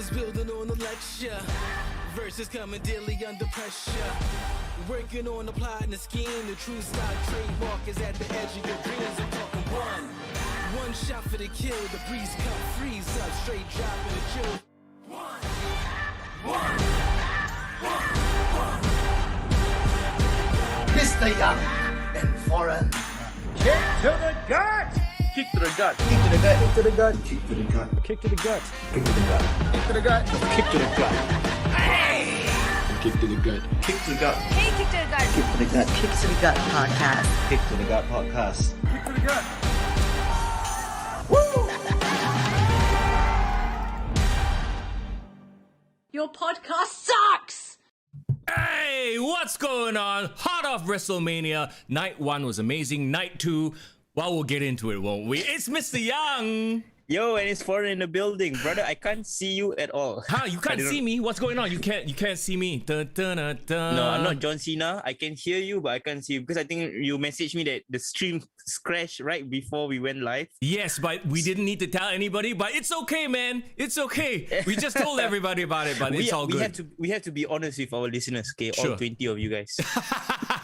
is building on a lecture. Verses coming daily under pressure. Working on applying the scheme. The true stock trademark is at the edge of your dreams. I'm talking one shot for the kill. The breeze come freeze up. Straight dropping the chill. Mister Young and FRGN. Kick to the gut! Kick to the gut. Kick to the gut. Kick to the gut. Kick to the gut. Kick to the gut. Kick to the gut. Kick to the gut. Kick to the gut. Kick to the gut. Kick to the gut. Hey, kick to the gut. Kick to the gut. Kick to the gut podcast. Kick to the gut podcast. Kick to the gut. Your podcast sucks! Hey, what's going on? Hot off WrestleMania. Night 1 was amazing. Night 2, well, we'll get into it, won't we? It's Mister Young. Yo, and it's foreign in the building, brother. I can't see you at all. Huh? You can't see me? What's going on? You can't see me. Dun, dun, dun, dun. No, I'm not John Cena. I can hear you, but I can't see you because I think you messaged me that the stream crashed right before we went live. Yes, but we didn't need to tell anybody. But it's okay, man. It's okay. We just told everybody about it, but it's all good. We have to be honest with our listeners, okay? Sure. All 20 of you guys.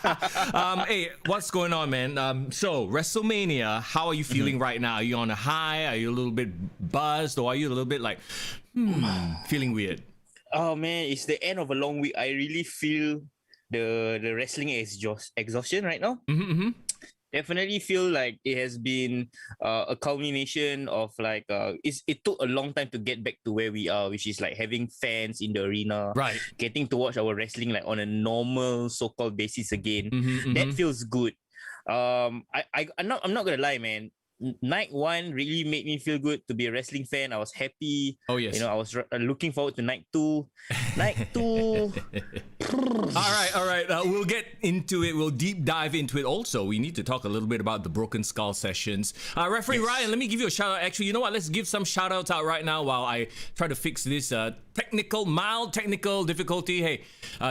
Hey, what's going on, man? So WrestleMania, how are you feeling right now? Are you on a high? Are you a little bit buzzed, or are you a little bit like feeling weird? Oh man, it's the end of a long week. I really feel the wrestling exhaustion right now. Definitely feel like it has been a culmination of like it took a long time to get back to where we are, which is like having fans in the arena, Right. getting to watch our wrestling like on a normal so-called basis again. That feels good. I'm not gonna lie, man. Night 1 really made me feel good to be a wrestling fan. I was happy. Oh yes. You know, I was looking forward to night 2. Night 2. All right. We'll get into it. We'll deep dive into it. Also, we need to talk a little bit about the Broken Skull sessions. Referee Ryan, let me give you a shout out. Actually, you know what? Let's give some shout outs out right now while I try to fix this mild technical difficulty. Hey,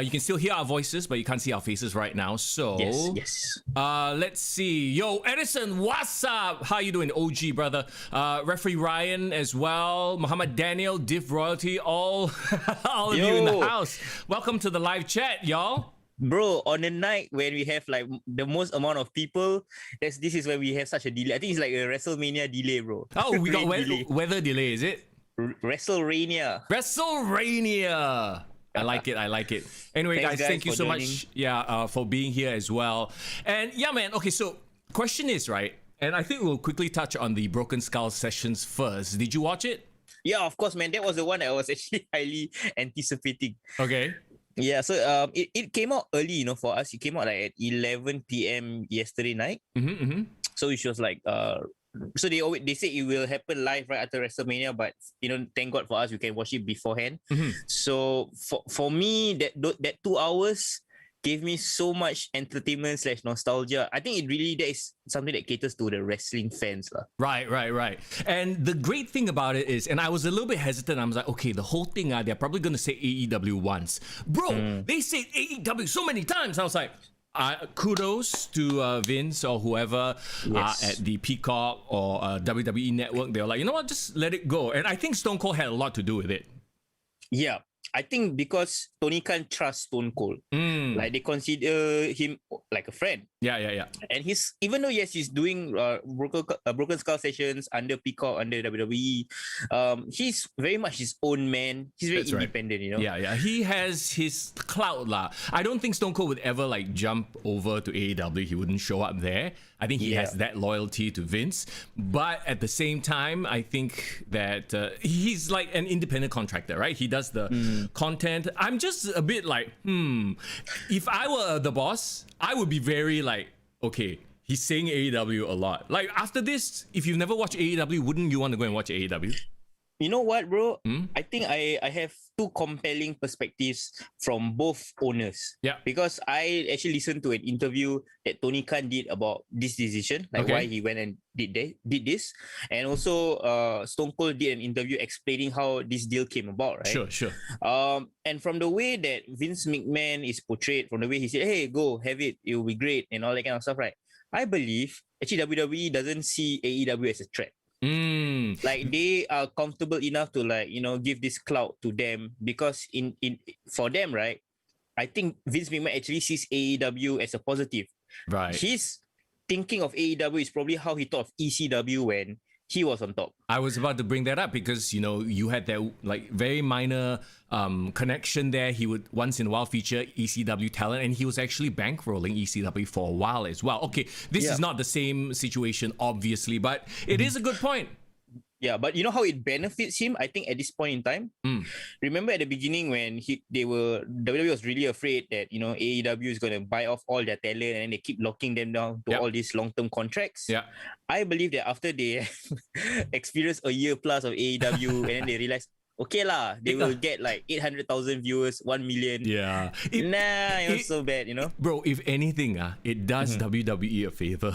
you can still hear our voices, but you can't see our faces right now. So, Yes. let's see. Yo, Edison, what's up? How you doing? OG, brother. Referee Ryan as well. Muhammad Daniel, Div Royalty, all of you in the house. Welcome to the live chat, y'all. Bro, on a night when we have like the most amount of people, this is when we have such a delay. I think it's like a WrestleMania delay, bro. Oh, we got delay. weather delay, is it? WrestleMania. WrestleMania. I like it. Anyway, Thanks, guys, thank you for so joining. much for being here as well. And yeah, man, okay, so question is, right, and I think we'll quickly touch on the Broken Skull sessions first. Did you watch it? Yeah, of course, man. That was the one I was actually highly anticipating. Okay. Yeah, so it came out early, you know, for us. It came out like at 11 p.m. yesterday night. So it was like so they say it will happen live right after WrestleMania, but you know, thank God for us, we can watch it beforehand. So for me, that 2 hours gave me so much entertainment / nostalgia. I think that is something that caters to the wrestling fans. Right. And the great thing about it is, and I was a little bit hesitant, I was like, okay, the whole thing, they're probably going to say AEW once. Bro, they say AEW so many times. I was like, kudos to Vince or whoever at the Peacock or WWE Network. They were like, you know what, just let it go. And I think Stone Cold had a lot to do with it. Yeah. I think because Tony Khan trusts Stone Cold. Like they consider him like a friend. Yeah. And even though he's doing Broken Skull sessions under Peacock, under WWE, he's very much his own man. He's very independent, you know. Yeah. He has his clout lah. I don't think Stone Cold would ever like jump over to AEW. He wouldn't show up there. I think he has that loyalty to Vince. But at the same time, I think that he's like an independent contractor, right? He does the content. I'm just a bit like, if I were the boss, I would be very like, okay, he's saying AEW a lot. Like after this, if you've never watched AEW, wouldn't you want to go and watch AEW? You know what, bro? I think I have two compelling perspectives from both owners. Yeah. Because I actually listened to an interview that Tony Khan did about this decision, like why he went and did this. And also Stone Cold did an interview explaining how this deal came about, right? Sure. And from the way that Vince McMahon is portrayed, from the way he said, hey, go, have it, it will be great, and all that kind of stuff, right? I believe actually WWE doesn't see AEW as a threat. Like they are comfortable enough to like, give this clout to them because in for them, right? I think Vince McMahon actually sees AEW as a positive. Right. His thinking of AEW is probably how he thought of ECW when he was on top. I was about to bring that up because you had that like very minor connection there. He would once in a while feature ECW talent, and he was actually bankrolling ECW for a while as well. Okay, this is not the same situation, obviously, but it is a good point. Yeah, but you know how it benefits him? I think at this point in time, remember at the beginning when WWE was really afraid that AEW is going to buy off all their talent and then they keep locking them down to all these long-term contracts. Yeah, I believe that after they experienced a year plus of AEW and then they realized, okay lah, they will get like 800,000 viewers, 1 million. Yeah, it was so bad, bro. If anything, it does WWE a favor.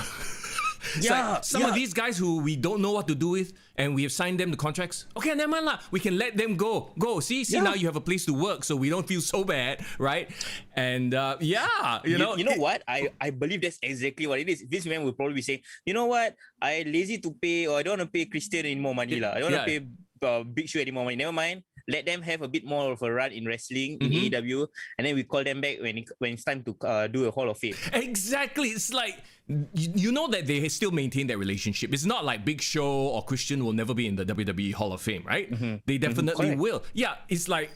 Yeah, some of these guys who we don't know what to do with, and we have signed them the contracts. Okay, never mind lah. We can let them go. See, now you have a place to work, so we don't feel so bad, right? And you know what? I believe that's exactly what it is. This man will probably be saying, you know what? I lazy to pay, or I don't want to pay Christian any more money lah. I don't want to pay Big Show any more money. Never mind. Let them have a bit more of a run in wrestling in AEW, and then we call them back when it's time to do a Hall of Fame. Exactly. It's like you know that they still maintain that relationship. It's not like Big Show or Christian will never be in the WWE Hall of Fame, right? They definitely will. Yeah, it's like,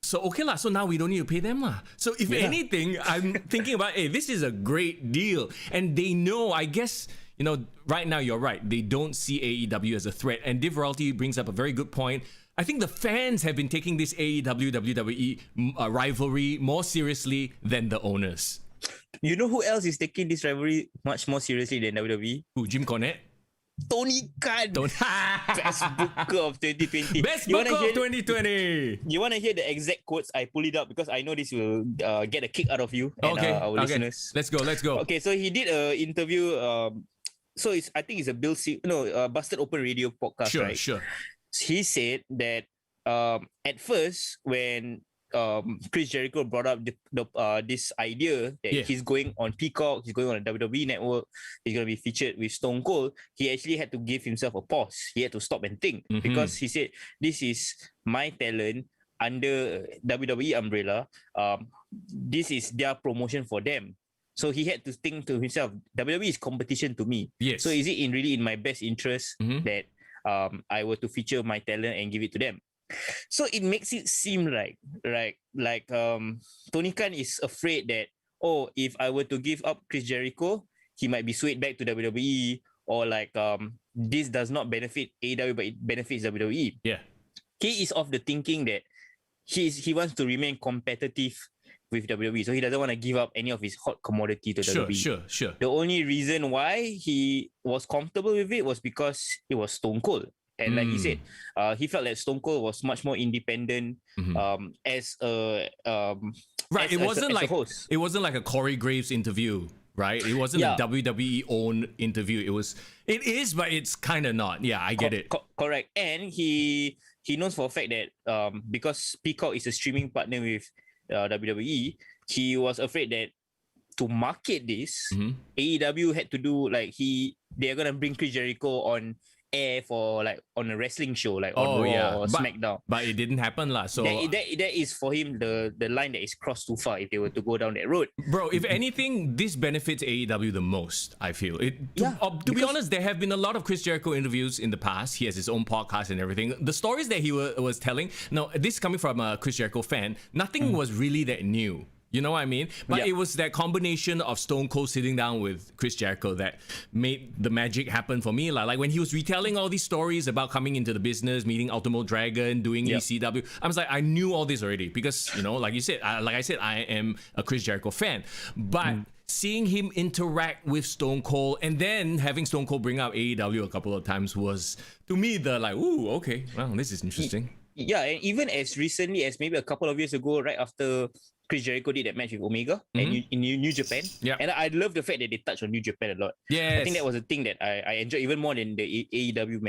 so okay lah. So now we don't need to pay them lah. So if anything, I'm thinking about, hey, this is a great deal, and they know. I guess right now you're right. They don't see AEW as a threat, and Div Royalty brings up a very good point. I think the fans have been taking this AEW WWE rivalry more seriously than the owners. You know who else is taking this rivalry much more seriously than WWE? Who? Jim Cornette? Tony Khan. Best booker of 2020. Best booker of 2020. You want to hear the exact quotes? I pull it up because I know this will get a kick out of you and our listeners. Let's go. Okay, so he did an interview. So I think it's a Busted Open Radio podcast, right? Sure. He said that at first when Chris Jericho brought up this idea that he's going on Peacock, he's going on a WWE network, he's going to be featured with Stone Cold, he actually had to give himself a pause. He had to stop and think because he said, this is my talent under WWE umbrella. This is their promotion for them. So he had to think to himself, WWE is competition to me. Yes. So is it really in my best interest that I were to feature my talent and give it to them? So it makes it seem like Tony Khan is afraid that, if I were to give up Chris Jericho, he might be swayed back to WWE, or this does not benefit AEW but it benefits WWE. Yeah. He is of the thinking that he wants to remain competitive with WWE, so he doesn't want to give up any of his hot commodity to WWE. Sure. The only reason why he was comfortable with it was because it was Stone Cold. And like he said, he felt that Stone Cold was much more independent as a right. It wasn't like a Corey Graves interview, right? It wasn't a WWE owned interview. It is, but it's kind of not. Yeah, I get it. Correct. And he knows for a fact that because Peacock is a streaming partner with WWE, he was afraid that to market this, AEW had to do they are gonna bring Chris Jericho on air for on a wrestling show on Raw or SmackDown. But it didn't happen lah. So that is for him the line that is crossed too far if they were to go down that road. Bro, if anything, this benefits AEW the most, I feel. To be honest, there have been a lot of Chris Jericho interviews in the past. He has his own podcast and everything. The stories that he was telling, now this is coming from a Chris Jericho fan, nothing was really that new. You know what I mean? But it was that combination of Stone Cold sitting down with Chris Jericho that made the magic happen for me. Like when he was retelling all these stories about coming into the business, meeting Ultimo Dragon, doing ECW, I was like, I knew all this already because, like you said, I am a Chris Jericho fan. But seeing him interact with Stone Cold and then having Stone Cold bring up AEW a couple of times was, to me, ooh, okay, well, this is interesting. Yeah, and even as recently as maybe a couple of years ago, right after Chris Jericho did that match with Omega and in New Japan. Yeah. And I love the fact that they touched on New Japan a lot. Yes. I think that was a thing that I enjoyed even more than the AEW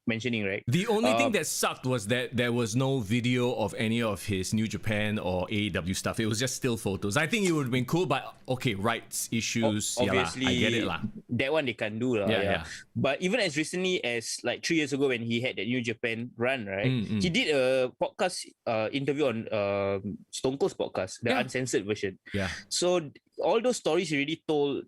mentioning, right? The only thing that sucked was that there was no video of any of his New Japan or AEW stuff. It was just still photos. I think it would have been cool, but okay, rights issues. Obviously, I get it lah. That one they can do. Yeah. But even as recently as like 3 years ago when he had that New Japan run, right? He did a podcast interview on Stone Cold's podcast, the uncensored version. Yeah. So all those stories he already told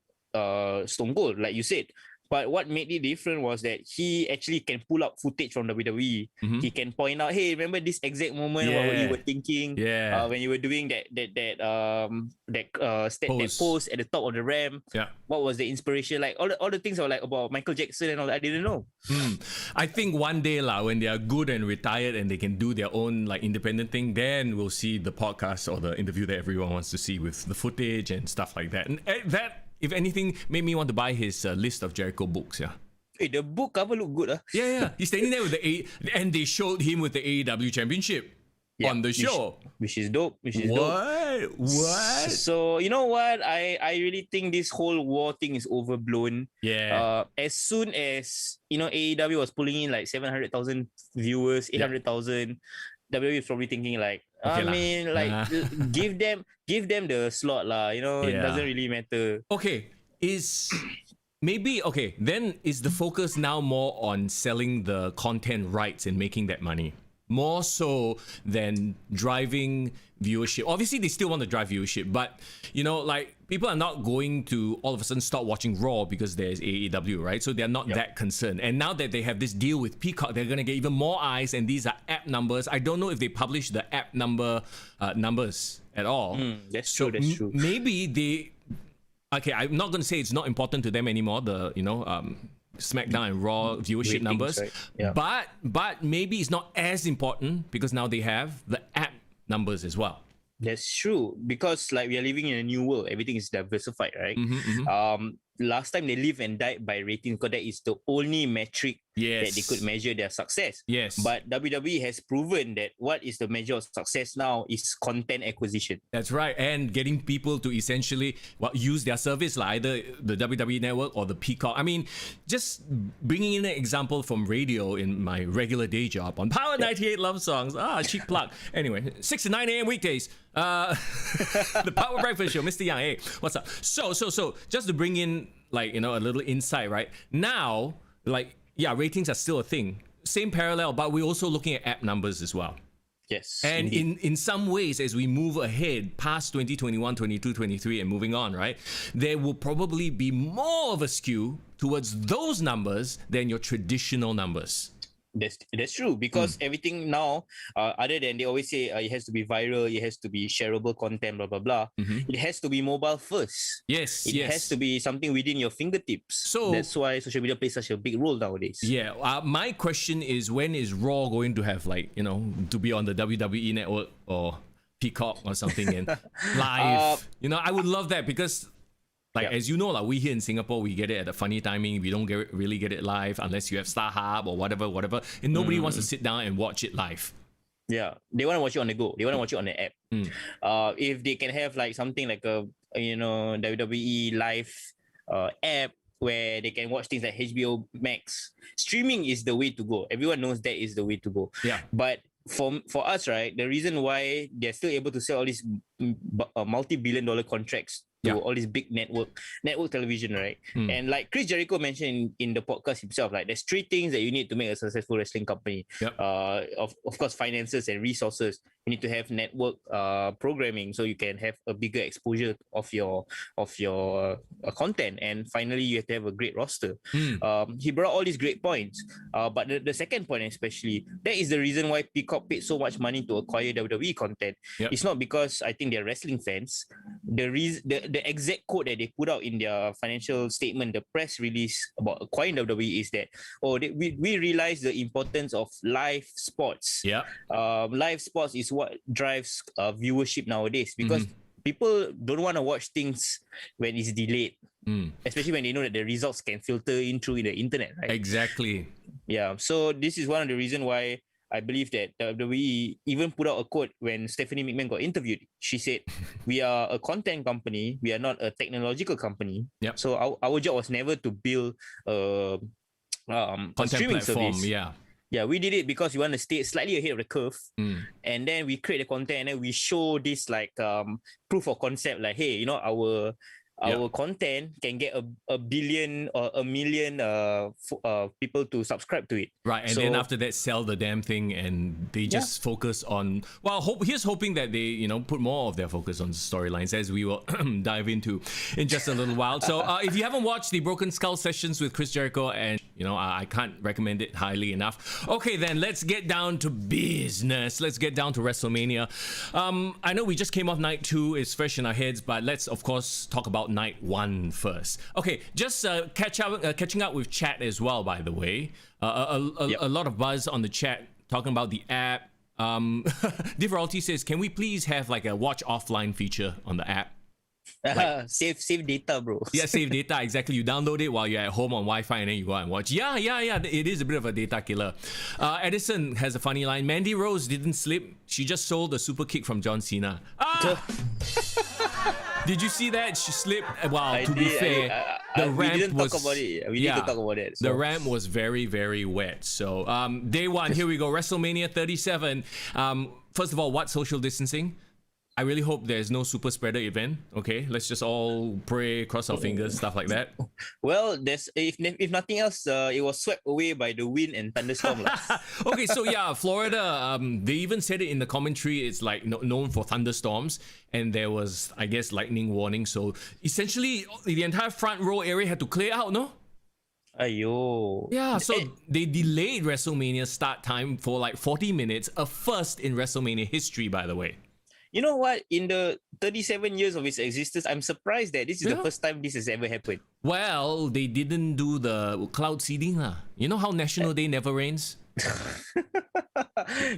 Stone Cold, like you said. But what made it different was that he actually can pull up footage from WWE. He can point out, hey, remember this exact moment, what you were thinking when you were doing that pose at the top of the ramp. Yeah. What was the inspiration? Like all the things are like about Michael Jackson and all that. I didn't know. I think one day lah, when they are good and retired and they can do their own like independent thing, then we'll see the podcast or the interview that everyone wants to see with the footage and stuff like that. And that, if anything, made me want to buy his list of Jericho books. Yeah. Hey, the book cover look good. Yeah. He's standing there with and they showed him with the AEW championship on the show. Which is dope. What? So, you know what? I really think this whole war thing is overblown. Yeah. As soon as, AEW was pulling in like 700,000 viewers, 800,000, WWE is probably thinking like, give them the slot lah. It doesn't really matter. Okay, then is the focus now more on selling the content rights and making that money? More so than driving viewership. Obviously, they still want to drive viewership, but people are not going to all of a sudden stop watching Raw because there's AEW, right? So they're not that concerned. And now that they have this deal with Peacock, they're gonna get even more eyes, and these are app numbers. I don't know if they publish the app numbers at all. That's true. Maybe I'm not gonna say it's not important to them anymore. The SmackDown and Raw viewership Ratings, numbers, right? Yeah. but maybe it's not as important because now they have the app numbers as well. That's true, because like we are living in a new world. Everything is diversified, right? Last time they live and died by ratings because that is the only metric that they could measure their success. Yes. But WWE has proven that what is the measure of success now is content acquisition. That's right. And getting people to essentially use their service, like either the WWE Network or the Peacock. I mean, just bringing in an example from radio in my regular day job on Power 98 Love Songs. Cheap plug. Anyway, 6 to 9 a.m. weekdays. The Power Breakfast Show. Mister Young, hey, what's up? So, just to bring in a little insight, right? Now, ratings are still a thing. Same parallel, but we're also looking at app numbers as well. Yes. And in some ways, as we move ahead past 2021, 22, 23 and moving on, right, there will probably be more of a skew towards those numbers than your traditional numbers. That's true, because everything now, other than they always say it has to be viral, it has to be shareable content, blah blah blah. It has to be mobile first. Yes, it has to be something within your fingertips. So that's why social media plays such a big role nowadays. Yeah, my question is, when is Raw going to have to be on the WWE Network or Peacock or something and live? I would love that because. As you know, we here in Singapore, we get it at a funny timing. We don't really get it live unless you have StarHub or whatever. And nobody wants to sit down and watch it live. Yeah, they want to watch it on the go. They want to watch it on the app. If they can have something like a WWE live app where they can watch things like HBO Max, streaming is the way to go. Everyone knows that is the way to go. Yeah. But for us, right, the reason why they're still able to sell all these multi-billion-dollar contracts to all this big network television, right? And like Chris Jericho mentioned in the podcast himself, there's 3 things that you need to make a successful wrestling company. Of course, finances and resources. You need to have network programming so you can have a bigger exposure of your content, and finally you have to have a great roster. He brought all these great points, but the second point especially, that is the reason why Peacock paid so much money to acquire WWE content. It's not because I think they're wrestling fans. The exact quote that they put out in their financial statement, the press release about acquiring WWE, is that we realize the importance of live sports. Live sports is what drives viewership nowadays, because people don't want to watch things when it's delayed, especially when they know that the results can filter in through the internet, right? Exactly. Yeah, so this is one of the reasons why I believe that WWE even put out a quote when Stephanie McMahon got interviewed. She said, "We are a content company. We are not a technological company. Yep. So our job was never to build a Content streaming platform, service. yeah. Yeah, we did it because we want to stay slightly ahead of the curve, and then we create the content, and then we show this like proof of concept, like, hey, our content can get a billion or a million people to subscribe to it. Right, and then after that, sell the damn thing, and they just focus on. Well, here's hoping that they, put more of their focus on storylines, as we will dive into in just a little while. So, if you haven't watched the Broken Skull sessions with Chris Jericho, and I can't recommend it highly enough. Okay, then let's get down to business. Let's get down to WrestleMania. I know we just came off night 2; it's fresh in our heads, but let's of course talk about night 1 first. Okay, just catching up with chat as well, by the way. A lot of buzz on the chat talking about the app. Div Royalty says, can we please have like a watch offline feature on the app? Save data, bro. Yeah, save data, exactly. You download it while you're at home on Wi-Fi and then you go and watch. Yeah. It is a bit of a data killer. Edison has a funny line. Mandy Rose didn't slip. She just sold a super kick from John Cena. Did you see that? She slipped. Well, to be fair, the ramp we didn't was... talk about it. We need to talk about it. The ramp was very, very wet. So, day 1, here we go. WrestleMania 37. First of all, what social distancing? I really hope there's no super spreader event. Okay, let's just all pray, cross our fingers, stuff like that. Well, there's if nothing else, it was swept away by the wind and thunderstorm. Okay, so yeah, Florida. They even said it in the commentary. It's like known for thunderstorms, and there was, I guess, lightning warning. So essentially, the entire front row area had to clear out. No. Ayo. Yeah, so they delayed WrestleMania's start time for like 40 minutes, a first in WrestleMania history, by the way. You know what? In the 37 years of its existence, I'm surprised that this is the first time this has ever happened. Well, they didn't do the cloud seeding. You know how National Day never rains?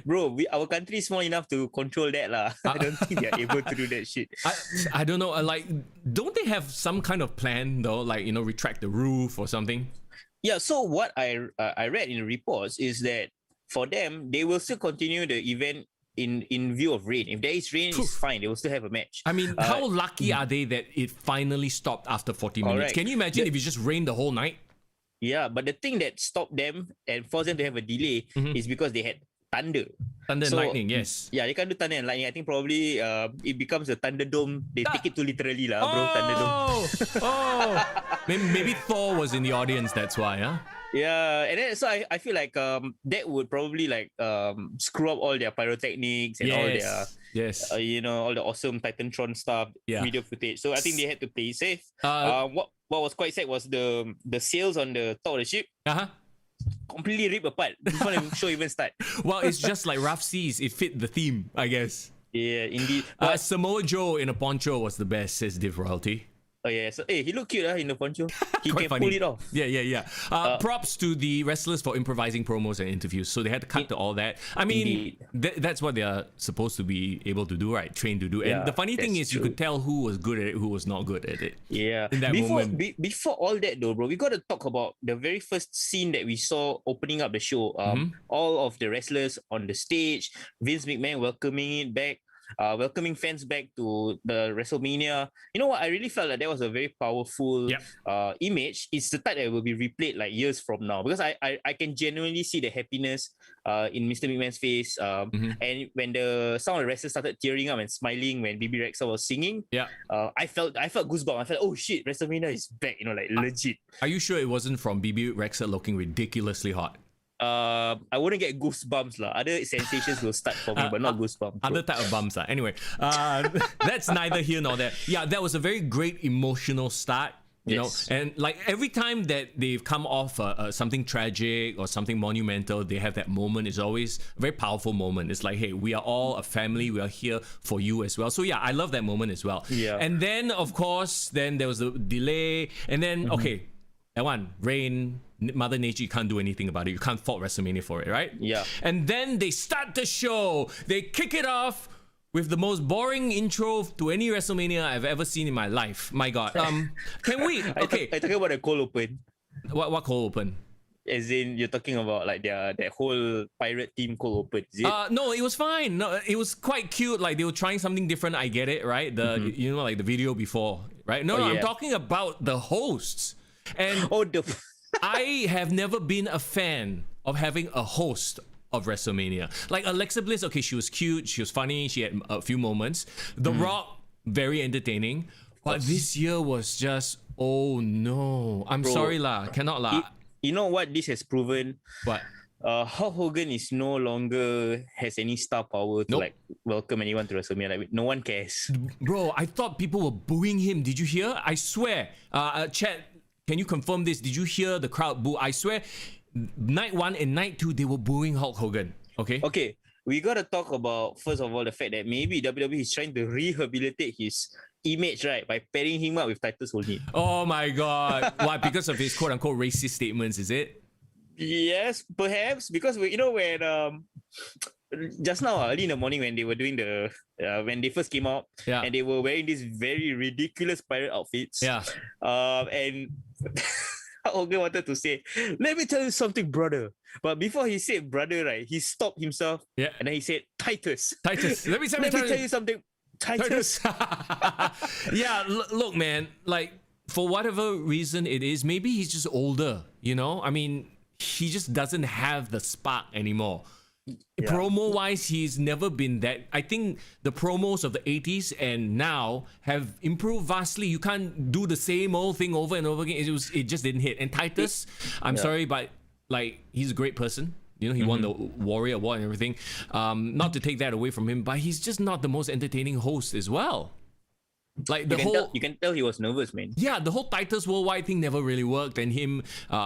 Bro, our country is small enough to control that. I don't think they're able to do that shit. I don't know. Like, don't they have some kind of plan, though? Like, retract the roof or something? Yeah, so what I read in the reports is that for them, they will still continue the event in view of rain. If there is rain, it's fine. They will still have a match. I mean, how lucky are they that it finally stopped after 40 minutes? Correct. Can you imagine if it just rained the whole night? Yeah, but the thing that stopped them and forced them to have a delay is because they had thunder. Thunder and lightning, yes. Yeah, they can't do thunder and lightning. I think probably it becomes a Thunderdome. They take it too literally, bro. Thunderdome. Maybe Thor was in the audience, that's why, huh? Yeah, and then so I feel like that would probably like screw up all their pyrotechnics and all their all the awesome Titantron stuff, video footage. So I think they had to play safe. What was quite sad was the sails on the top of the ship. Completely ripped apart before the show even start. Well, it's just like rough seas. It fit the theme, I guess. Yeah, indeed. Samoa Joe in a poncho was the best, says Div Royalty. Oh yeah, so he looked cute in the poncho. He can funny. pull it off. Yeah. Props to the wrestlers for improvising promos and interviews. So they had to cut to all that. I mean, that's what they are supposed to be able to do, right? Trained to do. And the funny thing is, you could tell who was good at it, who was not good at it. Yeah. In that moment. Before all that though, bro, we got to talk about the very first scene that we saw opening up the show. All of the wrestlers on the stage, Vince McMahon welcoming it back. Welcoming fans back to the WrestleMania. You know what? I really felt like that was a very powerful image. It's the type that will be replayed like years from now, because I can genuinely see the happiness in Mr. McMahon's face. And when some of the wrestlers started tearing up and smiling when BB Rexha was singing, I felt goosebumps. I felt, oh shit, WrestleMania is back. Legit. Are you sure it wasn't from BB Rexha looking ridiculously hot? I wouldn't get goosebumps lah. Other sensations will start for me, but not goosebumps. Other type of bumps lah. Anyway, that's neither here nor there. Yeah, that was a very great emotional start. You know, and like every time that they've come off something tragic or something monumental, they have that moment. It's always a very powerful moment. It's like, hey, we are all a family. We are here for you as well. So yeah, I love that moment as well. Yeah. And then of course, then there was the delay, and then okay, that one, rain. Mother Nature, you can't do anything about it. You can't fault WrestleMania for it, right? Yeah. And then they start the show. They kick it off with the most boring intro to any WrestleMania I've ever seen in my life. My God. Can we? Okay. I talking about the cold open. What cold open? As in, you're talking about like that whole pirate team cold open, is it? No, it was fine. No, it was quite cute. Like they were trying something different. I get it, right? You know, like the video before, right? No, Oh, I'm yeah. talking about the hosts. And Oh, the I have never been a fan of having a host of WrestleMania. Like Alexa Bliss, okay, she was cute, she was funny, she had a few moments. The Rock, very entertaining. But this year was just, oh no. I'm Bro, sorry lah, cannot lah. you know what this has proven? But Hulk Hogan is no longer has any star power to Nope. like welcome anyone to WrestleMania. Like no one cares. bro, I thought people were booing him. Did you hear? I swear. Chat, can you confirm this? Did you hear the crowd boo? I swear, night 1 and night 2, they were booing Hulk Hogan. Okay? Okay, we gotta talk about first of all the fact that maybe WWE is trying to rehabilitate his image, right, by pairing him up with Titus O'Neil. Oh my god. Why? Because of his quote unquote racist statements, is it? Yes, perhaps because when just now early in the morning when they were doing the when they first came out, Yeah. and they were wearing these very ridiculous pirate outfits. Yeah. And Hogan wanted to say, "Let me tell you something, brother." But before he said "brother," right, he stopped himself. Yeah. And then he said, "Titus." Titus, let me tell Let me tell you something, Titus. Yeah, look, man, like for whatever reason it is, maybe he's just older, you know? I mean, he just doesn't have the spark anymore. Promo wise, he's never been that. I think the promos of the 80s and now have improved vastly. You can't do the same old thing over and over again. It just didn't hit. And Titus, I'm sorry, but like he's a great person. You know, he won the Warrior Award and everything. Not to take that away from him, but he's just not the most entertaining host as well. Like You can tell he was nervous, man. yeah, the whole Titus Worldwide thing never really worked, and him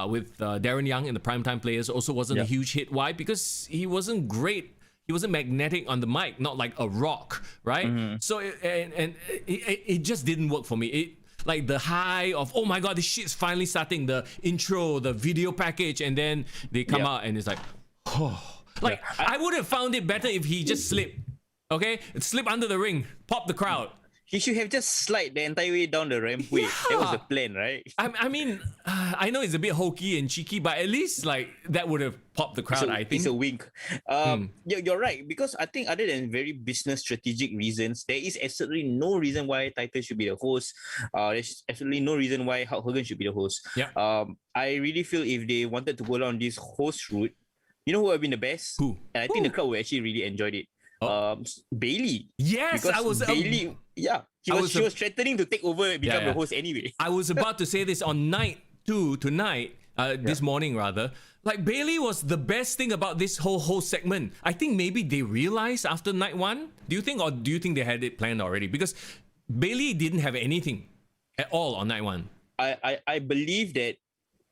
with Darren Young and the Primetime Players also wasn't a huge hit. Why? Because he wasn't great. He wasn't magnetic on the mic, not like a Rock, right? So it just didn't work for me. Like the high of, oh my god, this shit's finally starting, the intro, the video package, and then they come out and it's like, oh. Like I would have found it better if he just slipped, okay? Slip under the ring, pop the crowd. He should have just slide the entire way down the rampway. That was the plan, right? I mean, I know it's a bit hokey and cheeky, but at least like that would have popped the crowd. I think It's a wink. You're right, because I think other than very business strategic reasons, there is absolutely no reason why Titus should be the host. There's absolutely no reason why Hulk Hogan should be the host. Yeah. I really feel if they wanted to go down this host route, you know who would have been the best? Who? And I think the crowd would actually really enjoyed it. Bailey. Yes, Because I was Bailey. She was threatening to take over and become the host anyway. I was about to say this on night 2 tonight, this morning rather. Like Bailey was the best thing about this whole segment. I think maybe they realized after night 1. Do you think they had it planned already? Because Bailey didn't have anything at all on night 1. I believe that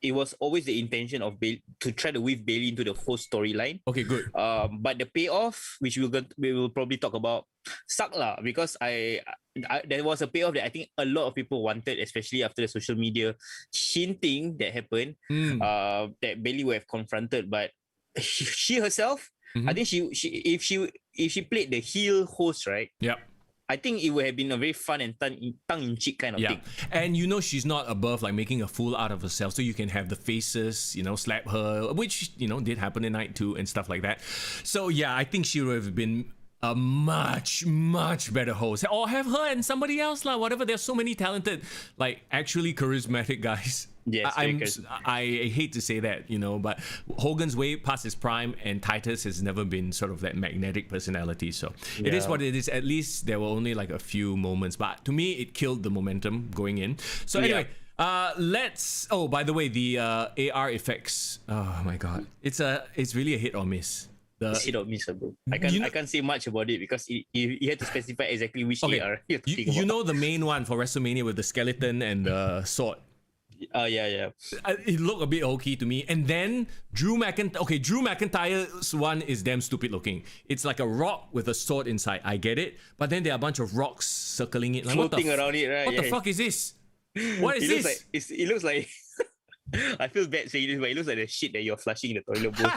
it was always the intention of Bailey to try to weave Bailey into the whole storyline. Okay, good. But the payoff, which we will probably talk about, sucked lah, because I there was a payoff that I think a lot of people wanted, especially after the social media hinting that happened, that Bailey would have confronted, but she herself, I think she if she played the heel host, right? Yeah. I think it would have been a very fun and tongue-in-cheek kind of thing. And you know she's not above like making a fool out of herself, so you can have the faces, slap her, which did happen in night 2 and stuff like that. So yeah, I think she would have been a much better host, or have her and somebody else lah. Whatever. There's so many talented, like actually charismatic guys. Yes, I hate to say that, but Hogan's way past his prime, and Titus has never been sort of that magnetic personality. So it is what it is. At least there were only like a few moments, but to me it killed the momentum going in. So anyway, let's. Oh, by the way, the AR effects. Oh my god, it's really a hit or miss. Hit or miss, bro. I can't say much about it because you had to specify exactly which AR you have to think about. You know the main one for WrestleMania with the skeleton and the sword. Yeah. It looked a bit hokey to me. And then Drew McIntyre's one is damn stupid looking. It's like a rock with a sword inside. I get it. But then there are a bunch of rocks circling it. Like, floating around it, right? What the fuck is this? What is this? It looks like I feel bad saying this, but it looks like the shit that you're flushing in the toilet bowl.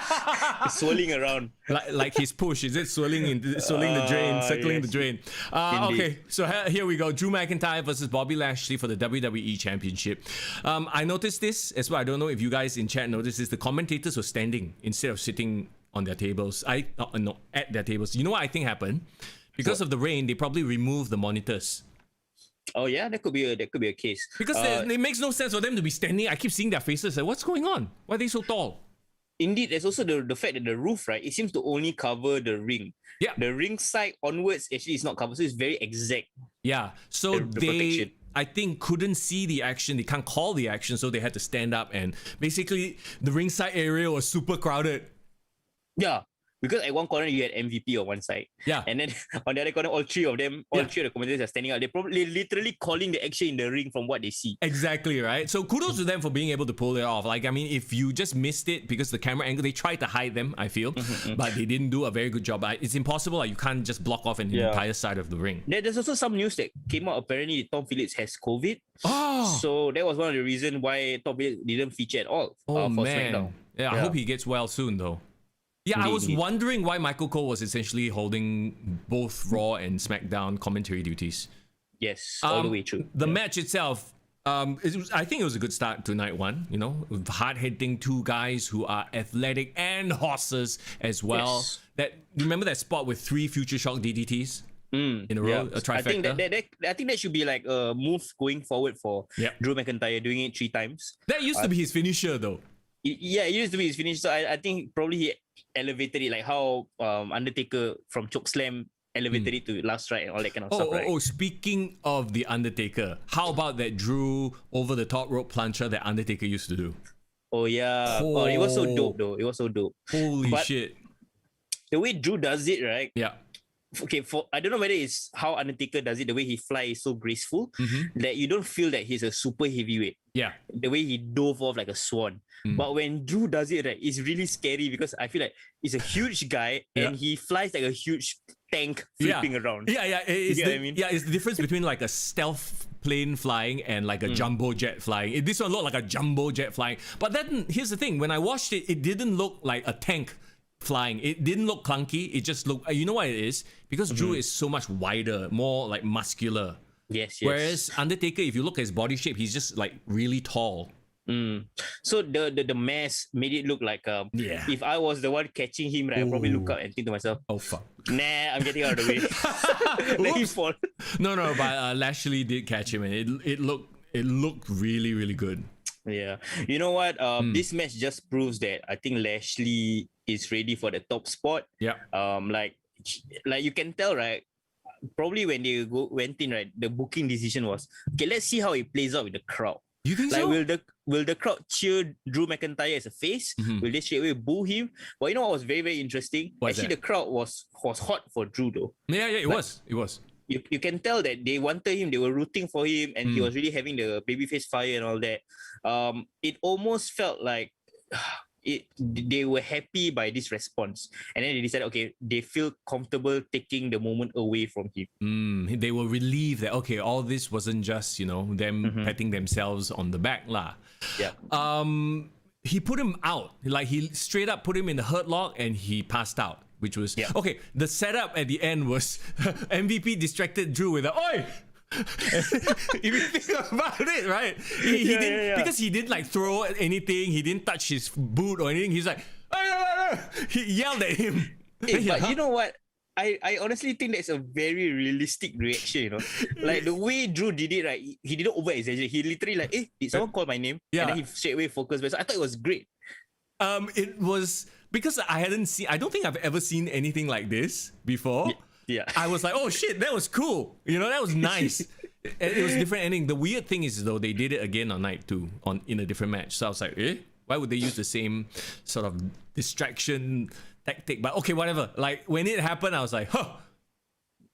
It's swirling around. Like his push, is it swirling the drain, circling the yes. drain? Okay, so here we go. Drew McIntyre versus Bobby Lashley for the WWE Championship. I noticed this as well. I don't know if you guys in chat noticed this. The commentators were standing instead of sitting on their tables. No, at their tables. You know what I think happened? Because of the rain, they probably removed the monitors. Oh yeah, that could be a case. Because it makes no sense for them to be standing. I keep seeing their faces. Like, what's going on? Why are they so tall? Indeed, there's also the fact that the roof, right? It seems to only cover the ring. Yeah. The ring side onwards actually is not covered, so it's very exact. Yeah. So The they, protection. I think, couldn't see the action. They can't call the action, so they had to stand up. And basically, the ringside area was super crowded. Yeah. Because at one corner you had MVP on one side. Yeah. And then on the other corner, all three of the commentators are standing out. They're probably literally calling the action in the ring from what they see. Exactly, right? So kudos to them for being able to pull it off. Like, I mean, if you just missed it because the camera angle, they tried to hide them, I feel, but they didn't do a very good job. It's impossible. Like, you can't just block off an entire side of the ring. There's also some news that came out. Apparently, Tom Phillips has COVID. Oh! So that was one of the reasons why Tom Phillips didn't feature at all Oh, for man. SmackDown. Yeah, I hope he gets well soon, though. Yeah, I was wondering why Michael Cole was essentially holding both Raw and SmackDown commentary duties. Yes, all the way through. The match itself, I think it was a good start to night one, you know, with hard-hitting two guys who are athletic and horses as well. Yes. Remember that spot with 3 Future Shock DDTs in a row, a trifecta? I think that should be like a move going forward for Drew McIntyre, doing it 3 times. That used to be his finisher, though. It used to be his finish. So I think probably he elevated it like how Undertaker from Chokeslam elevated it to Last Ride and all that kind of stuff, right? Speaking of The Undertaker, how about that Drew over the top rope plancher that Undertaker used to do? Oh, yeah. Oh, it was so dope, though. It was so dope. Holy shit. The way Drew does it, right? Yeah. Okay, I don't know whether it's how Undertaker does it, the way he flies is so graceful that you don't feel that he's a super heavyweight. Yeah. The way he dove off like a swan. But when Drew does it, right, it's really scary because I feel like he's a huge guy and he flies like a huge tank flipping around. Yeah. You get what I mean? Yeah, it's the difference between like a stealth plane flying and like a jumbo jet flying. This one looked like a jumbo jet flying. But then here's the thing, when I watched it, it didn't look like a tank flying. It didn't look clunky. It just looked, you know what it is? Because Drew is so much wider, more like muscular. Yes. Whereas Undertaker, if you look at his body shape, he's just like really tall. So the mass made it look like if I was the one catching him, right, I'd probably look up and think to myself, oh fuck, nah, I'm getting out of the way. Let him fall. No, but Lashley did catch him, and it looked really, really good. Yeah, you know what? This match just proves that I think Lashley is ready for the top spot. Yeah. Like you can tell, right? Probably when they went in, right, the booking decision was, okay, let's see how it plays out with the crowd. You think like, so? Will the crowd cheer Drew McIntyre as a face? Will they straight away boo him? But you know what was very, very interesting? Actually, the crowd was hot for Drew, though. Yeah, it was. You can tell that they wanted him, they were rooting for him, and he was really having the babyface fire and all that. It almost felt like they were happy by this response, and then they decided, okay, they feel comfortable taking the moment away from him. They were relieved that, okay, all this wasn't just, them patting themselves on the back lah. Yeah. He put him out, like he straight up put him in the hurt lock, and he passed out, which was okay. The setup at the end was MVP distracted Drew with a oi. If you think about it, right? He didn't because he didn't like throw anything. He didn't touch his boot or anything. He's like, he yelled at him. But you know what? I honestly think that's a very realistic reaction. Like the way Drew did it, right? He didn't over exaggerate. He literally like, did someone call my name? Yeah. And then he straight away focused. So I thought it was great. It was because I don't think I've ever seen anything like this before. Yeah. I was like, oh shit, that was cool. That was nice. It was a different ending. The weird thing is though, they did it again on night 2 in a different match. So I was like, why would they use the same sort of distraction tactic? But okay, whatever. Like when it happened, I was like, huh.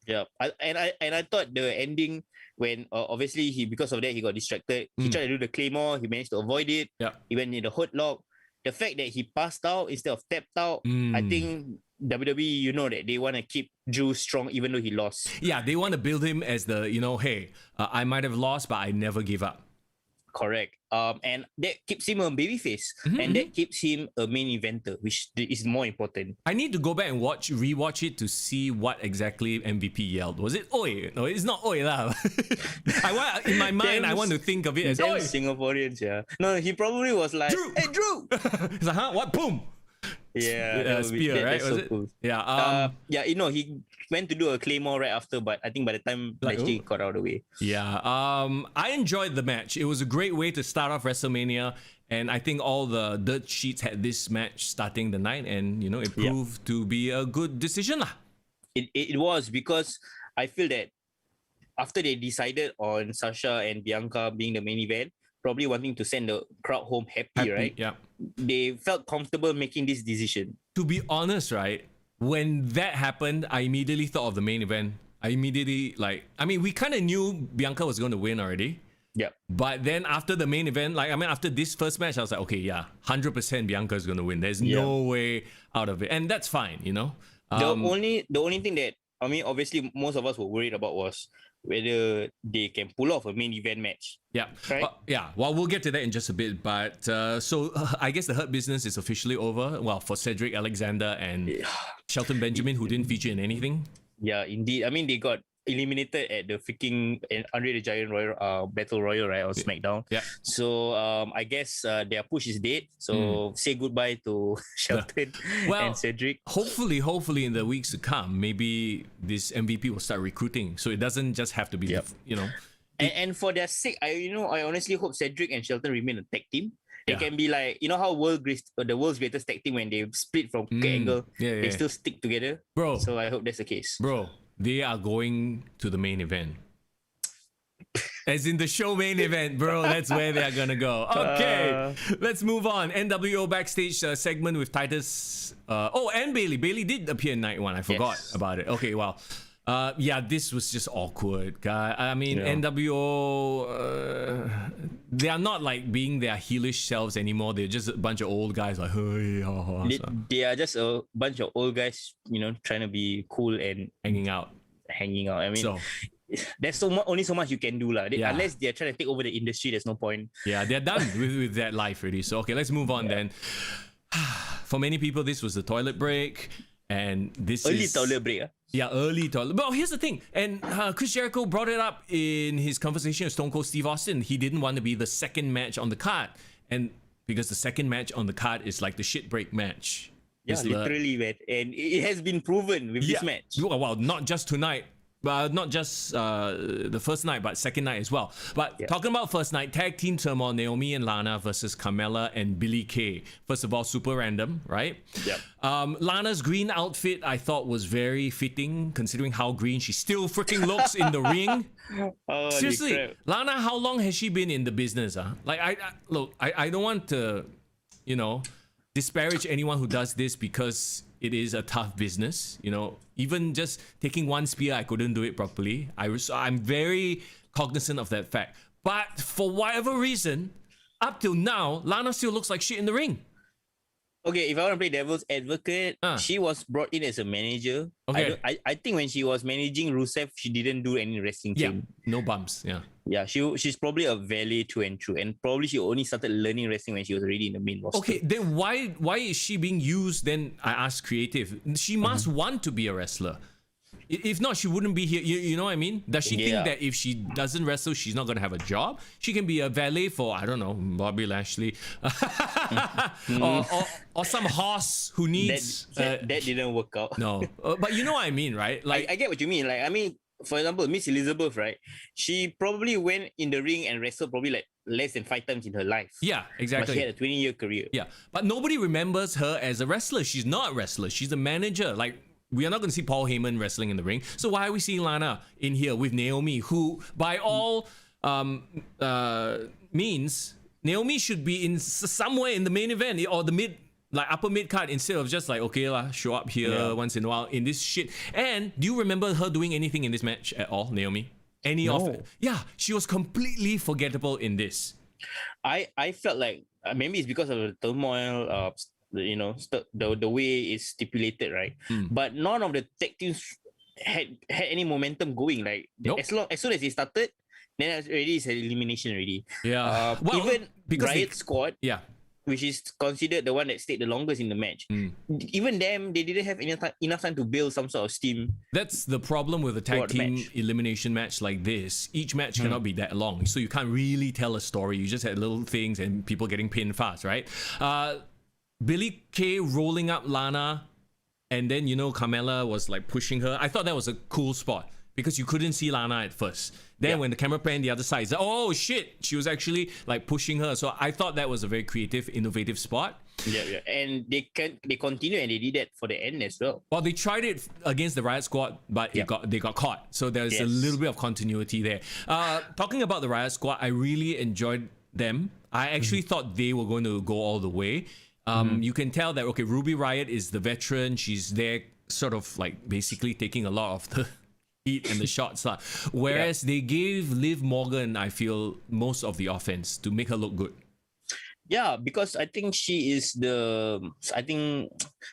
Yeah. I thought the ending when obviously because of that he got distracted. He tried to do the Claymore. He managed to avoid it. Yeah. He went in the hurt lock. The fact that he passed out instead of tapped out, I think WWE, that they want to keep Drew strong even though he lost. Yeah, they want to build him as the, hey, I might have lost, but I never give up. Correct. And that keeps him a babyface, Mm-hmm, and that keeps him a main eventer, which is more important. I need to go back and rewatch it to see what exactly MVP yelled. Was it "Oi"? No, it's not "Oi" lah. In my mind, I want to think of it as Damn "Oi." Singaporeans, yeah. No, he probably was like, Drew! "Hey, Drew!" It's like, huh? What? Boom! Yeah, Spear, right? That's Was so it? cool. Yeah. Yeah, he went to do a claymore right after, but I think by the time Lashley got out of the way. Yeah. I enjoyed the match. It was a great way to start off WrestleMania, and I think all the dirt sheets had this match starting the night, and it proved to be a good decision lah. It was, because I feel that after they decided on Sasha and Bianca being the main event, probably wanting to send the crowd home happy, right? Yeah. They felt comfortable making this decision. To be honest, right, when that happened, I immediately thought of the main event. We kind of knew Bianca was going to win already. Yeah. But then after the main event, after this first match, I was like, okay, yeah, 100% Bianca is going to win. There's no way out of it. And that's fine, The only thing that, obviously most of us were worried about was whether they can pull off a main event match. Yeah. Right? Well, we'll get to that in just a bit. But so I guess the Hurt Business is officially over. Well, for Cedric Alexander and Shelton Benjamin, who didn't feature in anything. Yeah, indeed. They got eliminated at the freaking Andre the Giant Royal Battle Royal, right, or SmackDown. Yeah. So I guess their push is dead. So say goodbye to Shelton and Cedric. Hopefully in the weeks to come, maybe this MVP will start recruiting, so it doesn't just have to be And for their sake, I honestly hope Cedric and Shelton remain a tag team. They Yeah. can be like, how the world's greatest tag team, when they split from Angle, they still stick together. Bro. So I hope that's the case. Bro, they are going to the main event. As in the show main event, bro. That's where they are gonna go. Okay, let's move on. NWO backstage segment with Titus. And Bailey. Bailey did appear in night one. I forgot about it. Okay, well. This was just awkward, guy. NWO, they are not like being their heelish selves anymore. They're just a bunch of old guys like, hey, They are just a bunch of old guys, trying to be cool and hanging out. There's only so much you can do, lah. Unless they're trying to take over the industry, there's no point. Yeah, they're done with that life already. So okay, let's move on then. For many people, this was the toilet break. And this early is toilet break. Yeah, early toilet. But here's the thing, and Chris Jericho brought it up in his conversation with Stone Cold Steve Austin. He didn't want to be the second match on the card, and because the second match on the card is like the shit break match. Yeah, literally, man. And it has been proven with this match. Well, not just tonight. Not just the first night, but second night as well. But talking about first night, tag team turmoil, Naomi and Lana versus Carmella and Billie Kay. First of all, super random, right? Yep. Lana's green outfit I thought was very fitting, considering how green she still freaking looks in the ring. Seriously, crap. Lana, how long has she been in the business? I don't want to, disparage anyone who does this, because it is a tough business. Even just taking one spear, I couldn't do it properly. I'm very cognizant of that fact. But for whatever reason, up till now, Lana still looks like shit in the ring. Okay, if I want to play devil's advocate, she was brought in as a manager. Okay. I think when she was managing Rusev, she didn't do any wrestling thing. No bumps. Yeah. Yeah, she's probably a valet through and through, and probably she only started learning wrestling when she was already in the main roster. Okay, then why is she being used? Then I ask creative. She must want to be a wrestler. If not, she wouldn't be here. You know what I mean? Does she think that if she doesn't wrestle, she's not going to have a job? She can be a valet for, I don't know, Bobby Lashley. or some horse who needs... That didn't work out. No. But you know what I mean, right? Like I get what you mean. For example, Miss Elizabeth, right? She probably went in the ring and wrestled probably like less than 5 times in her life. Yeah, exactly. But she had a 20-year career. Yeah. But nobody remembers her as a wrestler. She's not a wrestler. She's a manager. Like, we are not going to see Paul Heyman wrestling in the ring. So why are we seeing Lana in here with Naomi, who, by all means, Naomi should be in somewhere in the main event or the upper mid card, instead of just like, okay lah, show up here once in a while in this shit. And do you remember her doing anything in this match at all, Naomi? Of it? Yeah, she was completely forgettable in this. I felt like maybe it's because of the turmoil, the way it's stipulated, right? But none of the tag teams had any momentum going. Like, nope. as soon as they started, then already it's an elimination already. Yeah. Well, Even because Riot Squad, yeah. which is considered the one that stayed the longest in the match, even them, they didn't have enough time to build some sort of steam. That's the problem with a tag Throughout the team match. elimination match like this. Each match cannot be that long, so you can't really tell a story. You just had little things and people getting pinned fast, right? Billy Kay rolling up Lana, and then Carmella was like pushing her. I thought that was a cool spot because you couldn't see Lana at first. Then when the camera panned the other side, it's like, oh shit, she was actually like pushing her. So I thought that was a very creative, innovative spot. Yeah, and they continue and they did that for the end as well. Well, they tried it against the Riot Squad, but they got caught. So there's a little bit of continuity there. Talking about the Riot Squad, I really enjoyed them. I actually thought they were going to go all the way. You can tell that, okay, Ruby Riott is the veteran. She's there sort of like basically taking a lot of the heat and the shots. Whereas they gave Liv Morgan, I feel, most of the offense to make her look good. Yeah, because I think she is I think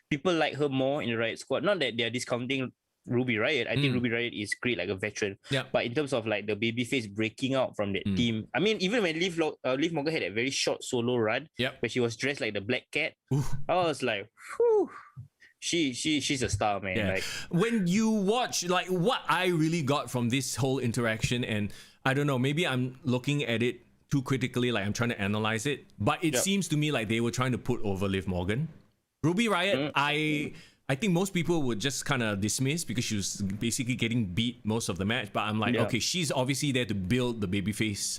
people like her more in the Riot Squad. Not that they're discounting Ruby Riott. I think Ruby Riott is great, like a veteran. Yeah. But in terms of like the babyface breaking out from that team, I mean, even when Liv Morgan had a very short solo run, where she was dressed like the Black Cat, I was like, whew. She's a star, man. Yeah. Like, when you watch, like, what I really got from this whole interaction, and I don't know, maybe I'm looking at it too critically, like I'm trying to analyze it, but it seems to me like they were trying to put over Liv Morgan. Ruby Riott, I think most people would just kind of dismiss because she was basically getting beat most of the match, but I'm like, okay, she's obviously there to build the babyface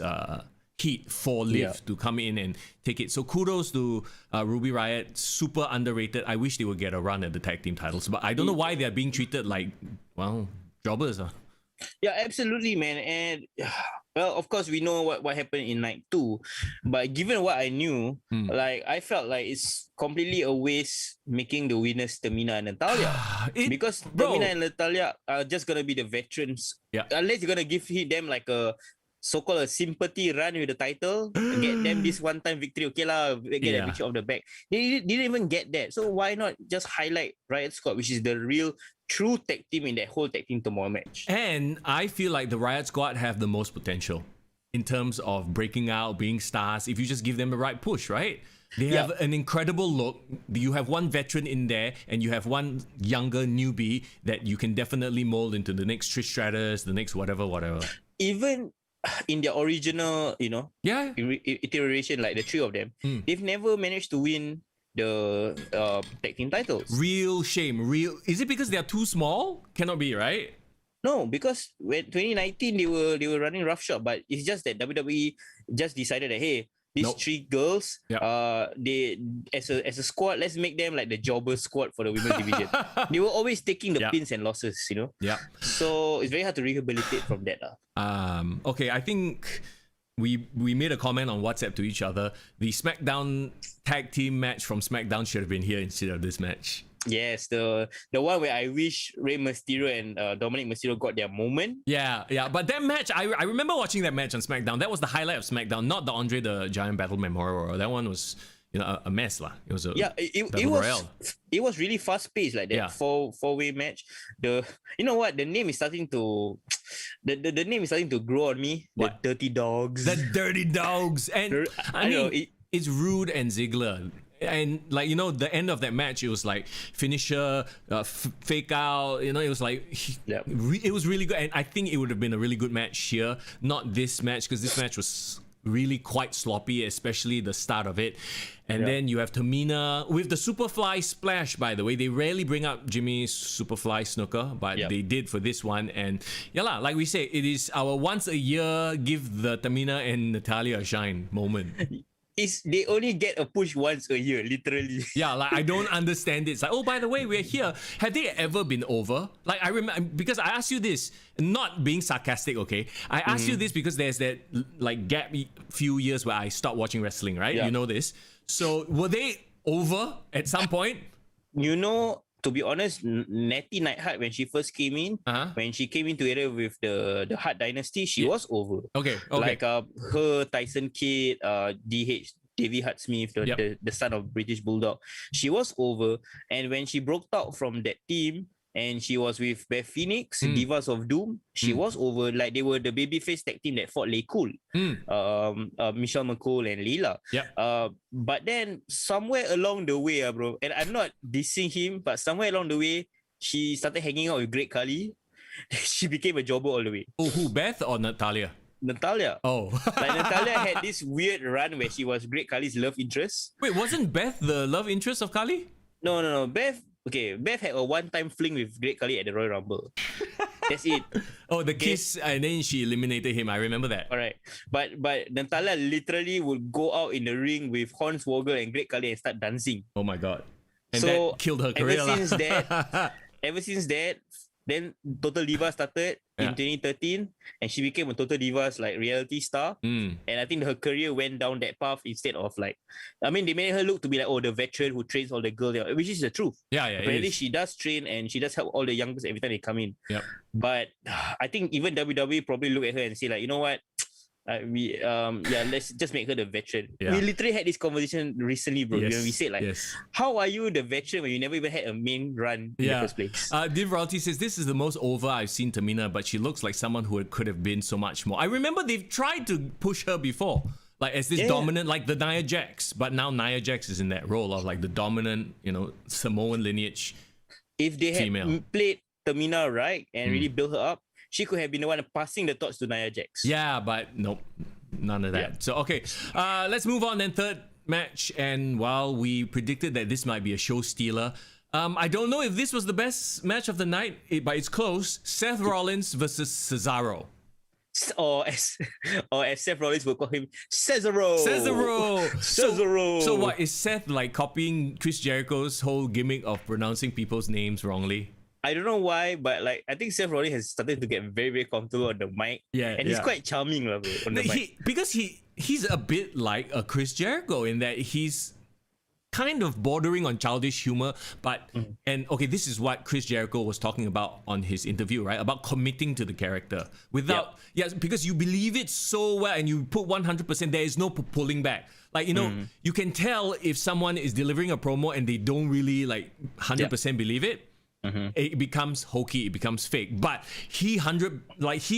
heat for Liv to come in and take it. So kudos to Ruby Riott, super underrated. I wish they would get a run at the tag team titles, but I don't know why they're being treated like, well, jobbers. Yeah, absolutely, man. And well, of course, we know what happened in night 2, but given what I knew, like I felt like it's completely a waste making the winners Tamina and Natalia, because Tamina and Natalia are just gonna be the veterans. Yeah. Unless you're gonna give them like a so-called a sympathy run with the title, get them this one-time victory. Okay lah, get that picture off the back. They didn't even get that. So why not just highlight Riot Squad, which is the real true tag team in that whole tag team tomorrow match? And I feel like the Riot Squad have the most potential in terms of breaking out, being stars, if you just give them the right push, right? They have an incredible look. You have one veteran in there, and you have one younger newbie that you can definitely mold into the next Trish Stratus, the next whatever. Even in their original, iteration, like the three of them, they've never managed to win the tag team titles. Real shame. Is it because they are too small? Cannot be, right? No, because when 2019 they were running roughshod, but it's just that WWE just decided that, hey, these three girls, they as a squad, let's make them like the jobber squad for the women's division. They were always taking the pins and losses, Yeah. So it's very hard to rehabilitate from that. Okay, I think we made a comment on WhatsApp to each other. The SmackDown tag team match from SmackDown should have been here instead of this match. Yes, the one where I wish Rey Mysterio and Dominic Mysterio got their moment. Yeah. But that match, I remember watching that match on SmackDown. That was the highlight of SmackDown, not the Andre the Giant Battle Memorial. That one was a mess lah. It was it was really fast paced, like that four-way match. The name is starting to the name is starting to grow on me. What? The Dirty Dogs. The Dirty Dogs. And I mean, it's Rude and Ziggler. And like, the end of that match, it was like finisher, fake out, it was like, it was really good. And I think it would have been a really good match here, not this match, because this match was really quite sloppy, especially the start of it. And then you have Tamina with the Superfly splash, by the way. They rarely bring up Jimmy's Superfly snooker, but they did for this one. And like we say, it is our once a year give the Tamina and Natalia a shine moment. They only get a push once a year, literally. Yeah, like I don't understand it. It's like, oh, by the way, we're here. Have they ever been over? Like I remember, because I asked you this, not being sarcastic, okay? I asked you this because there's that like gap few years where I stopped watching wrestling, right? You know this. So were they over at some point? To be honest, Natty Neidhart, when she first came in, when she came in together with the Hart Dynasty, she was over. Okay. Like her, Tyson Kidd, DH, Davey Hart Smith, the son of British Bulldog, she was over. And when she broke out from that team, and she was with Beth Phoenix, Divas of Doom. She was over, like they were the babyface tag team that fought Lay Cool, Michelle McCool and Leela. But then somewhere along the way, bro, and I'm not dissing him, but somewhere along the way, she started hanging out with Great Khali. She became a jobber all the way. Oh, who, Beth or Natalia? Natalia. Oh. Like Natalia had this weird run where she was Great Khali's love interest. Wait, wasn't Beth the love interest of Khali? No. Beth had a one-time fling with Great Khali at the Royal Rumble. That's it. Oh, the kiss, and then she eliminated him. I remember that. All right. But Natalia literally would go out in the ring with Hornswoggle and Great Khali and start dancing. Oh my god. And So, that killed her career. Ever since that, then Total Divas started in 2013, and she became a Total Divas like reality star. And I think her career went down that path instead of like, I mean, they made her look to be like, oh, the veteran who trains all the girls, which is the truth. Yeah. Apparently, she does train and she does help all the youngsters every time they come in. Yep. But I think even WWE probably look at her and say like, you know what? Let's just make her the veteran. Yeah. We literally had this conversation recently, bro. Yes. When we said like, how are you the veteran when you never even had a main run in the first place? Div Royalty says this is the most over I've seen Tamina, but she looks like someone who could have been so much more. I remember they've tried to push her before, like as this dominant, like the Nia Jax, but now Nia Jax is in that role of like the dominant, Samoan lineage. If they female. had played Tamina right and really built her up, she could have been the one passing the torch to Nia Jax. Yeah, but nope, none of that. Yeah. So, okay, let's move on then. Third match, and while we predicted that this might be a show stealer, I don't know if this was the best match of the night, but it's close. Seth Rollins versus Cesaro. Or as Seth Rollins will call him, Cesaro. So what, is Seth like copying Chris Jericho's whole gimmick of pronouncing people's names wrongly? I don't know why, but like I think Seth Rollins has started to get very, very comfortable on the mic. And he's quite charming on the mic. Because he's a bit like a Chris Jericho in that he's kind of bordering on childish humor, but and okay, this is what Chris Jericho was talking about on his interview, right? About committing to the character without because you believe it so well and you put 100%. There is no pulling back. Like you can tell if someone is delivering a promo and they don't really like 100% believe it. It becomes hokey, it becomes fake. But he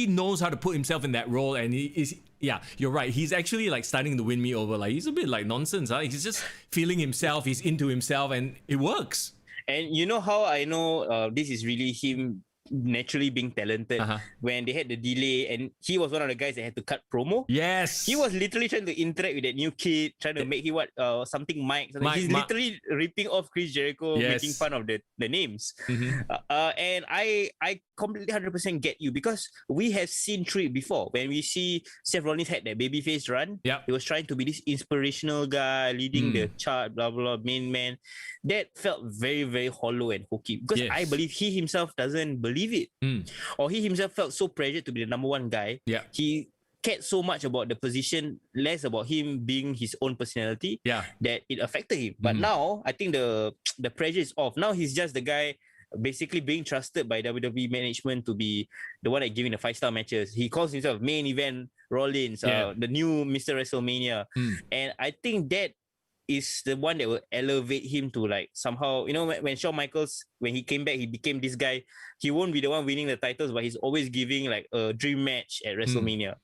knows how to put himself in that role, and he is. Yeah, you're right. He's actually like starting to win me over. Like he's a bit like nonsense. Huh? He's just feeling himself. He's into himself, and it works. And you know how I know this is really him naturally being talented? When they had the delay and he was one of the guys that had to cut promo. Yes. He was literally trying to interact with that new kid, trying to make him something Mike. He's literally ripping off Chris Jericho, making fun of the names. And I completely 100% get you, because we have seen through it before. When we see Seth Rollins had that babyface run, he was trying to be this inspirational guy, leading the chart, blah, blah, blah, main man. That felt very, very hollow and hokey, because I believe he himself doesn't believe it. Or he himself felt so pressured to be the number one guy. He cared so much about the position, less about him being his own personality, that it affected him. But now, I think the pressure is off. Now he's just the guy basically being trusted by WWE management to be the one that giving the 5-star matches. He calls himself main event Rollins, the new Mister WrestleMania. And I think that is the one that will elevate him to like somehow, when Shawn Michaels, when he came back, he became this guy. He won't be the one winning the titles, but he's always giving like a dream match at WrestleMania.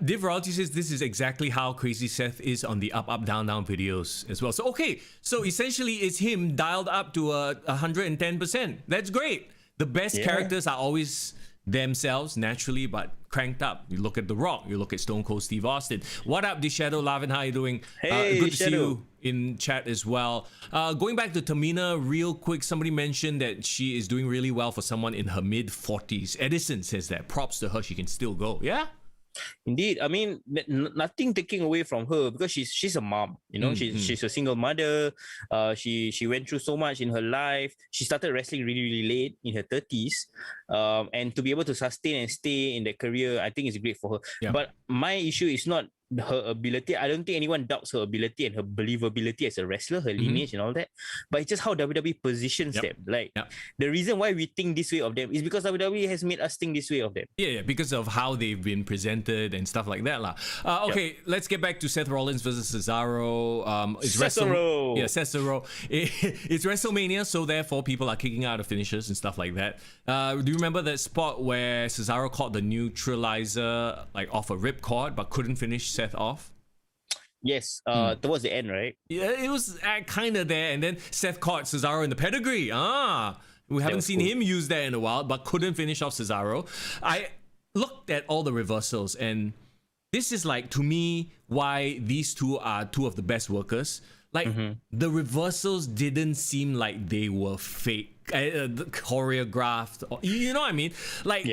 Div Royalty says this is exactly how Crazy Seth is on the up, up, down, down videos as well. So, okay. So essentially it's him dialed up to 110%. That's great. The best characters are always themselves naturally, but cranked up. You look at The Rock, you look at Stone Cold Steve Austin. What up, Shadow Lavin? How are you doing? Hey, good to see Shadow. you in chat as well. Going back to Tamina real quick, somebody mentioned that she is doing really well for someone in her mid-40s. Edison says that. Props to her, she can still go. Yeah? Indeed. I mean, nothing taking away from her, because she's a mom, she's a single mother. She went through so much in her life. She started wrestling really, really late in her 30s. And to be able to sustain and stay in that career, I think is great for her. But my issue is not her ability. I don't think anyone doubts her ability and her believability as a wrestler, her lineage and all that. But it's just how WWE positions them. Like the reason why we think this way of them is because WWE has made us think this way of them. Yeah, because of how they've been presented and stuff like that, lah. Okay, let's get back to Seth Rollins versus Cesaro. Cesaro. Cesaro. It's WrestleMania, so therefore people are kicking out of finishers and stuff like that. Do you remember that spot where Cesaro caught the neutralizer like off a ripcord but couldn't finish Seth off? Yes, towards the end, right? Yeah, it was kind of there, and then Seth caught Cesaro in the pedigree. We haven't seen him use that in a while, but couldn't finish off Cesaro. I looked at all the reversals, and this is like, to me, why these two are two of the best workers. Like, the reversals didn't seem like they were fake, choreographed. Or, you know what I mean? Like,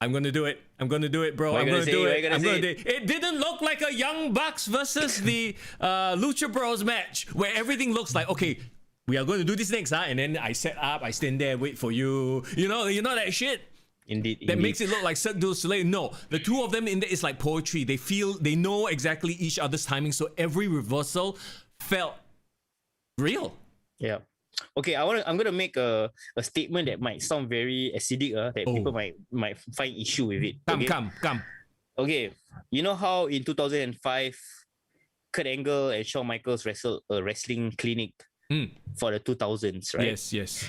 I'm gonna do it. I'm gonna do it, bro. I'm gonna do it. It didn't look like a Young Bucks versus the Lucha Bros match where everything looks like, okay, we are going to do this next, and then I set up, I stand there, wait for you. You know that shit. Indeed. That makes it look like Cirque du Soleil. No, the two of them in there is like poetry. They know exactly each other's timing, so every reversal felt real. Yeah. Okay, I'm gonna make a statement that might sound very acidic, that people might find issue with it. Come. Okay, you know how in 2005, Kurt Angle and Shawn Michaels wrestled a wrestling clinic for the 2000s, right? Yes.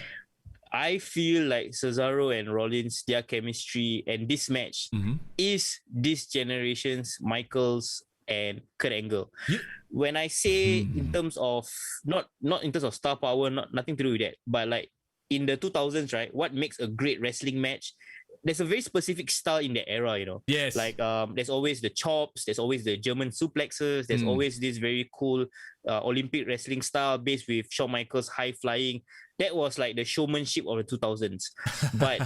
I feel like Cesaro and Rollins, their chemistry and this match is this generation's Michaels and Kurt Angle. When I say in terms of not in terms of star power, nothing to do with that, but like in the 2000s, right? What makes a great wrestling match? There's a very specific style in the era, you know. Yes. Like there's always the chops, there's always the German suplexes, there's always this very cool Olympic wrestling style based with Shawn Michaels high flying. That was like the showmanship of the 2000s. But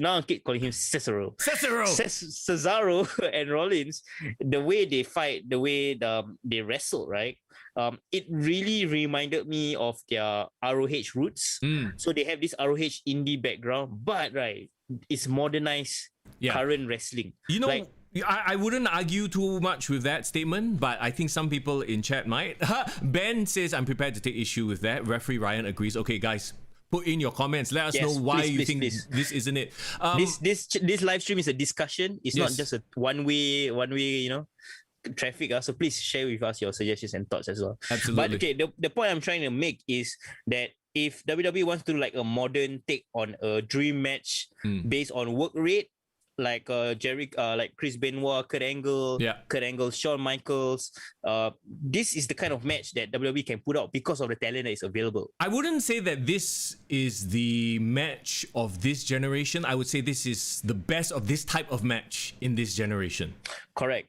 now I keep calling him Cesaro. Cesaro and Rollins, the way they fight, the way they wrestle, right? It really reminded me of their ROH roots. So they have this ROH indie background, but right, it's modernized current wrestling. You know, like, I wouldn't argue too much with that statement, but I think some people in chat might. Ben says, I'm prepared to take issue with that. Referee Ryan agrees. Okay, guys, put in your comments. Let us know why you think this isn't it. This live stream is a discussion. It's not just a one way, you know, traffic. So please share with us your suggestions and thoughts as well. Absolutely. But okay, the point I'm trying to make is that if WWE wants to do like a modern take on a dream match based on work rate, like like Chris Benoit, Kurt Angle, Shawn Michaels. This is the kind of match that WWE can put out because of the talent that is available. I wouldn't say that this is the match of this generation. I would say this is the best of this type of match in this generation. Correct.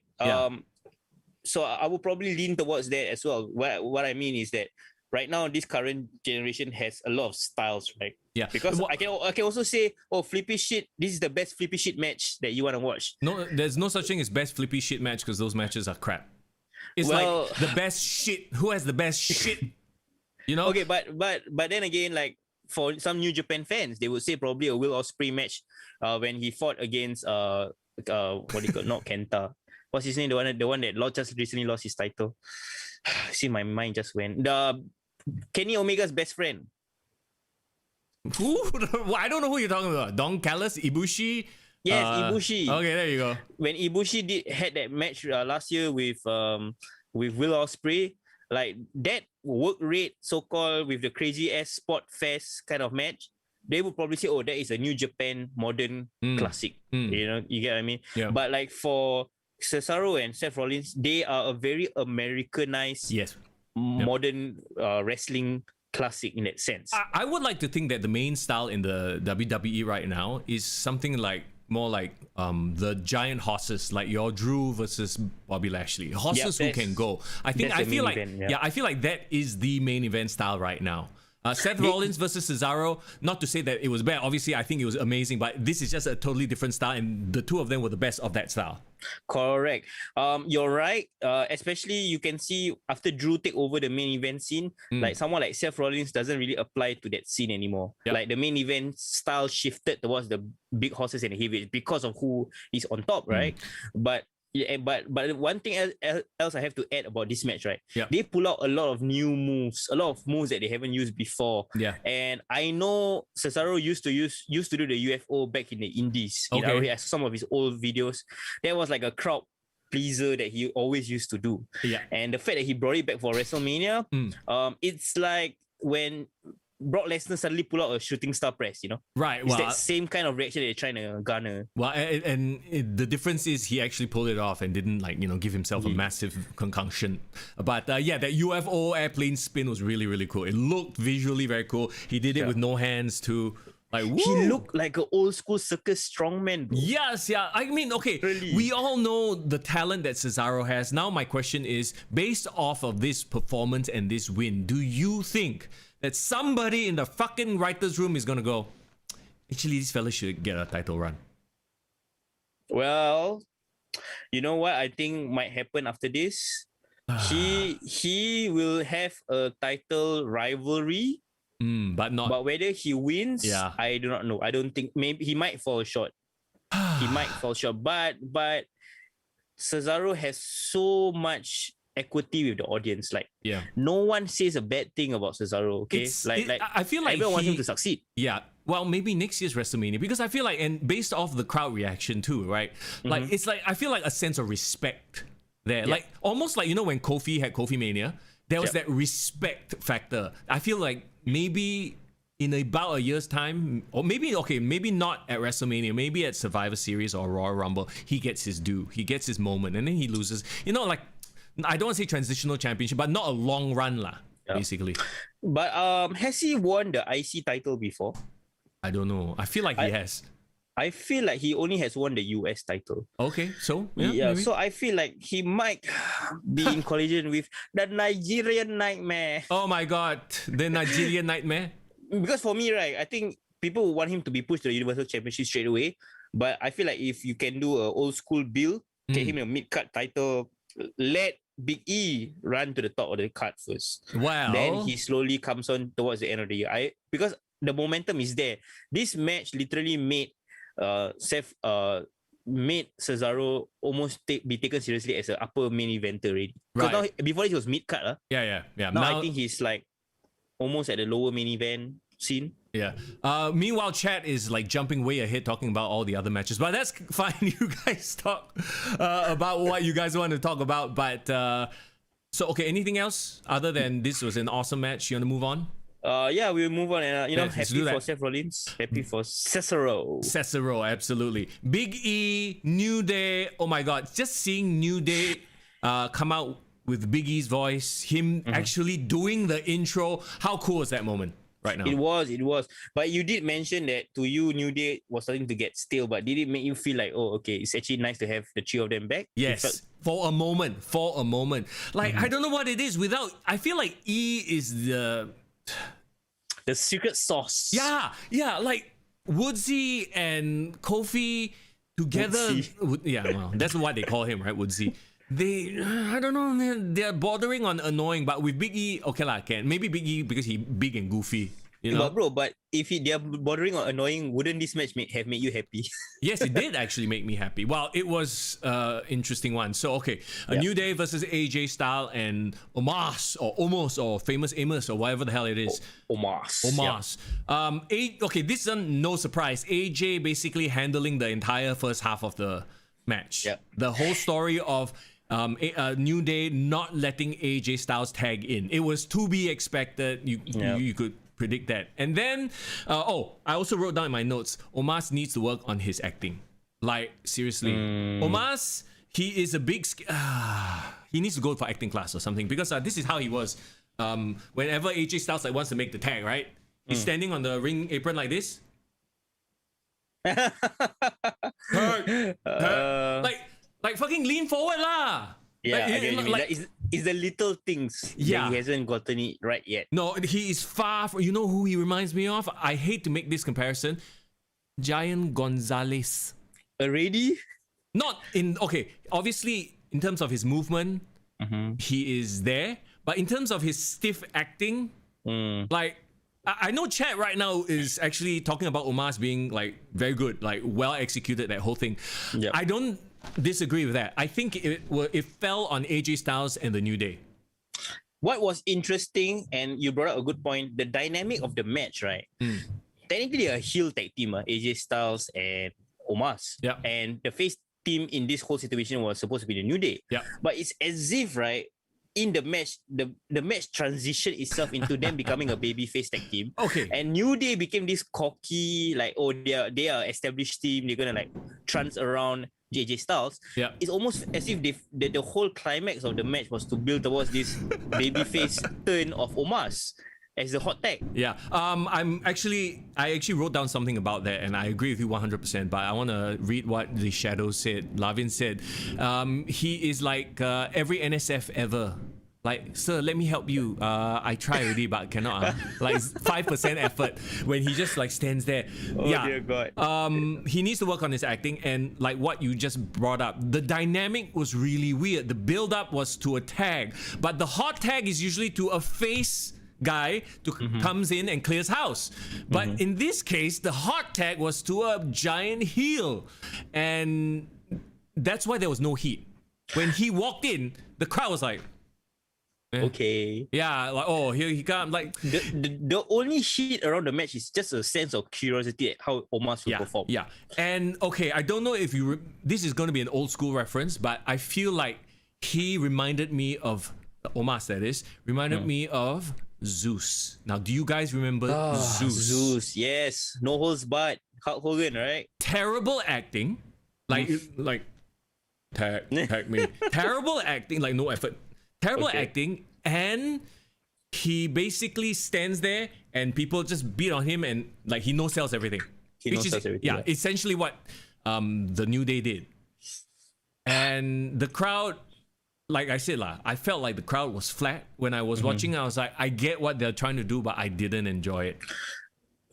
So I will probably lean towards that as well. What I mean is that right now, this current generation has a lot of styles, right? Yeah. Because I can also say, flippy shit, this is the best flippy shit match that you want to watch. No, there's no such thing as best flippy shit match because those matches are crap. It's like the best shit. Who has the best shit? You know? Okay, but then again, like for some New Japan fans, they would say probably a Will Ospreay match when he fought against what do you call, not Kenta. What's his name? The one that just recently lost his title. See, my mind just went. The Kenny Omega's best friend. Who? I don't know who you're talking about. Don Callis, Ibushi. Yes, Ibushi. Okay, there you go. When Ibushi had that match last year with Will Ospreay, like that work rate, so-called with the crazy ass spot fest kind of match, they would probably say, "Oh, that is a New Japan modern classic." You know, you get what I mean? Yeah. But like for Cesaro and Seth Rollins, they are a very Americanized, modern wrestling classic in that sense. I would like to think that the main style in the WWE right now is something like more like the giant horses, like your Drew versus Bobby Lashley, horses who can go. I feel like that is the main event style right now. Seth Rollins versus Cesaro, not to say that it was bad. Obviously, I think it was amazing, but this is just a totally different style, and the two of them were the best of that style. Correct. You're right. Especially you can see after Drew take over the main event scene, like someone like Seth Rollins doesn't really apply to that scene anymore. Yep. Like the main event style shifted towards the big horses and heavyweights because of who is on top, right? But Yeah, but one thing else I have to add about this match, right? Yeah. They pull out a lot of new moves, a lot of moves that they haven't used before. Yeah. And I know Cesaro used to do the UFO back in the Indies. Okay. I saw some of his old videos. That was like a crowd pleaser that he always used to do. Yeah. And the fact that he brought it back for WrestleMania, it's like when Brock Lesnar suddenly pull out a shooting star press, Right. It's Well, that same kind of reaction that they're trying to garner. well, and the difference is he actually pulled it off and didn't give himself a massive concussion. But yeah, that UFO airplane spin was really, really cool. It looked visually very cool. He did it with no hands too. Like, woo. He looked like an old school circus strongman, bro. Yes, yeah. I mean, okay, Really? we all know the talent that Cesaro has. Now my question is, based off of this performance and this win, do you think that somebody in the fucking writer's room is gonna go, actually, this fella should get a title run? Well, you know what I think might happen after this? He will have a title rivalry, But not. but whether he wins, Yeah. I do not know. I don't think, maybe he might fall short. He might fall short, but Cesaro has so much equity with the audience. Like, Yeah. no one says a bad thing about Cesaro. Okay, I feel like everyone wants he- him to succeed. Yeah. Well, maybe next year's WrestleMania, because I feel like, and based off the crowd reaction too, right? Like, it's like, I feel like a sense of respect there. Yeah. Like, almost like, when Kofi had Kofi Mania, there was Yeah. that respect factor. I feel like maybe in about a year's time, or maybe not at WrestleMania, maybe at Survivor Series or Royal Rumble, he gets his due, he gets his moment, and then he loses. Like, I don't want to say transitional championship, but not a long run lah, basically. But has he won the IC title before? I don't know. I feel like he has. I feel like he only has won the US title. Okay, so Yeah, maybe. so I feel like he might be in collision with the Nigerian Nightmare. Oh my god, the Nigerian Nightmare. Because for me, right, I think people would want him to be pushed to the Universal Championship straight away. But I feel like if you can do an old school build, get him a mid-card title, let Big E run to the top of the card first. Wow. Then he slowly comes on towards the end of the year. Because the momentum is there. This match literally made Cesaro almost be taken seriously as an upper main eventer already. Because Right. now, before he was mid-card. Yeah. Now I think he's like almost at the lower main event scene. Yeah. Meanwhile, chat is like jumping way ahead, talking about all the other matches. But that's fine. You guys talk about what you guys want to talk about. But so okay, anything else other than this was an awesome match? You want to move on? Yeah, we'll move on. And Let's happy do that. for Seth Rollins, happy for Cesaro. Cesaro, absolutely. Big E, New Day. Oh my god, just seeing New Day come out with Big E's voice, him actually doing the intro. How cool is that moment right now? It was. But you did mention that to you, New Day was starting to get stale. But did it make you feel like, oh, okay, it's actually nice to have the three of them back? Yes, for a moment. Like, I don't know what it is. I feel like E is the secret sauce. Yeah, like Woodsy and Kofi together. Yeah, well, that's what they call him, right? Woodsy. I don't know, they're bordering on annoying, but with Big E, okay lah, can. Maybe Big E because he big and goofy, But if they're bordering on annoying, wouldn't this match have made you happy? Yes, it did actually make me happy. Well, it was interesting one. So, okay, a New Day versus AJ Styles and Omos or Famous Amos or whatever the hell it is. Omos. Okay, this is no surprise. AJ basically handling the entire first half of the match. Yeah. The whole story of New Day not letting AJ Styles tag in. It was to be expected. You could predict that. And then, I also wrote down in my notes, Omos needs to work on his acting. Like, seriously. Omos, he is a big... he needs to go for acting class or something, because this is how he was. Whenever AJ Styles wants to make the tag, right? He's standing on the ring apron like this. Like fucking lean forward lah. Yeah, Like, I get what you mean. like- It's the little things Yeah. that he hasn't gotten it right yet. No, he is far from... You know who he reminds me of? I hate to make this comparison. Giant Gonzalez. Already? Not in... Okay, obviously, in terms of his movement, he is there. But in terms of his stiff acting, like... I know chat right now is actually talking about Omos being like very good, like well executed, that whole thing. Yep. I don't disagree with that. I think it fell on AJ Styles and the New Day. What was interesting, and you brought up a good point, the dynamic of the match, right? Technically a heel tag team, AJ Styles and Omos. Yeah. And the face team in this whole situation was supposed to be the New Day. Yeah. But it's as if, right, in the match, the match transitioned itself into them becoming a babyface tag team. Okay. And New Day became this cocky, like, oh, they are established team. They're gonna like trance around AJ Styles. Yeah. It's almost as if the whole climax of the match was to build towards this babyface turn of Omos as the hot tag. Yeah. I actually wrote down something about that, and I agree with you 100%. But I want to read what the Shadow said. Lavin said, he is like every NSF ever. Like, sir, let me help you. I try already, but cannot. Like 5% effort when he just like stands there. Oh dear God. He needs to work on his acting, and like what you just brought up, the dynamic was really weird. The build-up was to a tag, but the hot tag is usually to a face guy to comes in and clears house. But in this case, the hot tag was to a giant heel, and that's why there was no heat. When he walked in, the crowd was like, okay. yeah, like, oh, here he comes. Like the only heat around the match is just a sense of curiosity at how Omos will perform. Yeah. And okay, I don't know if you this is going to be an old school reference, but I feel like he reminded me of Omos, that is, reminded me of Zeus. Now, do you guys remember Zeus? Zeus, yes. No holds barred. Hulk Hogan, right? Terrible acting. Like tag me. Terrible acting, like no effort. Terrible acting, and he basically stands there and people just beat on him, and like he no-sells everything. Yeah, essentially what the New Day did. And the crowd, like I said, I felt like the crowd was flat when I was watching. I was like, I get what they're trying to do, but I didn't enjoy it.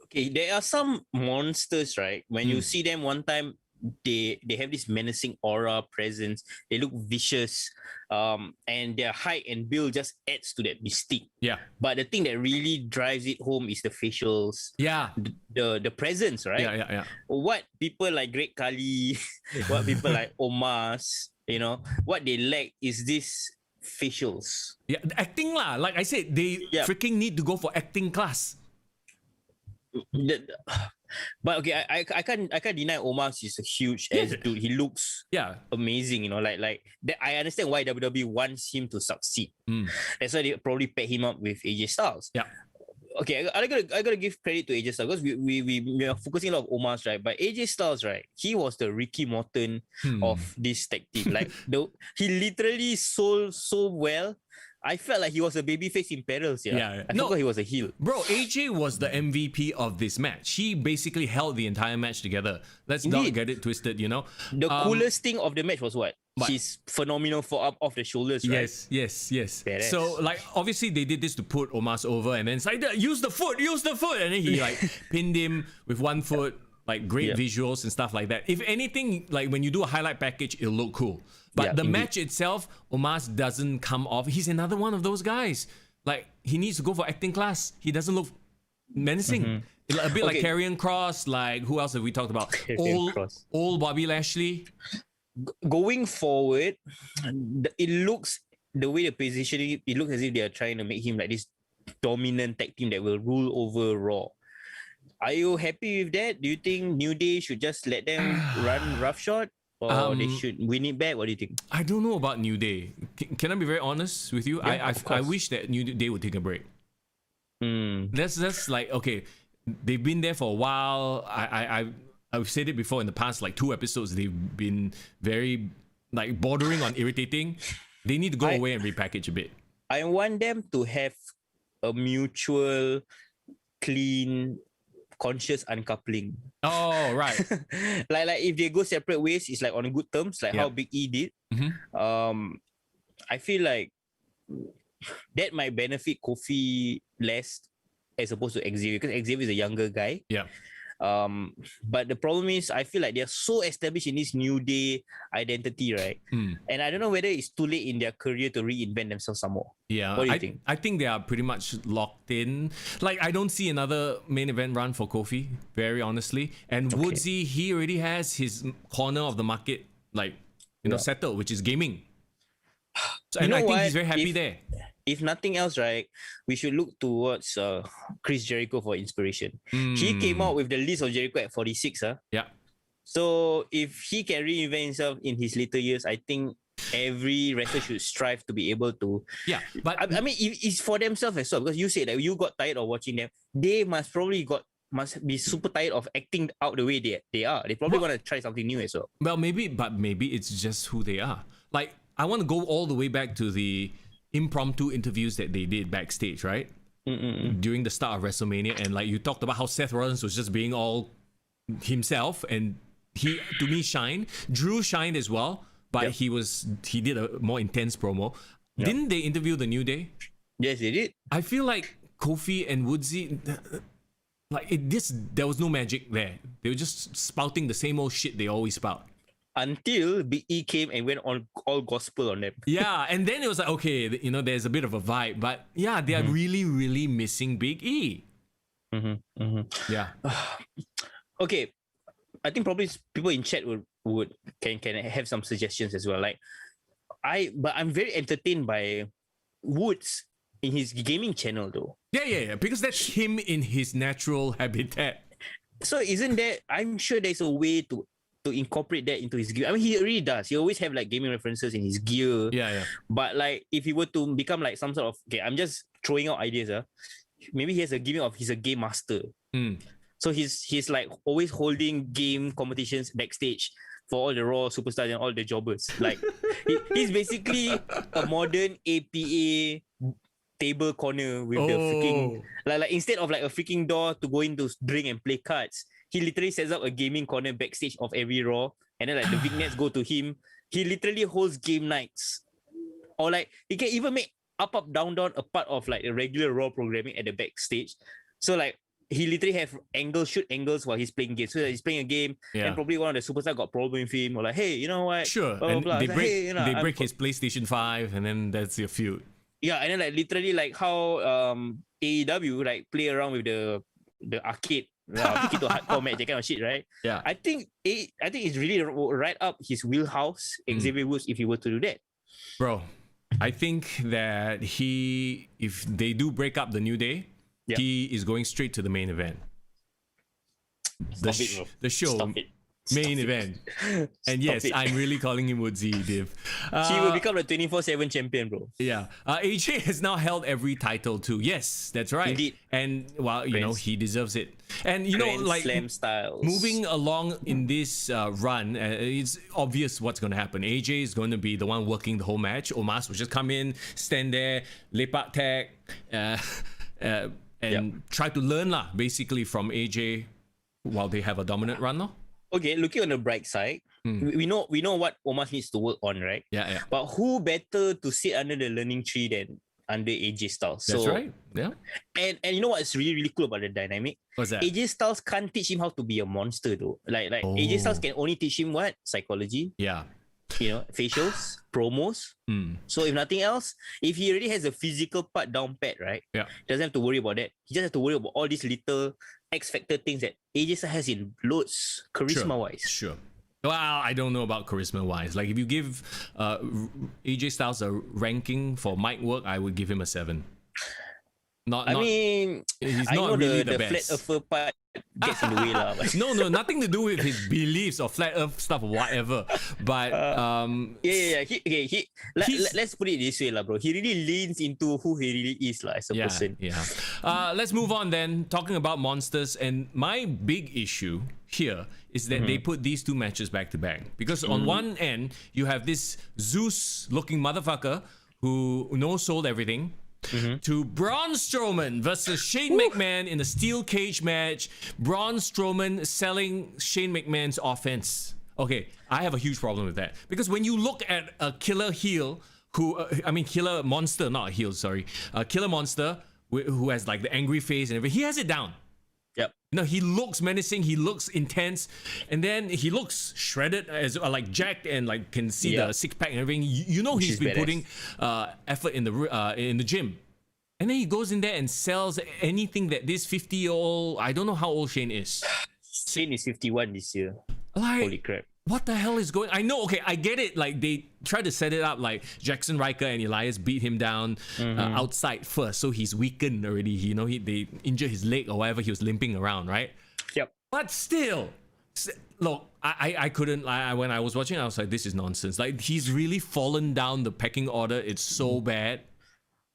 Okay, there are some monsters, right? When you see them one time, they have this menacing aura, presence. They look vicious, and their height and build just adds to that mystique. Yeah. But the thing that really drives it home is the facials. Yeah. The presence, right? Yeah. What people like Great Khali, what people like Omos, what they lack is this facials. Yeah, acting lah. Like I said, they freaking need to go for acting class. But okay, I can't deny Omos is a huge ass dude. He looks amazing, like that. I understand why WWE wants him to succeed. That's why they probably pair him up with AJ Styles. Yeah. Okay, I gotta give credit to AJ Styles because we are focusing a lot of Omos, right? But AJ Styles, right, he was the Ricky Morton of this tag team. Like he literally sold so well. I felt like he was a babyface in perils. I forgot he was a heel. Bro, AJ was the MVP of this match. He basically held the entire match together. Let's not get it twisted, The coolest thing of the match was what? His phenomenal forearm off the shoulders, right? Yes. Badass. So, like, obviously they did this to put Omos over, and then it's like, use the foot. And then he, like, pinned him with one foot. Like, great visuals and stuff like that. If anything, like, when you do a highlight package, it'll look cool. But the match itself, Omos doesn't come off. He's another one of those guys. Like, he needs to go for acting class. He doesn't look menacing. A bit like Karrion Kross. Like, who else have we talked about? Old Bobby Lashley. Going forward, it looks, the way the positioning, it looks as if they are trying to make him like this dominant tag team that will rule over Raw. Are you happy with that? Do you think New Day should just let them run roughshod? Or they should win it back? What do you think? I don't know about New Day. Can I be very honest with you? I wish that New Day would take a break. That's like, okay, they've been there for a while. I've said it before in the past, like 2 episodes, they've been very like bordering on irritating. They need to go away and repackage a bit. I want them to have a mutual, clean, conscious uncoupling. Oh, right. like if they go separate ways, it's like on good terms, like how Big E did. I feel like that might benefit Kofi less as opposed to Xavier, because Xavier is a younger guy. Yeah. But the problem is, I feel like they're so established in this New Day identity, right? And I don't know whether it's too late in their career to reinvent themselves some more. Yeah, what do you think? I think they are pretty much locked in. Like, I don't see another main event run for Kofi, very honestly. And Woodsy, he already has his corner of the market, like, settled, which is gaming. So, You and know I think what? he's very happy there. If nothing else, right, we should look towards Chris Jericho for inspiration. He came out with the list of Jericho at 46. Yeah. So if he can reinvent himself in his later years, I think every wrestler should strive to be able to. Yeah, but I mean, it's for themselves as well, because you said that you got tired of watching them. They must be super tired of acting out the way they are. They probably want to try something new as well. Well, maybe it's just who they are. Like, I want to go all the way back to the impromptu interviews that they did backstage, right? During the start of WrestleMania, and like you talked about how Seth Rollins was just being all himself, and he, to me, shined. Drew shined as well, but he did a more intense promo. Didn't they interview the New Day? Yes, they did. I feel like Kofi and Woodsy, there was no magic there. They were just spouting the same old shit they always spout. Until Big E came and went on all gospel on them. Yeah, and then it was like, okay, there's a bit of a vibe, but yeah, they are really, really missing Big E. Yeah. Okay, I think probably people in chat can have some suggestions as well. Like, but I'm very entertained by Woods in his gaming channel though. Yeah, because that's him in his natural habitat. So isn't there? I'm sure there's a way to incorporate that into his gear. I mean, he really does. He always have like gaming references in his gear. Yeah. But like, if he were to become like some sort of, okay, I'm just throwing out ideas. Maybe he has a gimmick of he's a game master. So he's like always holding game competitions backstage for all the Raw superstars and all the jobbers. Like he's basically a modern APA table corner with the freaking like instead of like a freaking door to go in to drink and play cards, he literally sets up a gaming corner backstage of every Raw, and then like the vignettes go to him. He literally holds game nights, or like he can even make up down a part of like the regular Raw programming at the backstage. So like he literally have shoot angles while he's playing games. So that he's playing a game, and probably one of the superstars got problem with him, or like, hey, you know what? Sure, blah, and blah, blah. they break his PlayStation 5, and then that's your feud. Yeah, and then like literally like how AEW like play around with the arcade. Kick it to hardcore match, that kind of shit, right? Yeah. I think it's really right up his wheelhouse, Xavier Woods, if he were to do that. Bro, I think that if they do break up the New Day, he is going straight to the main event. The show. Stop it. Main event. And yes, I'm really calling him Woodsy, Div. He will become a 24/7 champion, bro. Yeah. AJ has now held every title too. Yes, that's right. Indeed. And well, he deserves it. And Grand Slam styles. Moving along in this run, it's obvious what's going to happen. AJ is going to be the one working the whole match. Omos will just come in, stand there, lepak tag, and try to learn basically from AJ while they have a dominant run. Okay, looking on the bright side, we know what Omos needs to work on, right? Yeah. But who better to sit under the learning tree than under AJ Styles? That's right. Yeah. And you know what's really, really cool about the dynamic? What's that? AJ Styles can't teach him how to be a monster though. Like AJ Styles can only teach him what? Psychology. Yeah. Facials, promos. So if nothing else, if he already has a physical part down pat, right? Yeah. He doesn't have to worry about that. He just has to worry about all these little X factor things that AJ Styles has in loads, charisma wise. Sure. Well, I don't know about charisma wise. Like if you give AJ Styles a ranking for mic work, I would give him a 7. He's I know really the best. flat earther part gets in the way lah. No, nothing to do with his beliefs or flat earth stuff or whatever. But let's put it this way lah, bro. He really leans into who he really is lah as a person. Yeah. Let's move on then. Talking about monsters, and my big issue here is that they put these two matches back to back, because on one end you have this Zeus-looking motherfucker who no-sold everything. To Braun Strowman versus Shane McMahon in a steel cage match. Braun Strowman selling Shane McMahon's offense. Okay, I have a huge problem with that, because when you look at a killer heel killer monster, not a heel, sorry, a killer monster who has like the angry face and everything, he has it down. Yep. He looks menacing, he looks intense, and then he looks shredded, as like jacked, and like can see the six pack and everything. He's been putting effort in the gym, and then he goes in there and sells anything that this 50-year-old, I don't know how old Shane is. Shane is 51 this year. Like, holy crap! what the hell is going? I know, okay, I get it. Like they try to set it up like Jackson Riker and Elias beat him down outside first, so he's weakened already. They injured his leg or whatever. He was limping around, right? Yep. But still, look, I couldn't. When I was watching, I was like, this is nonsense. Like he's really fallen down the pecking order. It's so bad.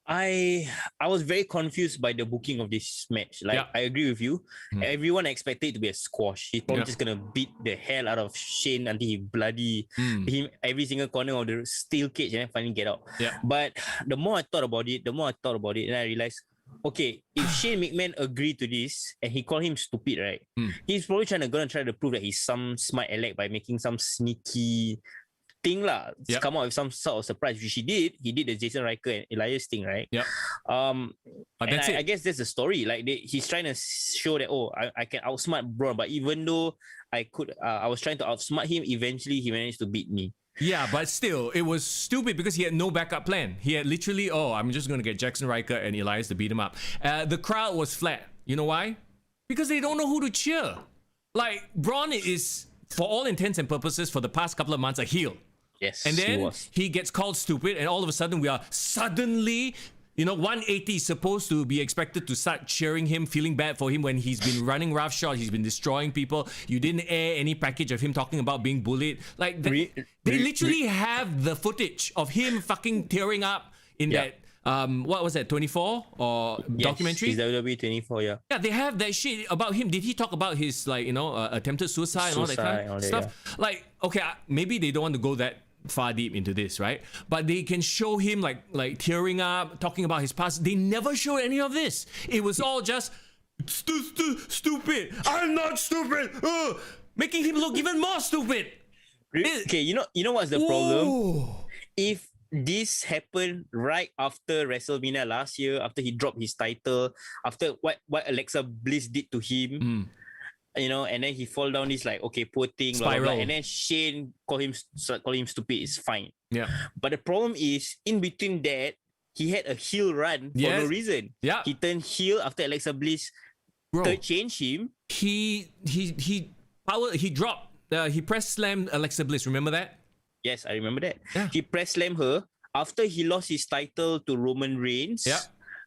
I was very confused by the booking of this match. Like, I agree with you. Everyone expected it to be a squash. He's probably just gonna beat the hell out of Shane until he bloody him every single corner of the steel cage and then finally get out. Yeah. But the more I thought about it, and I realized, okay, if Shane McMahon agreed to this and he called him stupid, right? He's probably gonna try to prove that he's some smart aleck by making some sneaky thing lah. Come out with some sort of surprise, which he did. He did the Jason Riker and Elias thing, right? Yeah. But that's it. I guess that's the story. Like he's trying to show that I can outsmart Braun, but even though I was trying to outsmart him, eventually he managed to beat me. Yeah, but still, it was stupid because he had no backup plan. He had literally, I'm just gonna get Jackson Riker and Elias to beat him up. The crowd was flat. You know why? Because they don't know who to cheer. Like Braun is, for all intents and purposes, for the past couple of months, a heel. Yes, and then he gets called stupid, and all of a sudden we are suddenly, 180 is supposed to be expected to start cheering him, feeling bad for him when he's been running roughshod, he's been destroying people. You didn't air any package of him talking about being bullied. Like they literally have the footage of him fucking tearing up in that. What was that? 24 or documentary? Yes, WWE 24. Yeah. Yeah, they have that shit about him. Did he talk about his attempted suicide and all that kind of stuff? Yeah. Like, okay, maybe they don't want to go that far deep into this, right? But they can show him like tearing up, talking about his past. They never showed any of this. It was all just stupid. I'm not stupid. Making him look even more stupid. Okay, you know what's the problem? If this happened right after WrestleMania last year, after he dropped his title, after what Alexa Bliss did to him, and then he fall down this poor thing, blah, blah, blah, and then Shane call him stupid. It's fine. Yeah. But the problem is, in between that, he had a heel run for no reason. Yeah. He turned heel after Alexa Bliss changed him. He dropped. He press slammed Alexa Bliss. Remember that? Yes, I remember that. Yeah. He press slammed her after he lost his title to Roman Reigns. Yeah.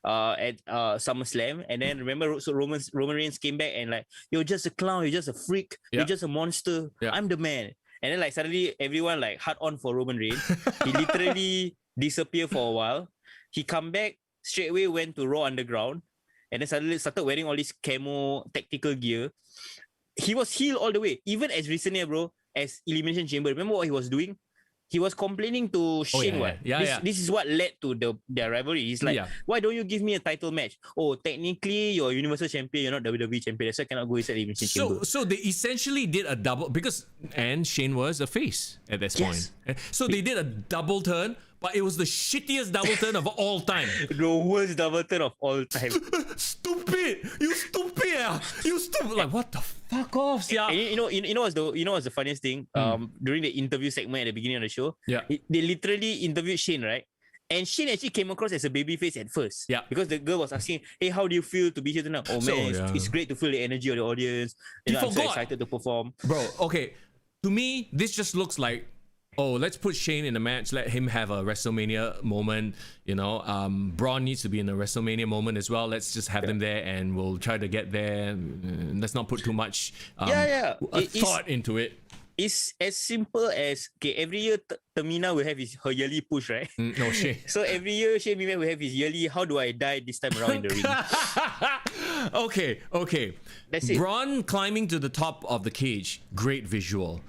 At SummerSlam, and then remember, so Roman Reigns came back and you're just a clown, you're just a freak, you're just a monster. I'm the man. And then suddenly everyone hard on for Roman Reigns. He literally disappeared for a while. He come back straight away, went to Raw Underground, and then suddenly started wearing all this camo tactical gear. He was heel all the way, even as recently, as Elimination Chamber. Remember what he was doing? He was complaining to Shane. This is what led to their rivalry. He's like, why don't you give me a title match? Oh, technically you're Universal Champion, you're not WWE Champion. That's why I cannot go inside the Elimination Chamber. So they essentially did a double, and Shane was a face at this point. So they did a double turn, but it was the shittiest double turn of all time. The worst double turn of all time. Stupid! You stupid! You stupid! Like, what the fuck off, yeah. And you know what's the funniest thing? During the interview segment at the beginning of the show, they literally interviewed Shane, right? And Shane actually came across as a babyface at first. Yeah. Because the girl was asking, hey, how do you feel to be here tonight? Oh man, it's great to feel the energy of the audience. I'm so excited to perform. Bro, okay. To me, this just looks like, let's put Shane in a match, let him have a WrestleMania moment. Braun needs to be in a WrestleMania moment as well. Let's just have them there and we'll try to get there. Let's not put too much thought into it. It's as simple as, every year Tamina will have her yearly push, right? No, Shane. So every year Shane McMahon will have his yearly, how do I die this time around in the ring? Okay. That's it. Braun climbing to the top of the cage, great visual.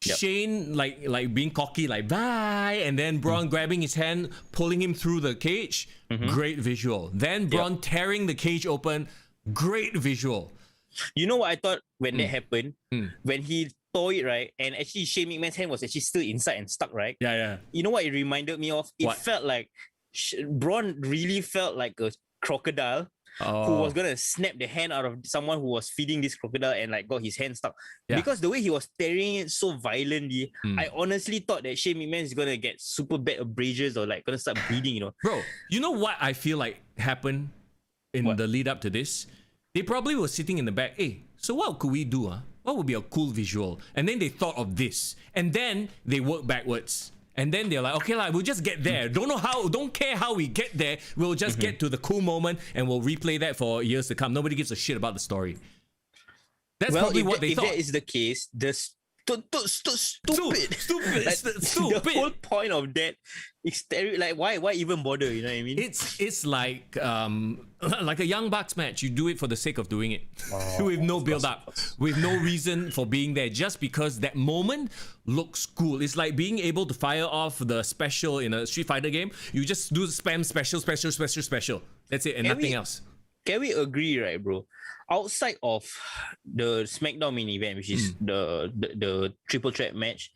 Yep. Shane like being cocky, bye, and then Braun grabbing his hand, pulling him through the cage, great visual. Then Braun tearing the cage open, great visual. You know what I thought when that happened? When he tore it, right? And actually Shane McMahon's hand was actually still inside and stuck, right? Yeah. You know what it reminded me of? It felt like Braun really felt like a crocodile who was gonna snap the hand out of someone who was feeding this crocodile and got his hand stuck. Because the way he was tearing it so violently, I honestly thought that Shane McMahon is gonna get super bad abrasions or gonna start bleeding, Bro, you know what I feel like happened in the lead up to this? They probably were sitting in the back. Hey, so what could we do? what would be a cool visual? And then they thought of this. And then they work backwards. And then they're like, okay, we'll just get there. Don't care how we get there. We'll just get to the cool moment and we'll replay that for years to come. Nobody gives a shit about the story. That's probably what they thought. If that is the case, stupid. Stupid. The whole point of that is like why even bother? You know what I mean? It's like a Young Bucks match. You do it for the sake of doing it, with no build up, with no reason for being there, just because that moment looks cool. It's like being able to fire off the special in a Street Fighter game. You just do spam special. That's it, and nothing else. Can we agree, right, bro? Outside of the SmackDown main event, which is the triple threat match,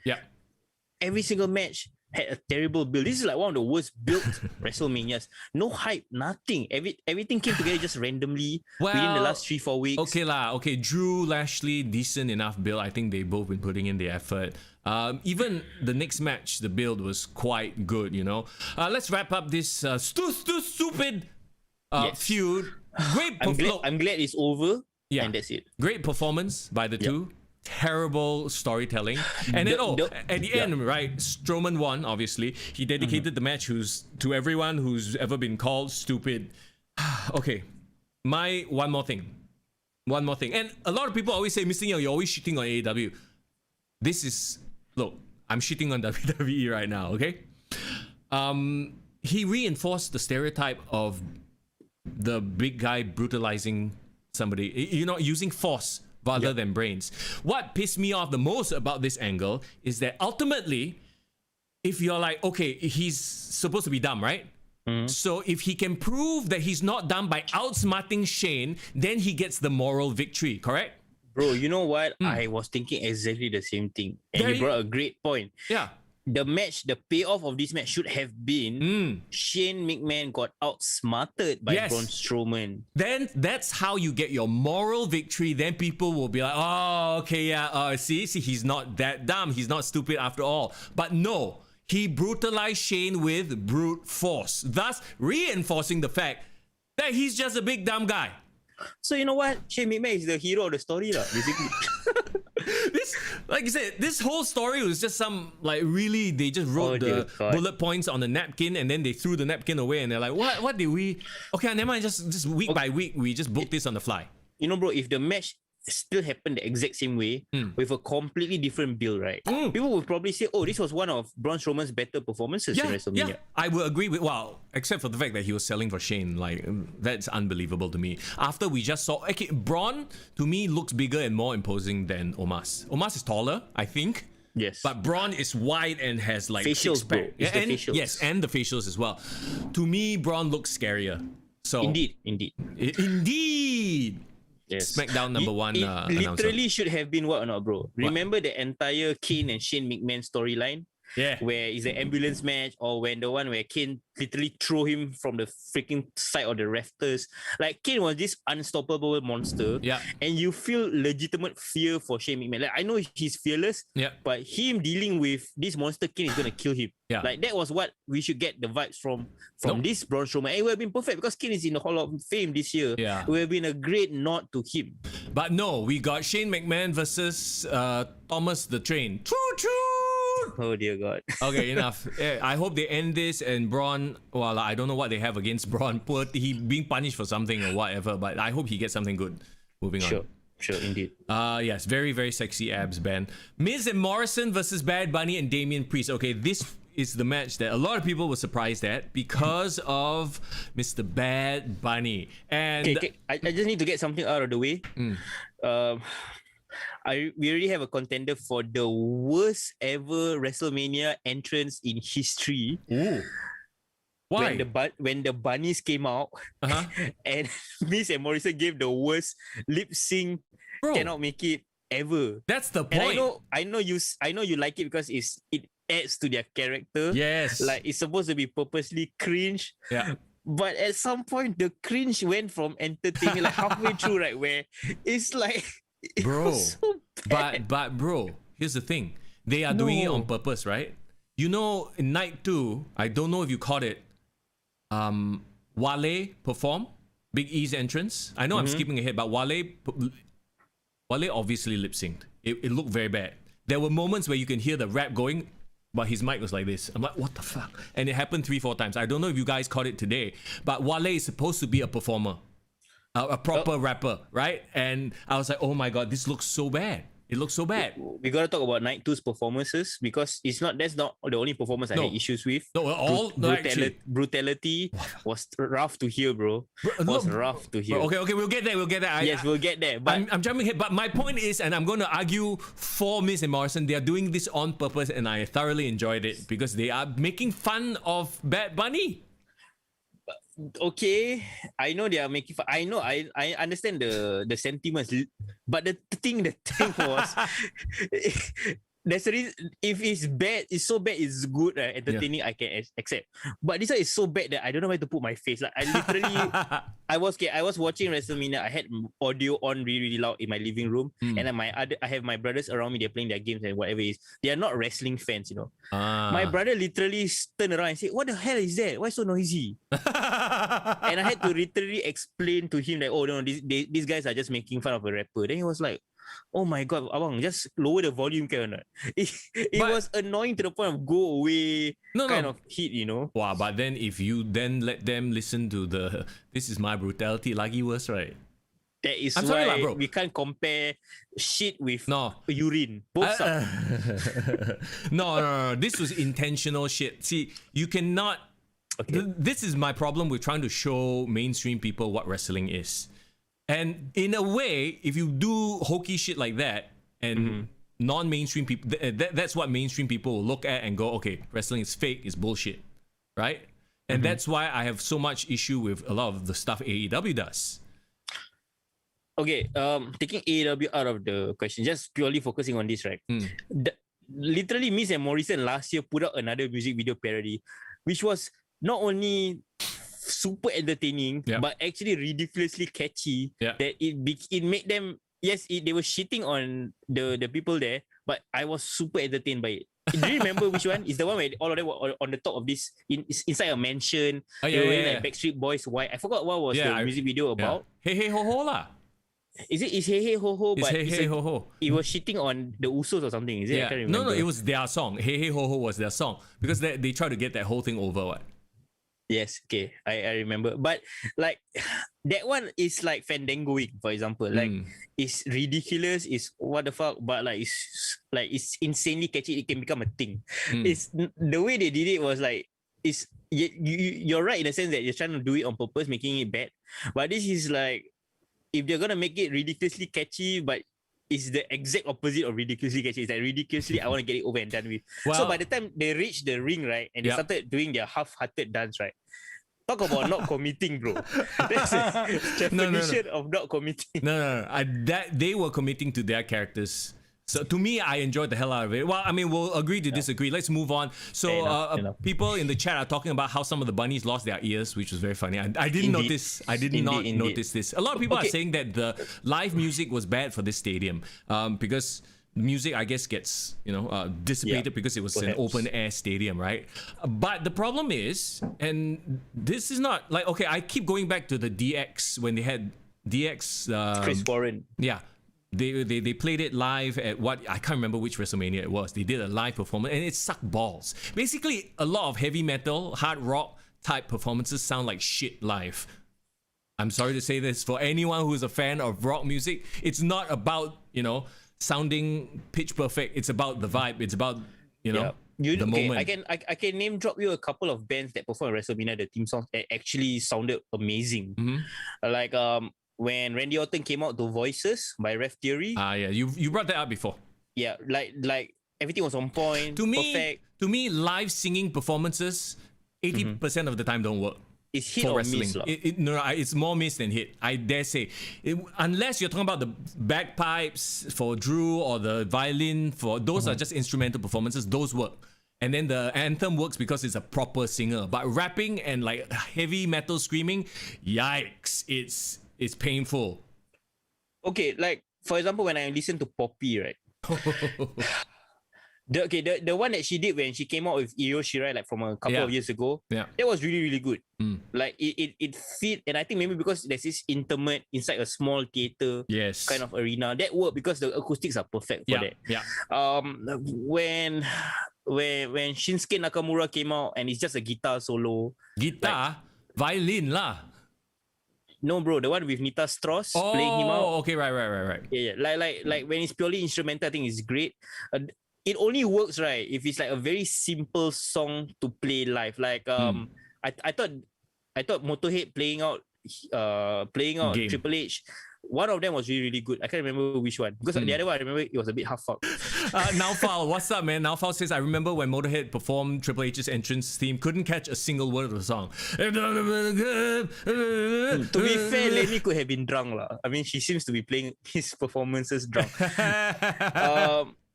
every single match had a terrible build. This is like one of the worst built WrestleManias. No hype, nothing. Everything came together just randomly within the last 3-4 weeks. Okay, Drew, Lashley, decent enough build. I think they both been putting in the effort. Even the next match, the build was quite good, you know. Let's wrap up this stupid feud. Great I'm glad it's over. Yeah, and that's it. Great performance by the two. Terrible storytelling. And then at the end, right, Strowman won, obviously. He dedicated the match to everyone who's ever been called stupid. Okay. One more thing. And a lot of people always say, Mister Young, you're always shitting on AEW. Look, I'm shitting on WWE right now, okay? He reinforced the stereotype of the big guy brutalizing somebody, using force rather than brains. What pissed me off the most about this angle is that ultimately, if you're like, okay, he's supposed to be dumb, right? So if he can prove that he's not dumb by outsmarting Shane, then he gets the moral victory, correct? Bro, you know what? I was thinking exactly the same thing. And you brought a great point. Yeah. The payoff of this match should have been Shane McMahon got outsmarted by Braun Strowman. Then that's how you get your moral victory. Then people will be like, oh, okay, yeah, see, he's not that dumb. He's not stupid after all. But no, he brutalized Shane with brute force, thus reinforcing the fact that he's just a big dumb guy. So you know what? Shane McMahon is the hero of the story, basically. This, like you said, this whole story was just they just wrote the bullet points on the napkin and then they threw the napkin away and they're like, what did we? Okay, never mind. Just week by week, we just booked this on the fly. You know, bro, if the match still happened the exact same way with a completely different build, right? People would probably say, oh, this was one of Braun Strowman's better performances in WrestleMania. Yeah, I will agree with, except for the fact that he was selling for Shane. That's unbelievable to me. After we just saw, Braun, to me, looks bigger and more imposing than Omos. Omos is taller, I think. Yes. But Braun is wide and has facials, bro. Yeah, and the facials. Yes, and the facials as well. To me, Braun looks scarier. So Indeed. Yes. SmackDown number one. It literally should have been what or not, bro? Remember the entire Kane and Shane McMahon storyline? Yeah. Where is the ambulance match, or when the one where Kane literally threw him from the freaking side of the rafters. Like, Kane was this unstoppable monster. Yeah. And you feel legitimate fear for Shane McMahon. Like, I know he's fearless, but him dealing with this monster, Kane is gonna kill him. Yeah. Like, that was what we should get the vibes from this Braun Strowman. And it would have been perfect because Kane is in the Hall of Fame this year. Yeah. It would have been a great nod to him. But no, we got Shane McMahon versus Thomas the Train. True. Oh dear God. Okay, enough. I hope they end this and Braun, I don't know what they have against Braun. He being punished for something or whatever, but I hope he gets something good. Moving on. Sure, indeed. Yes, very, very sexy abs, Ben. Miz and Morrison versus Bad Bunny and Damian Priest. Okay, this is the match that a lot of people were surprised at because of Mr. Bad Bunny. And I just need to get something out of the way. We already have a contender for the worst ever WrestleMania entrance in history. Ooh. Why? When the bunnies came out and Miz and Morrison gave the worst lip sync, cannot make it ever. That's the point. And I know you like it because it adds to their character. Yes. Like, it's supposed to be purposely cringe. Yeah. But at some point, the cringe went from entertaining, like halfway through, right, where it's like, bro, was so bad. But bro, here's the thing. They are doing it on purpose, right? You know, in night 2, I don't know if you caught it. Wale performed Big E's entrance. I know I'm skipping ahead, but Wale Wale obviously lip synced. It looked very bad. There were moments where you can hear the rap going, but his mic was like this. I'm like, what the fuck? And it happened 3-4 times. I don't know if you guys caught it today, but Wale is supposed to be a performer, a proper rapper, right? And I was like, oh my god, this looks so bad. It looks so bad. We gotta talk about Night 2's performances because that's not the only performance I had issues with. No, all brutality was rough to hear, bro. Was rough to hear. Okay, we'll get there. We'll get there. But I'm jumping ahead. But my point is, and I'm going to argue for Miz and Morrison, they are doing this on purpose, and I thoroughly enjoyed it because they are making fun of Bad Bunny. okay, I know they are making fun. I know, I understand the sentiments, but the thing was, there's a reason. If it's bad, it's so bad, it's good, right? Entertaining, I can accept. But this one is so bad that I don't know where to put my face. Like I literally, I was watching WrestleMania. I had audio on really loud in my living room, and then I have my brothers around me. They're playing their games and whatever it is. They are not wrestling fans, you know. My brother literally turned around and said, "What the hell is that? Why so noisy?" And I had to literally explain to him that, oh no, these guys are just making fun of a rapper. Then he was like, oh my god, abang, just lower the volume, can or not? It was annoying to the point of go away of heat, you know. Wow, but then if you then let them listen to the "This Is My Brutality" lagi worse, right? That is sorry, why bro. we can't compare shit with urine. Both suck. No. This was intentional shit. See, you cannot. Okay. This is my problem with trying to show mainstream people what wrestling is. And in a way, if you do hokey shit like that, and non-mainstream people, that's what mainstream people will look at and go, okay, wrestling is fake, it's bullshit, right? And that's why I have so much issue with a lot of the stuff AEW does. Okay, taking AEW out of the question, just purely focusing on this, right? Literally, Miz and Morrison last year put out another music video parody, which was not only super entertaining, but actually ridiculously catchy. That it made them, they were shitting on the people there, but I was super entertained by it. Do you remember which one? It's the one where all of them were on the top of this inside a mansion. They were wearing like Backstreet Boys white. I forgot what was the music video about. Hey Hey Ho Ho lah. It's Hey Hey Ho Ho, but Hey Hey Ho Ho. It was shitting on the Usos or something. Is it? I can't remember. No, it was their song. Hey Hey Ho Ho was their song because they tried to get that whole thing over. What? Yes, okay, I remember. But like that one is like Fandangoing, for example. Like it's ridiculous, it's what the fuck, but it's insanely catchy. It can become a thing. It's the way they did it was like you're right in the sense that you're trying to do it on purpose, making it bad. But this is like if they're gonna make it ridiculously catchy, but it's the exact opposite of ridiculously catchy. It's like ridiculously, I want to get it over and done with. Well, so by the time they reached the ring, right, and they started doing their half-hearted dance, right, talk about not committing, bro. That's a definition of not committing. No. That they were committing to their characters. So to me, I enjoyed the hell out of it. Well, I mean, we'll agree to disagree. Let's move on. So people in the chat are talking about how some of the bunnies lost their ears, which was very funny. I didn't notice. I did not notice this. A lot of people are saying that the live music was bad for this stadium because music, I guess, gets dissipated because it was an open air stadium, right? But the problem is, and this is not like, okay, I keep going back to the DX when they had DX. Chris Warren. Yeah. They played it live at I can't remember which WrestleMania it was. They did a live performance and it sucked balls. Basically, a lot of heavy metal, hard rock type performances sound like shit live. I'm sorry to say this for anyone who's a fan of rock music. It's not about, sounding pitch perfect. It's about the vibe. It's about, the moment. I can name drop you a couple of bands that performed at WrestleMania, the theme songs that actually sounded amazing. Like when Randy Orton came out to Voices by Ref Theory. You brought that up before. Yeah, like everything was on point. Perfect. To me, live singing performances, 80% of the time don't work. It's hit or miss. It's more miss than hit. I dare say, unless you're talking about the bagpipes for Drew or the violin for those are just instrumental performances. Those work. And then the anthem works because it's a proper singer. But rapping and like heavy metal screaming, yikes! It's painful. Okay, like for example, when I listen to Poppy, right? The one that she did when she came out with Io Shirai like from a couple of years ago, that was really, really good. Like it fit, and I think maybe because there's this intimate inside a small theater kind of arena, that worked because the acoustics are perfect for that. When Shinsuke Nakamura came out and it's just a guitar solo. Violin lah. No, bro, the one with Nita Strauss playing him out. Okay, right. Yeah. Like when it's purely instrumental, I think it's great. It only works right if it's like a very simple song to play live. Like I thought Motorhead playing out Game. Triple H. One of them was really, really good. I can't remember which one because the other one I remember it was a bit half-fucked. Naufal, what's up, man? Naufal says, I remember when Motorhead performed Triple H's entrance theme, couldn't catch a single word of the song. To be fair, Lenny could have been drunk lah. I mean, she seems to be playing his performances drunk.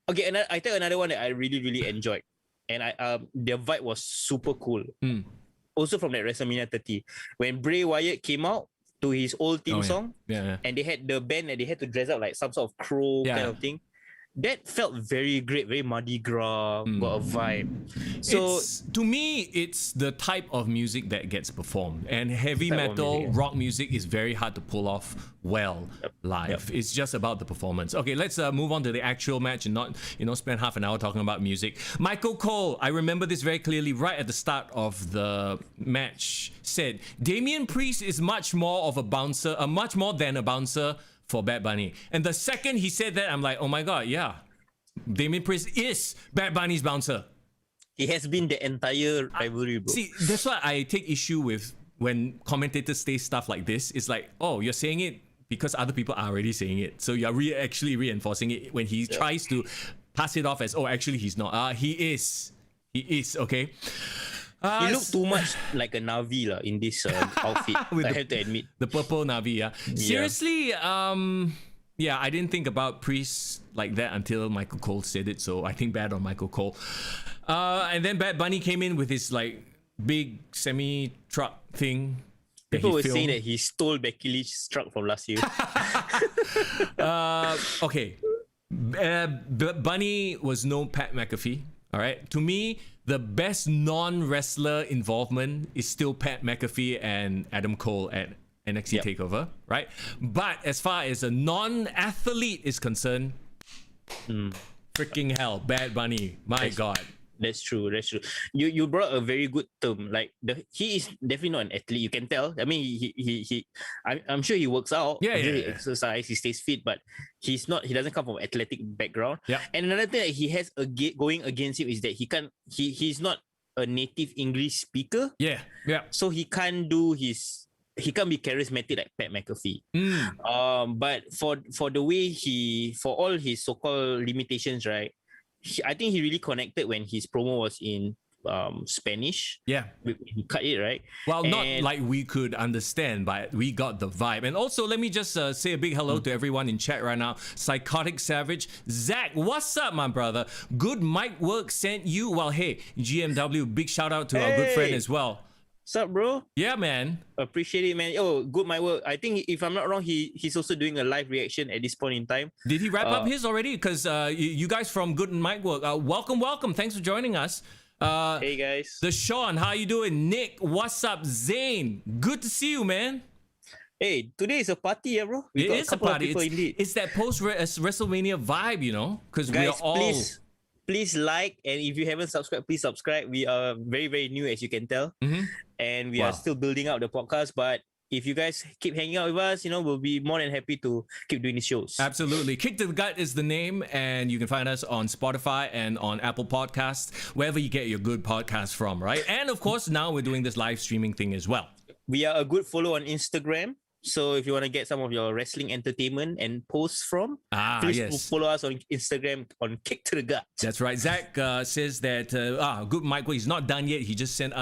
Okay, and I think another one that I really, really enjoyed, and their vibe was super cool. Also from that WrestleMania 30, when Bray Wyatt came out to his old theme song, and they had the band and they had to dress up like some sort of crow kind of thing. That felt very great, very Mardi Gras, got a vibe. So to me, it's the type of music that gets performed, and heavy metal, rock music is very hard to pull off well live. It's just about the performance. Okay, let's move on to the actual match and not spend half an hour talking about music. Michael Cole, I remember this very clearly right at the start of the match, said Damian Priest is much more of a bouncer, much more than a bouncer for Bad Bunny. And the second he said that, I'm like, oh my god, yeah, Damian Priest is Bad Bunny's bouncer. He has been the entire rivalry, bro. See, that's why I take issue with when commentators say stuff like this. It's like, oh, you're saying it because other people are already saying it, so you're actually reinforcing it when he tries to pass it off as, oh, actually he's not. He is, okay. He looked too much like a Navi in this outfit. I have to admit. The purple Navi, Seriously, I didn't think about Priest like that until Michael Cole said it, so I think bad on Michael Cole. And then Bad Bunny came in with his like big semi-truck thing. People were saying that he stole Becky Lynch's truck from last year. Okay. Bunny was no Pat McAfee. All right. To me, the best non-wrestler involvement is still Pat McAfee and Adam Cole at NXT TakeOver, right? But as far as a non-athlete is concerned, freaking hell, Bad Bunny, my God. That's true. You brought a very good term. Like he is definitely not an athlete. You can tell. I mean, I'm sure he works out. Yeah. He exercises. He stays fit, but he's not. He doesn't come from an athletic background. Yeah. And another thing that he has going against him is that he's not a native English speaker. Yeah. So he can't be charismatic like Pat McAfee. But for the way for all his so-called limitations, right? I think he really connected when his promo was in Spanish. Yeah. He cut it, right? Well, not like we could understand, but we got the vibe. And also, let me just say a big hello to everyone in chat right now. Psychotic Savage. Zach, what's up, my brother? Good mic work sent you. Well, hey, GMW, big shout out to our good friend as well. What's up, bro? Yeah, man. Appreciate it, man. Oh, good my work. I think if I'm not wrong, he's also doing a live reaction at this point in time. Did he wrap up his already? Because you guys from Good Mic Work, welcome. Thanks for joining us. Hey guys. The Sean, how you doing? Nick, what's up? Zane, good to see you, man. Hey, today is a party, bro. It is a party. It's that post WrestleMania vibe, because we are all. Please like, and if you haven't subscribed, please subscribe. We are very, very new, as you can tell. And we are still building out the podcast. But if you guys keep hanging out with us, we'll be more than happy to keep doing these shows. Absolutely. Kick to the Gut is the name, and you can find us on Spotify and on Apple Podcasts, wherever you get your good podcasts from, right? And of course, now we're doing this live streaming thing as well. We are a good follow on Instagram. So if you want to get some of your wrestling entertainment and posts from, please follow us on Instagram on Kick to the Gut. That's right. Zach says that good Michael, he's not done yet. He just sent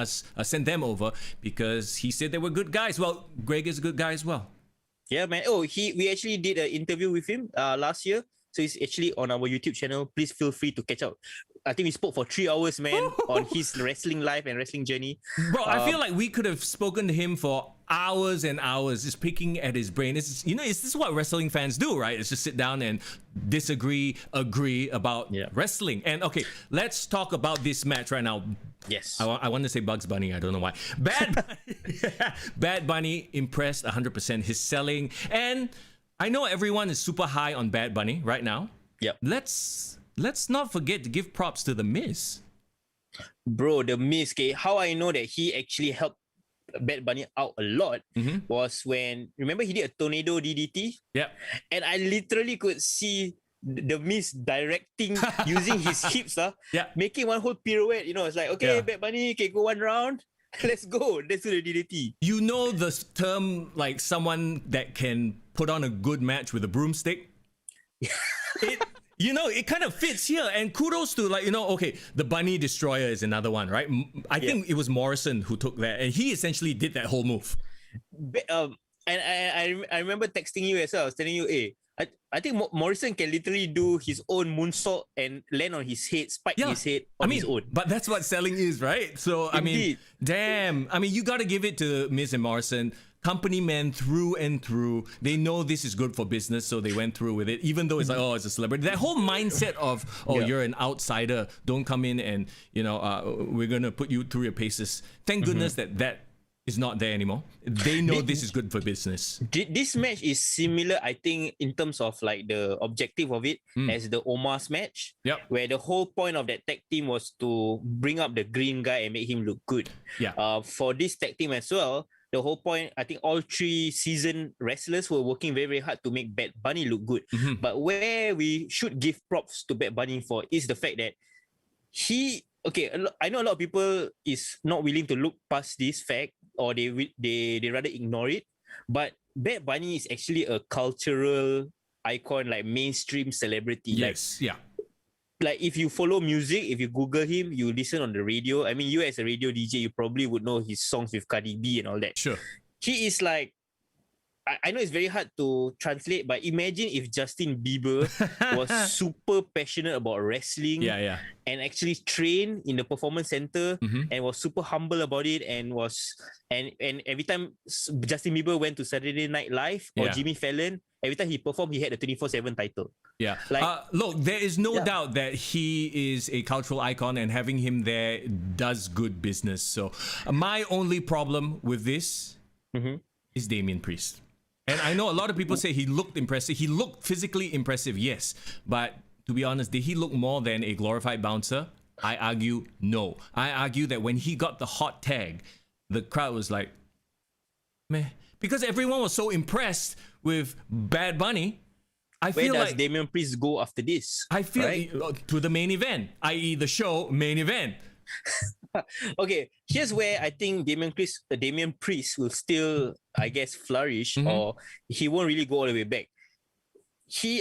them over because he said they were good guys. Well, Greg is a good guy as well. Yeah, man. Oh, we actually did an interview with him last year. So he's actually on our YouTube channel. Please feel free to catch out. I think we spoke for 3 hours, man, on his wrestling life and wrestling journey. Bro, I feel like we could have spoken to him for hours and hours, just picking at his brain. This is what wrestling fans do, right? It's just sit down and disagree, agree about wrestling. And okay, let's talk about this match right now. Yes. I want to say Bugs Bunny. I don't know why. Bad Bunny impressed 100%. His selling. And I know everyone is super high on Bad Bunny right now. Yep. Let's not forget to give props to The Miz. Bro, The Miz, okay, how I know that he actually helped Bad Bunny out a lot was when, remember he did a tornado DDT? Yep. And I literally could see The Miz directing using his hips, making one whole pirouette. You know, it's like, okay, Bad Bunny, okay, go one round. Let's go. Let's do the DDT. You know the term, like someone that can put on a good match with a broomstick? It kind of fits here, and kudos to the Bunny Destroyer is another one, right? I think it was Morrison who took that, and he essentially did that whole move. And I remember texting you as well. I was telling you, hey, I think Morrison can literally do his own moonsault and land on his head, spike his head on his own. But that's what selling is, right? So, Indeed. You got to give it to Miz and Morrison. Company men through and through. They know this is good for business, so they went through with it, even though it's like, it's a celebrity. That whole mindset of, you're an outsider, don't come in and, we're going to put you through your paces. Thank goodness that is not there anymore. They know this is good for business. This match is similar, I think, in terms of like the objective of it as the Omos match, where the whole point of that tag team was to bring up the green guy and make him look good. For this tag team as well, the whole point, I think all 3 seasoned wrestlers were working very, very hard to make Bad Bunny look good. But where we should give props to Bad Bunny for is the fact that I know a lot of people is not willing to look past this fact, or they rather ignore it. But Bad Bunny is actually a cultural icon, like mainstream celebrity. Yes, Like if you follow music, if you Google him, you listen on the radio. I mean, you as a radio DJ, you probably would know his songs with Cardi B and all that. Sure. He is like, I know it's very hard to translate, but imagine if Justin Bieber was super passionate about wrestling and actually trained in the performance center and was super humble about it and every time Justin Bieber went to Saturday Night Live or Jimmy Fallon, every time he performed, he had the 24/7 title. Yeah. Look, there is no doubt that he is a cultural icon, and having him there does good business. So my only problem with this is Damian Priest. And I know a lot of people say he looked impressive. He looked physically impressive, yes. But to be honest, did he look more than a glorified bouncer? I argue no. I argue that when he got the hot tag, the crowd was like, meh. Because everyone was so impressed with Bad Bunny. Where does Damian Priest go after this? I feel to the main event, i.e. the show main event. Okay, here's where I think Damian Priest will still, I guess, flourish, or he won't really go all the way back.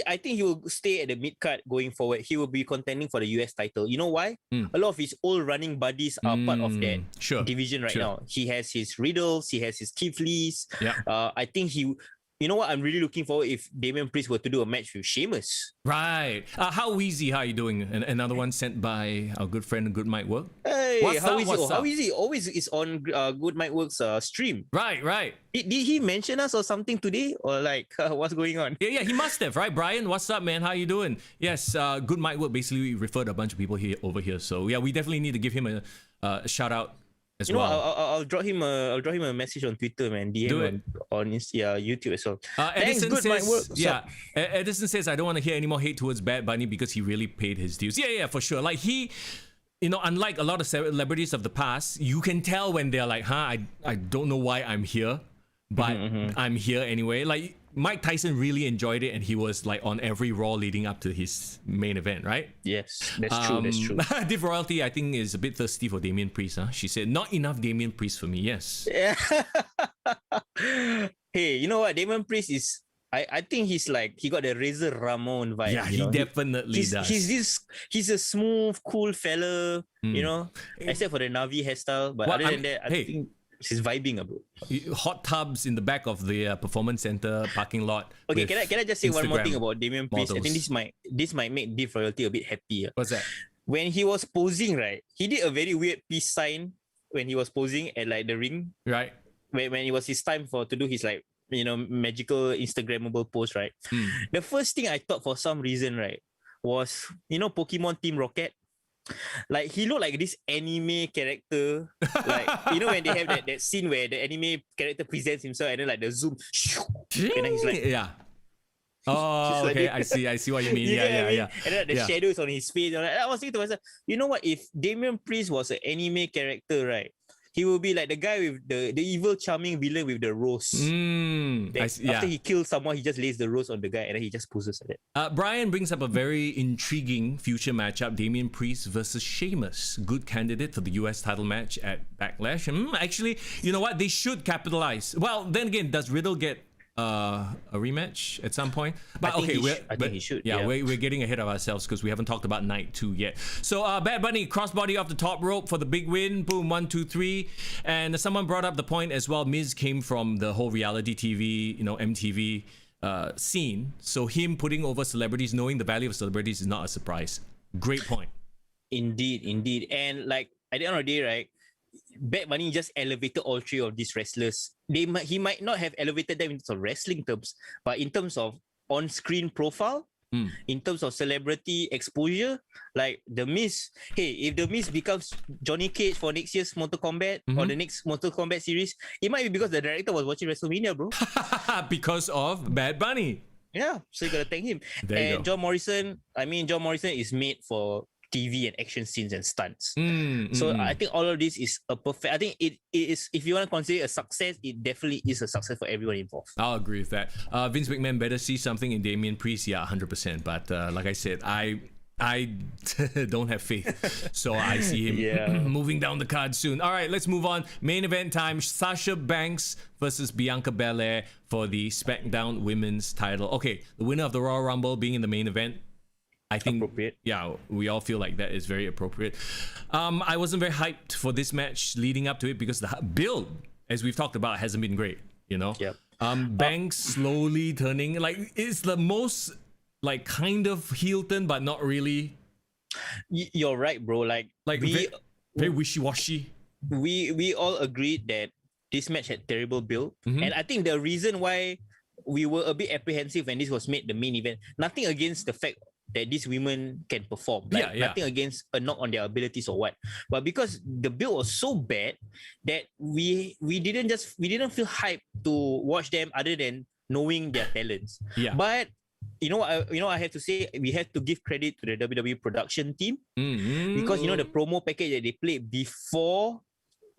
I think he will stay at the mid card going forward. He will be contending for the US title. You know why? A lot of his old running buddies are part of that division right now. He has his Riddles, he has his Keith Lees. I think you know what? I'm really looking forward if Damian Priest were to do a match with Sheamus. Right. How Weezy, how are you doing? Another one sent by our good friend Good Mic Work. Hey, how is he? Always is on Good Mic Work's stream. Right. Did he mention us or something today? Or like, what's going on? Yeah, he must have, right? Brian, what's up, man? How you doing? Yes, Good Mic Work basically referred a bunch of people over here. So yeah, we definitely need to give him a shout out. I'll drop him a message on Twitter, man. DM on YouTube as well. Edison says, Edison says, I don't want to hear any more hate towards Bad Bunny because he really paid his dues. Yeah, for sure. Like he, unlike a lot of celebrities of the past, you can tell when they're like, I don't know why I'm here, but I'm here anyway. Like Mike Tyson really enjoyed it, and he was like on every Raw leading up to his main event, right? Yes, that's true. Div Royalty, I think, is a bit thirsty for Damian Priest. She said, not enough Damian Priest for me. Yes. Yeah. Hey, you know what? Damian Priest is. I think he's like, he got the Razor Ramon vibe. Yeah, he definitely does. He's a smooth, cool fella. Except for the Navi hairstyle. But other than that, I think she's vibing, bro. Hot tubs in the back of the performance center parking lot. Okay, can I just say one more thing about Damian Priest? I think this might make Div Royalty a bit happy. What's that? when he was posing, right, he did a very weird peace sign when he was posing at like the ring. Right. When it was his time to do his like, magical Instagrammable post, right? The first thing I thought for some reason, right, was, Pokemon Team Rocket. Like he looked like this anime character. Like, when they have that scene where the anime character presents himself and then like the zoom, and then he's like, yeah. Oh, like okay. this. I see what you mean. You get what I mean? Yeah. And then the shadows on his face. I was thinking to myself, you know what? If Damian Priest was an anime character, right, he will be like the guy with the evil, charming villain with the rose. After he kills someone, he just lays the rose on the guy and then he just poses at it. Brian brings up a very intriguing future matchup: Damian Priest versus Sheamus. Good candidate for the US title match at Backlash. Actually, you know what? They should capitalize. Well, then again, does Riddle get a rematch at some point? But I think he should. Yeah, we're getting ahead of ourselves because we haven't talked about night 2 yet. So Bad Bunny crossbody off the top rope for the big win. Boom, 1, 2, 3. And someone brought up the point as well. Miz came from the whole reality TV, MTV scene. So him putting over celebrities, knowing the value of celebrities, is not a surprise. Great point. Indeed. And like at the end of the day, right, Bad Bunny just elevated all three of these wrestlers. He might not have elevated them in terms of wrestling terms, but in terms of on-screen profile, in terms of celebrity exposure, like The Miz. Hey, if The Miz becomes Johnny Cage for next year's Mortal Kombat or the next Mortal Kombat series, it might be because the director was watching WrestleMania, bro. Because of Bad Bunny. Yeah, so you gotta thank him. There you And go. John Morrison is made for TV and action scenes and stunts. So I think all of this is a perfect. I think it is. If you want to consider it a success, it definitely is a success for everyone involved. I'll agree with that. Vince McMahon better see something in Damian Priest. Yeah, 100%. But like I said, I don't have faith. So I see him moving down the card soon. All right, let's move on. Main event time. Sasha Banks versus Bianca Belair for the SmackDown Women's title. Okay, the winner of the Royal Rumble being in the main event. I think, appropriate. Yeah, we all feel like that is very appropriate. I wasn't very hyped for this match leading up to it because the build, as we've talked about, hasn't been great. Yep. Banks slowly turning, like it's the most like kind of heel turn, but not really. You're right, bro. Like very wishy-washy. We all agreed that this match had terrible build, and I think the reason why we were a bit apprehensive when this was made the main event, nothing against the fact that these women can perform. Nothing against a knock on their abilities or what. But because the build was so bad that we didn't feel hyped to watch them other than knowing their talents. Yeah. But I have to say we have to give credit to the WWE production team because the promo package that they played before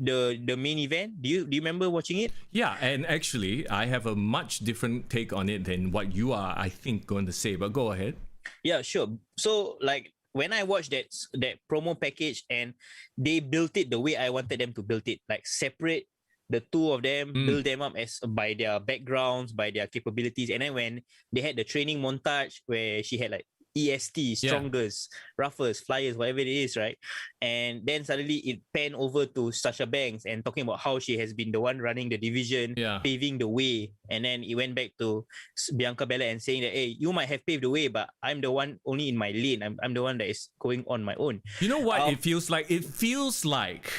the main event. Do you remember watching it? Yeah, and actually I have a much different take on it than what you are, I think, going to say. But go ahead. Yeah, sure. So like when I watched that promo package and they built it the way I wanted them to build it, like separate the two of them, build them up as by their backgrounds, by their capabilities, and then when they had the training montage where she had like EST, strongest, roughest, flyers, whatever it is, right? And then suddenly it panned over to Sasha Banks and talking about how she has been the one running the division, paving the way. And then it went back to Bianca Belair and saying that, hey, you might have paved the way, but I'm the one only in my lane. I'm the one that is going on my own. You know what it feels like? It feels like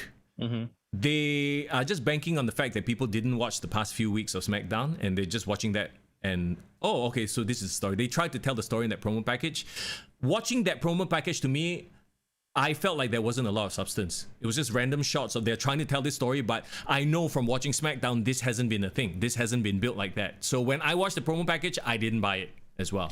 they are just banking on the fact that people didn't watch the past few weeks of SmackDown and they're just watching that and okay, so this is the story. They tried to tell the story in that promo package. Watching that promo package, to me, I felt like there wasn't a lot of substance. It was just random shots of they're trying to tell this story, but I know from watching SmackDown, this hasn't been a thing. This hasn't been built like that. So when I watched the promo package, I didn't buy it as well.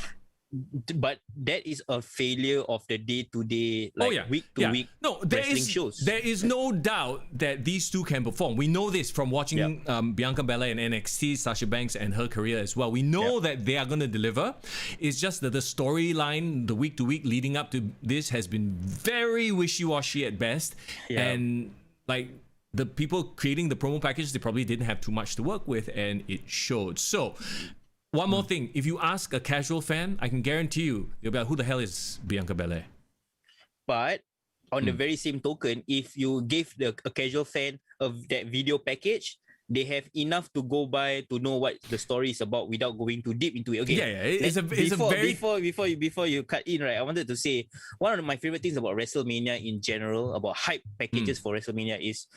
But that is a failure of the day-to-day, week to week wrestling shows. There is no doubt that these two can perform. We know this from watching Bianca Belair in NXT, Sasha Banks and her career as well. We know that they are going to deliver. It's just that the storyline, the week to week leading up to this has been very wishy-washy at best. And like the people creating the promo package, they probably didn't have too much to work with and it showed. So one more thing, if you ask a casual fan, I can guarantee you, they'll be like, who the hell is Bianca Belair? But on the very same token, if you give a casual fan of that video package, they have enough to go by to know what the story is about without going too deep into it. Okay. Before you cut in, right? I wanted to say one of my favorite things about WrestleMania in general, about hype packages for WrestleMania is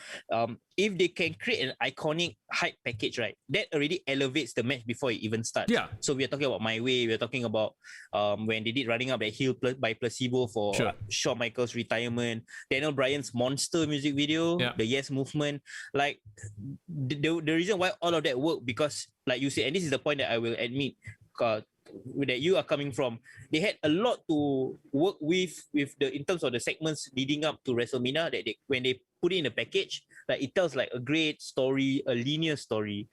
if they can create an iconic hype package, right? That already elevates the match before it even starts. Yeah. So we are talking about My Way. We are talking about when they did Running Up That Hill by Placebo for Shawn Michaels' retirement, Daniel Bryan's Monster music video, the Yes Movement. Like the reason why all of that worked, because like you said, and this is the point that I will admit that you are coming from, they had a lot to work with the in terms of the segments leading up to WrestleMania, that when they put it in a package, like it tells like a great story, a linear story.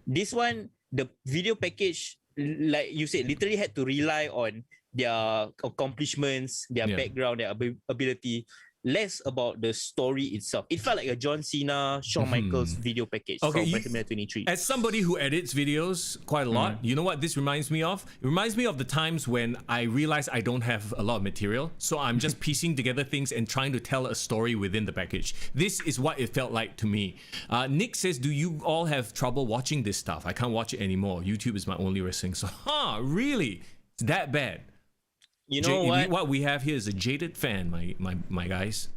This one, the video package, like you said, literally had to rely on their accomplishments, their background, their ability, less about the story itself. It felt like a John Cena, Shawn Michaels video package from WrestleMania 23. As somebody who edits videos quite a lot, you know what this reminds me of? It reminds me of the times when I realize I don't have a lot of material, so I'm just piecing together things and trying to tell a story within the package. This is what it felt like to me. Nick says, do you all have trouble watching this stuff? I can't watch it anymore. YouTube is my only wrestling. So, really? It's that bad? You know what we have here is a jaded fan, my guys.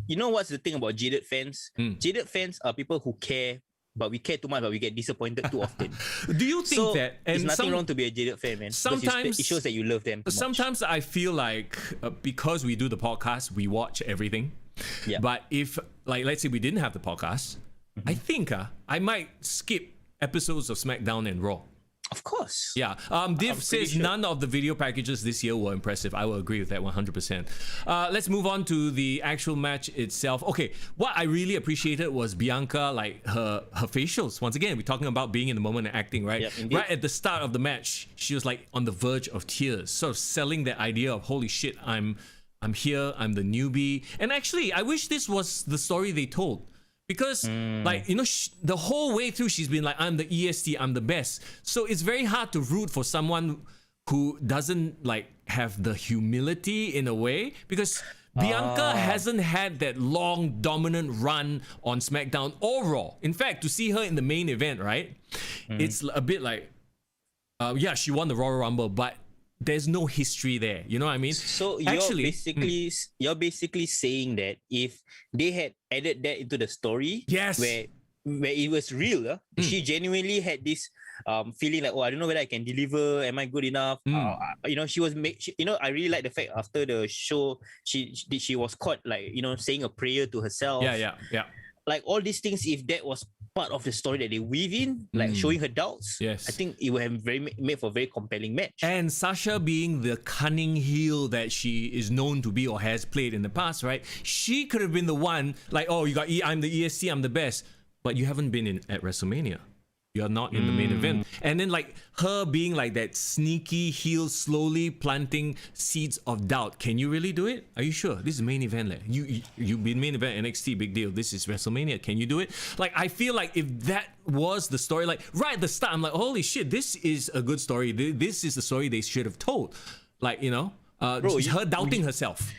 You know what's the thing about jaded fans? Jaded fans are people who care, but we care too much, but we get disappointed too often. Do you think that? And there's nothing wrong to be a jaded fan, man. Sometimes it shows that you love them. Sometimes I feel like because we do the podcast, we watch everything. Yeah. But if, like, let's say we didn't have the podcast, I think I might skip episodes of SmackDown and Raw. Of course. Yeah. Div says none of the video packages this year were impressive. I will agree with that 100%. Let's move on to the actual match itself. Okay, what I really appreciated was Bianca, like her facials. Once again, we're talking about being in the moment and acting, right? Yep, right at the start of the match, she was like on the verge of tears, sort of selling that idea of, holy shit, I'm here, I'm the newbie. And actually, I wish this was the story they told. Because, like, you know, the whole way through, she's been like, I'm the EST, I'm the best. So it's very hard to root for someone who doesn't, like, have the humility in a way. Because Bianca hasn't had that long, dominant run on SmackDown or Raw. In fact, to see her in the main event, right? It's a bit like, she won the Royal Rumble, but there's no history there. You know what I mean? So you're basically saying that if they had added that into the story, where it was real, she genuinely had this feeling like, I don't know whether I can deliver. Am I good enough? You know, I really like the fact after the show, she was caught, like, you know, saying a prayer to herself. Yeah. Like all these things, if that was part of the story that they weave in, like showing her doubts, I think it would have made for a very compelling match. And Sasha, being the cunning heel that she is known to be or has played in the past, right? She could have been the one, like, I'm the ESC, I'm the best, but you haven't been at WrestleMania. You're not in the main event. And then, like, her being like that sneaky heel, slowly planting seeds of doubt. Can you really do it? Are you sure? This is main event. Like, you've been main event NXT, big deal. This is WrestleMania. Can you do it? Like, I feel like if that was the story, like, right at the start, I'm like, holy shit, this is a good story. This is the story they should have told. Like, you know, her doubting herself.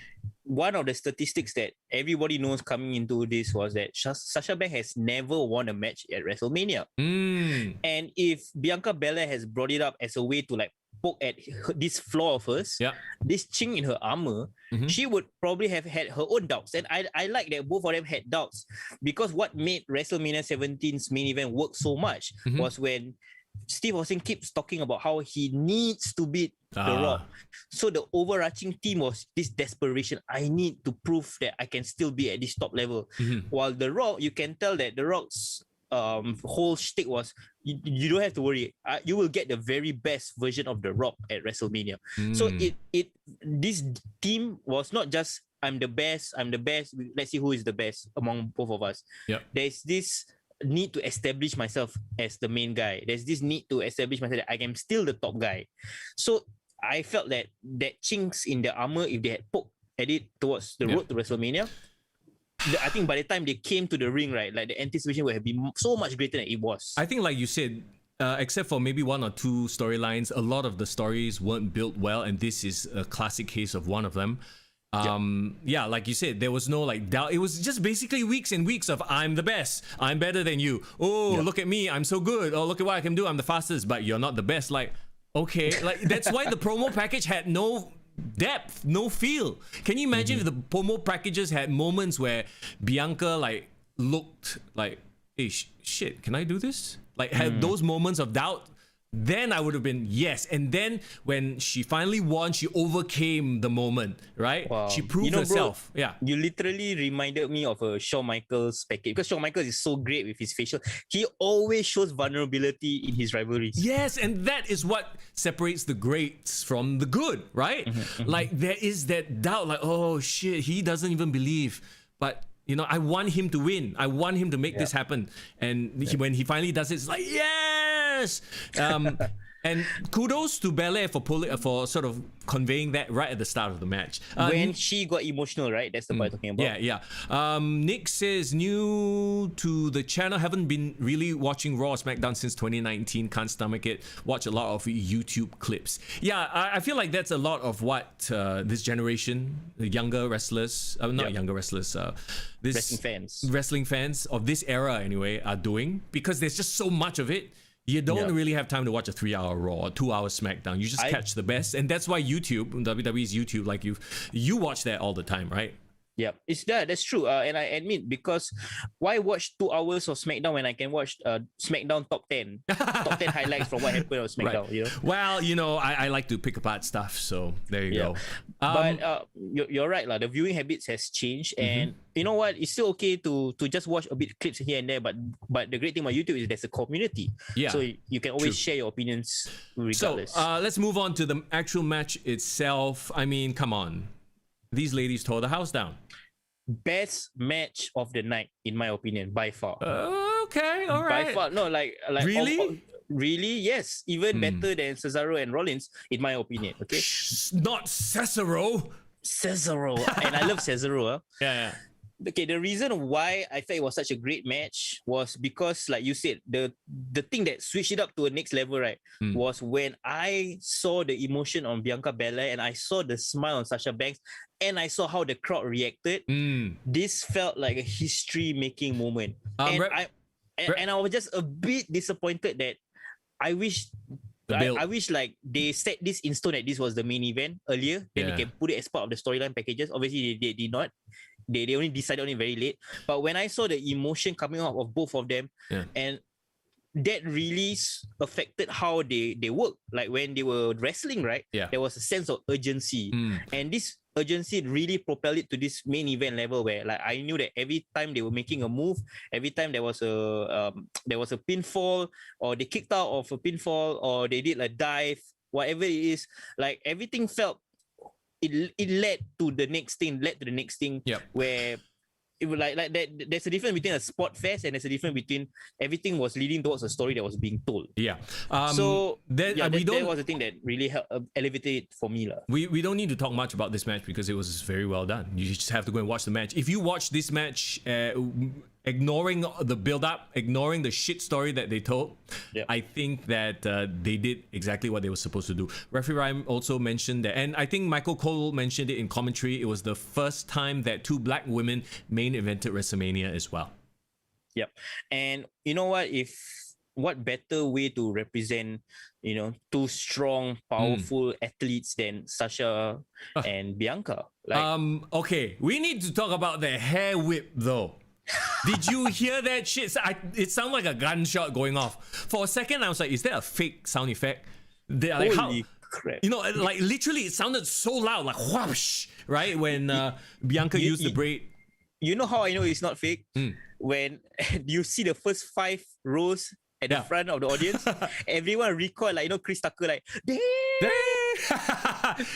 One of the statistics that everybody knows coming into this was that Sasha Banks has never won a match at WrestleMania. And if Bianca Belair has brought it up as a way to, like, poke at this flaw of hers, this chink in her armor, she would probably have had her own doubts. And I like that both of them had doubts, because what made WrestleMania 17's main event work so much was when Steve Austin keeps talking about how he needs to beat The Rock. So the overarching theme was this desperation. I need to prove that I can still be at this top level. While The Rock, you can tell that The Rock's whole shtick was, you don't have to worry. You will get the very best version of The Rock at WrestleMania. So this team was not just, I'm the best. Let's see who is the best among both of us. There's this need to establish myself as the main guy. There's this need to establish myself that I am still the top guy. So I felt that chinks in the armor, if they had poked at it towards the road to WrestleMania, I think by the time they came to the ring, right, like the anticipation would have been so much greater than it was. I think, like you said, except for maybe one or two storylines, a lot of the stories weren't built well, and this is a classic case of one of them. Yeah, like you said, there was no like doubt. It was just basically weeks and weeks of I'm the best, I'm better than you. Oh, look at me, I'm so good. Oh, look at what I can do, I'm the fastest, but you're not the best. Like, okay, like that's why the promo package had no depth, no feel. Can you imagine if the promo packages had moments where Bianca like looked like, hey, shit, can I do this? Like had those moments of doubt? Then I would have been yes. And then when she finally won, she overcame the moment, right? Wow. She proved herself. Bro, you literally reminded me of a Shawn Michaels package, because Shawn Michaels is so great with his facial. He always shows vulnerability in his rivalries. Yes, and that is what separates the greats from the good, right? Like there is that doubt, like, oh shit, he doesn't even believe. But you know, I want him to win. I want him to make this happen. And when he finally does it, it's like, yes! And kudos to Belair for sort of conveying that right at the start of the match. When she got emotional, right? That's the part I'm talking about. Yeah. Nick says, new to the channel, haven't been really watching Raw or SmackDown since 2019. Can't stomach it. Watch a lot of YouTube clips. Yeah, I feel like that's a lot of what this generation, the younger wrestlers, younger wrestlers, this wrestling fans of this era anyway, are doing, because there's just so much of it. You don't really have time to watch a 3-hour Raw or 2-hour SmackDown. You just catch the best, and that's why YouTube, WWE's YouTube, like you watch that all the time, right? Yep, that's true. And I admit, because why watch 2 hours of SmackDown when I can watch SmackDown top 10 highlights from what happened on SmackDown? Right. You know? Well, you know, I like to pick apart stuff, so there you go. But you're right, the viewing habits has changed, and you know what? It's still okay to just watch a bit clips here and there. But the great thing about YouTube is there's a community, so you can always share your opinions regardless. So let's move on to the actual match itself. I mean, come on. These ladies tore the house down. Best match of the night, in my opinion, by far. Okay, all right. By far, no, like really? Really, yes. Even better than Cesaro and Rollins, in my opinion. Okay, not Cesaro. And I love Cesaro. Yeah. Okay, the reason why I thought it was such a great match was because, like you said, the thing that switched it up to a next level, right, was when I saw the emotion on Bianca Belair and I saw the smile on Sasha Banks and I saw how the crowd reacted. This felt like a history-making moment. I was just a bit disappointed that I wish like they set this in stone that this was the main event earlier, then they can put it as part of the storyline packages. Obviously, they did not. They only decided on it very late. But when I saw the emotion coming out of both of them, and that really affected how they work. Like when they were wrestling, right? There was a sense of urgency, and this urgency really propelled it to this main event level where, like, I knew that every time they were making a move, every time there was a pinfall, or they kicked out of a pinfall, or they did a dive, whatever it is, like everything felt. It led to the next thing, where it was like that. There's a difference between a spot fest and there's a difference between everything was leading towards a story that was being told. So that was the thing that really helped elevate it for me. We don't need to talk much about this match because it was very well done. You just have to go and watch the match. If you watch this match, ignoring the build-up, ignoring the shit story that they told, I think that they did exactly what they were supposed to do. Referee Ryan also mentioned that, and I think Michael Cole mentioned it in commentary, it was the first time that two black women main evented WrestleMania as well. Yep. And you know what better way to represent, two strong, powerful athletes than Sasha and Bianca? Okay, we need to talk about the hair whip though. Did you hear that shit? It sounded like a gunshot going off. For a second, I was like, is that a fake sound effect? Holy crap. Like literally, it sounded so loud, like whoosh, right? When Bianca used the braid. You know how I know it's not fake? When you see the first 5 rows at the front of the audience, everyone recoil, like, Chris Tucker, like, damn!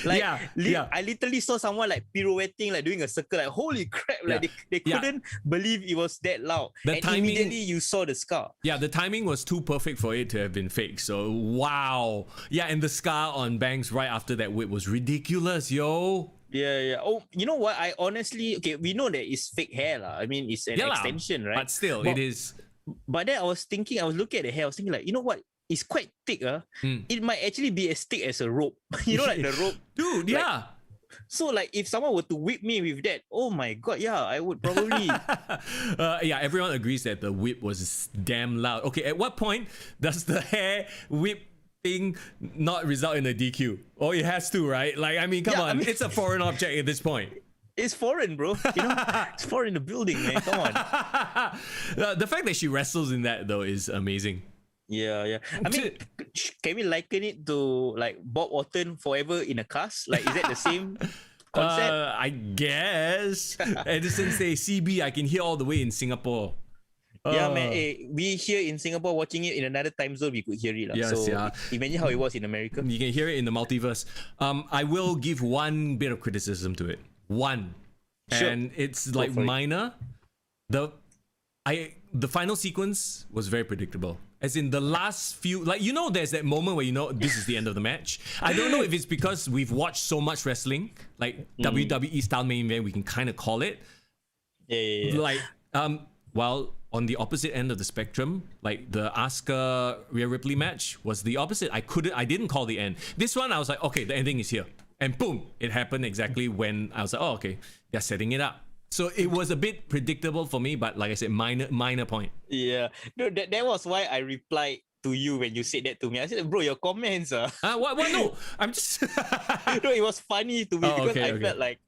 Like, I literally saw someone like pirouetting, like doing a circle, like, holy crap, like they couldn't believe it was that loud. Immediately you saw the scar. Yeah, the timing was too perfect for it to have been fake. So wow. Yeah, and the scar on Banks right after that whip was ridiculous, yo. Yeah. Oh, you know what? I honestly, we know that it's fake hair, I mean, it's an extension, right? But still, it is. But then I was looking at the hair, I was thinking, like, you know what? It's quite thick. It might actually be as thick as a rope. Like the rope. Dude, So like if someone were to whip me with that, oh my god, yeah, I would probably. Yeah, everyone agrees that the whip was damn loud. Okay, at what point does the hair whip thing not result in a DQ? Oh, it has to, right? Like, I mean, come on, it's a foreign object at this point. It's foreign, bro. You know, it's foreign in the building, man. Come on. The fact that she wrestles in that though is amazing. Yeah. I mean, can we liken it to like Bob Orton forever in a cast? Like, is that the same concept? I guess. Edison say CB, I can hear all the way in Singapore. Yeah, man. We here in Singapore watching it in another time zone, we could hear it. Yes, so yeah. Imagine how it was in America. You can hear it in the multiverse. I will give one bit of criticism to it. One. Sure. And it's like minor. The final sequence was very predictable. As in the last few, like, you know, there's that moment where you know this is the end of the match. I don't know if it's because we've watched so much wrestling, like WWE style main event, we can kind of call it. Yeah. Like, while on the opposite end of the spectrum, like the Asuka Rhea Ripley match was the opposite. I didn't call the end. This one, I was like, okay, the ending is here. And boom, it happened exactly when I was like, oh, okay, they're setting it up. So it was a bit predictable for me, but like I said, minor point. Yeah. No, that was why I replied to you when you said that to me. I said, bro, your comments What? No, I'm just... No, it was funny to me because I okay. felt like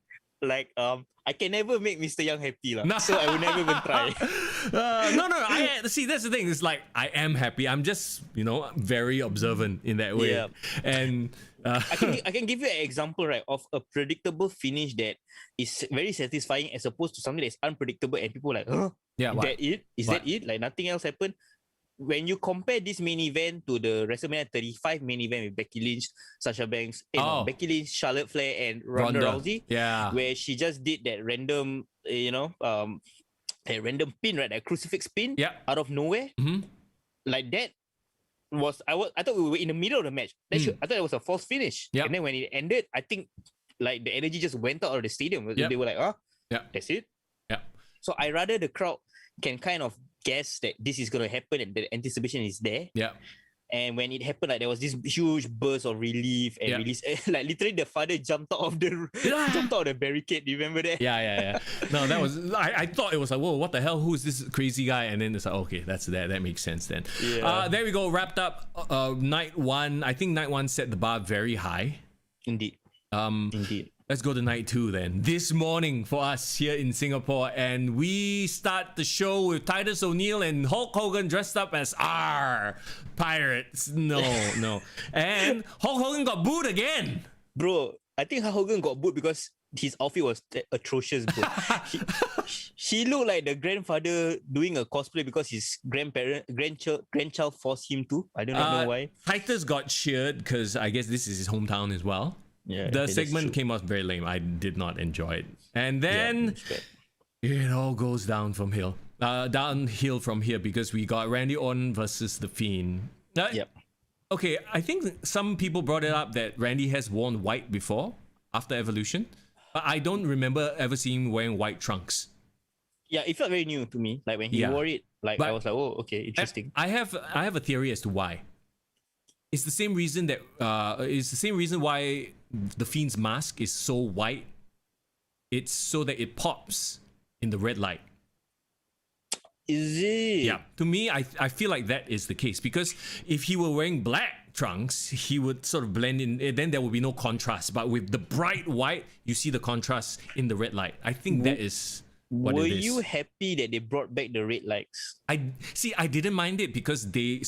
I can never make Mr. Young happy. So I will never even try. No. I see, that's the thing. It's like, I am happy. I'm just, very observant in that way. Yeah. And... I can give you an example, right, of a predictable finish that is very satisfying as opposed to something that's unpredictable and people are like, huh? Yeah, Is that it? Like nothing else happened? When you compare this main event to the WrestleMania 35 main event with Becky Lynch, Sasha Banks, Becky Lynch, Charlotte Flair, and Ronda Rousey, where she just did that random, that random pin, right, that crucifix pin out of nowhere, like that. I thought we were in the middle of the match. I thought it was a false finish. And then when it ended, I think like the energy just went out of the stadium. They were like, that's it. So I rather the crowd can kind of guess that this is going to happen and the anticipation is there. And when it happened, like there was this huge burst of relief and release. Like literally, the father jumped out of the barricade. Do you remember that? Yeah. No, that was. I thought it was like, whoa, what the hell? Who is this crazy guy? And then it's like, okay, that's that. That makes sense then. Yeah. There we go. Wrapped up. Night one. I think night one set the bar very high. Indeed. Let's go to night two then. This morning for us here in Singapore, and we start the show with Titus O'Neil and Hulk Hogan dressed up as pirates. No. And Hulk Hogan got booed again. Bro, I think Hulk Hogan got booed because his outfit was atrocious, bro. he looked like the grandfather doing a cosplay because his grandchild forced him to. I don't know why. Titus got cheered because I guess this is his hometown as well. Yeah, the segment came out very lame. I did not enjoy it. And then it all goes downhill from here because we got Randy Orton versus The Fiend. Okay, I think some people brought it up that Randy has worn white before after Evolution, but I don't remember ever seeing him wearing white trunks. Yeah, it felt very new to me. Like when he wore it, but I was like, oh, okay, interesting. I have a theory as to why. It's the same reason why the Fiend's mask is so white. It's so that it pops in the red light. Is it? Yeah. To me, I feel like that is the case because if he were wearing black trunks, he would sort of blend in. Then there would be no contrast. But with the bright white, you see the contrast in the red light. I think that is what it is. Were you happy that they brought back the red lights? I didn't mind it because they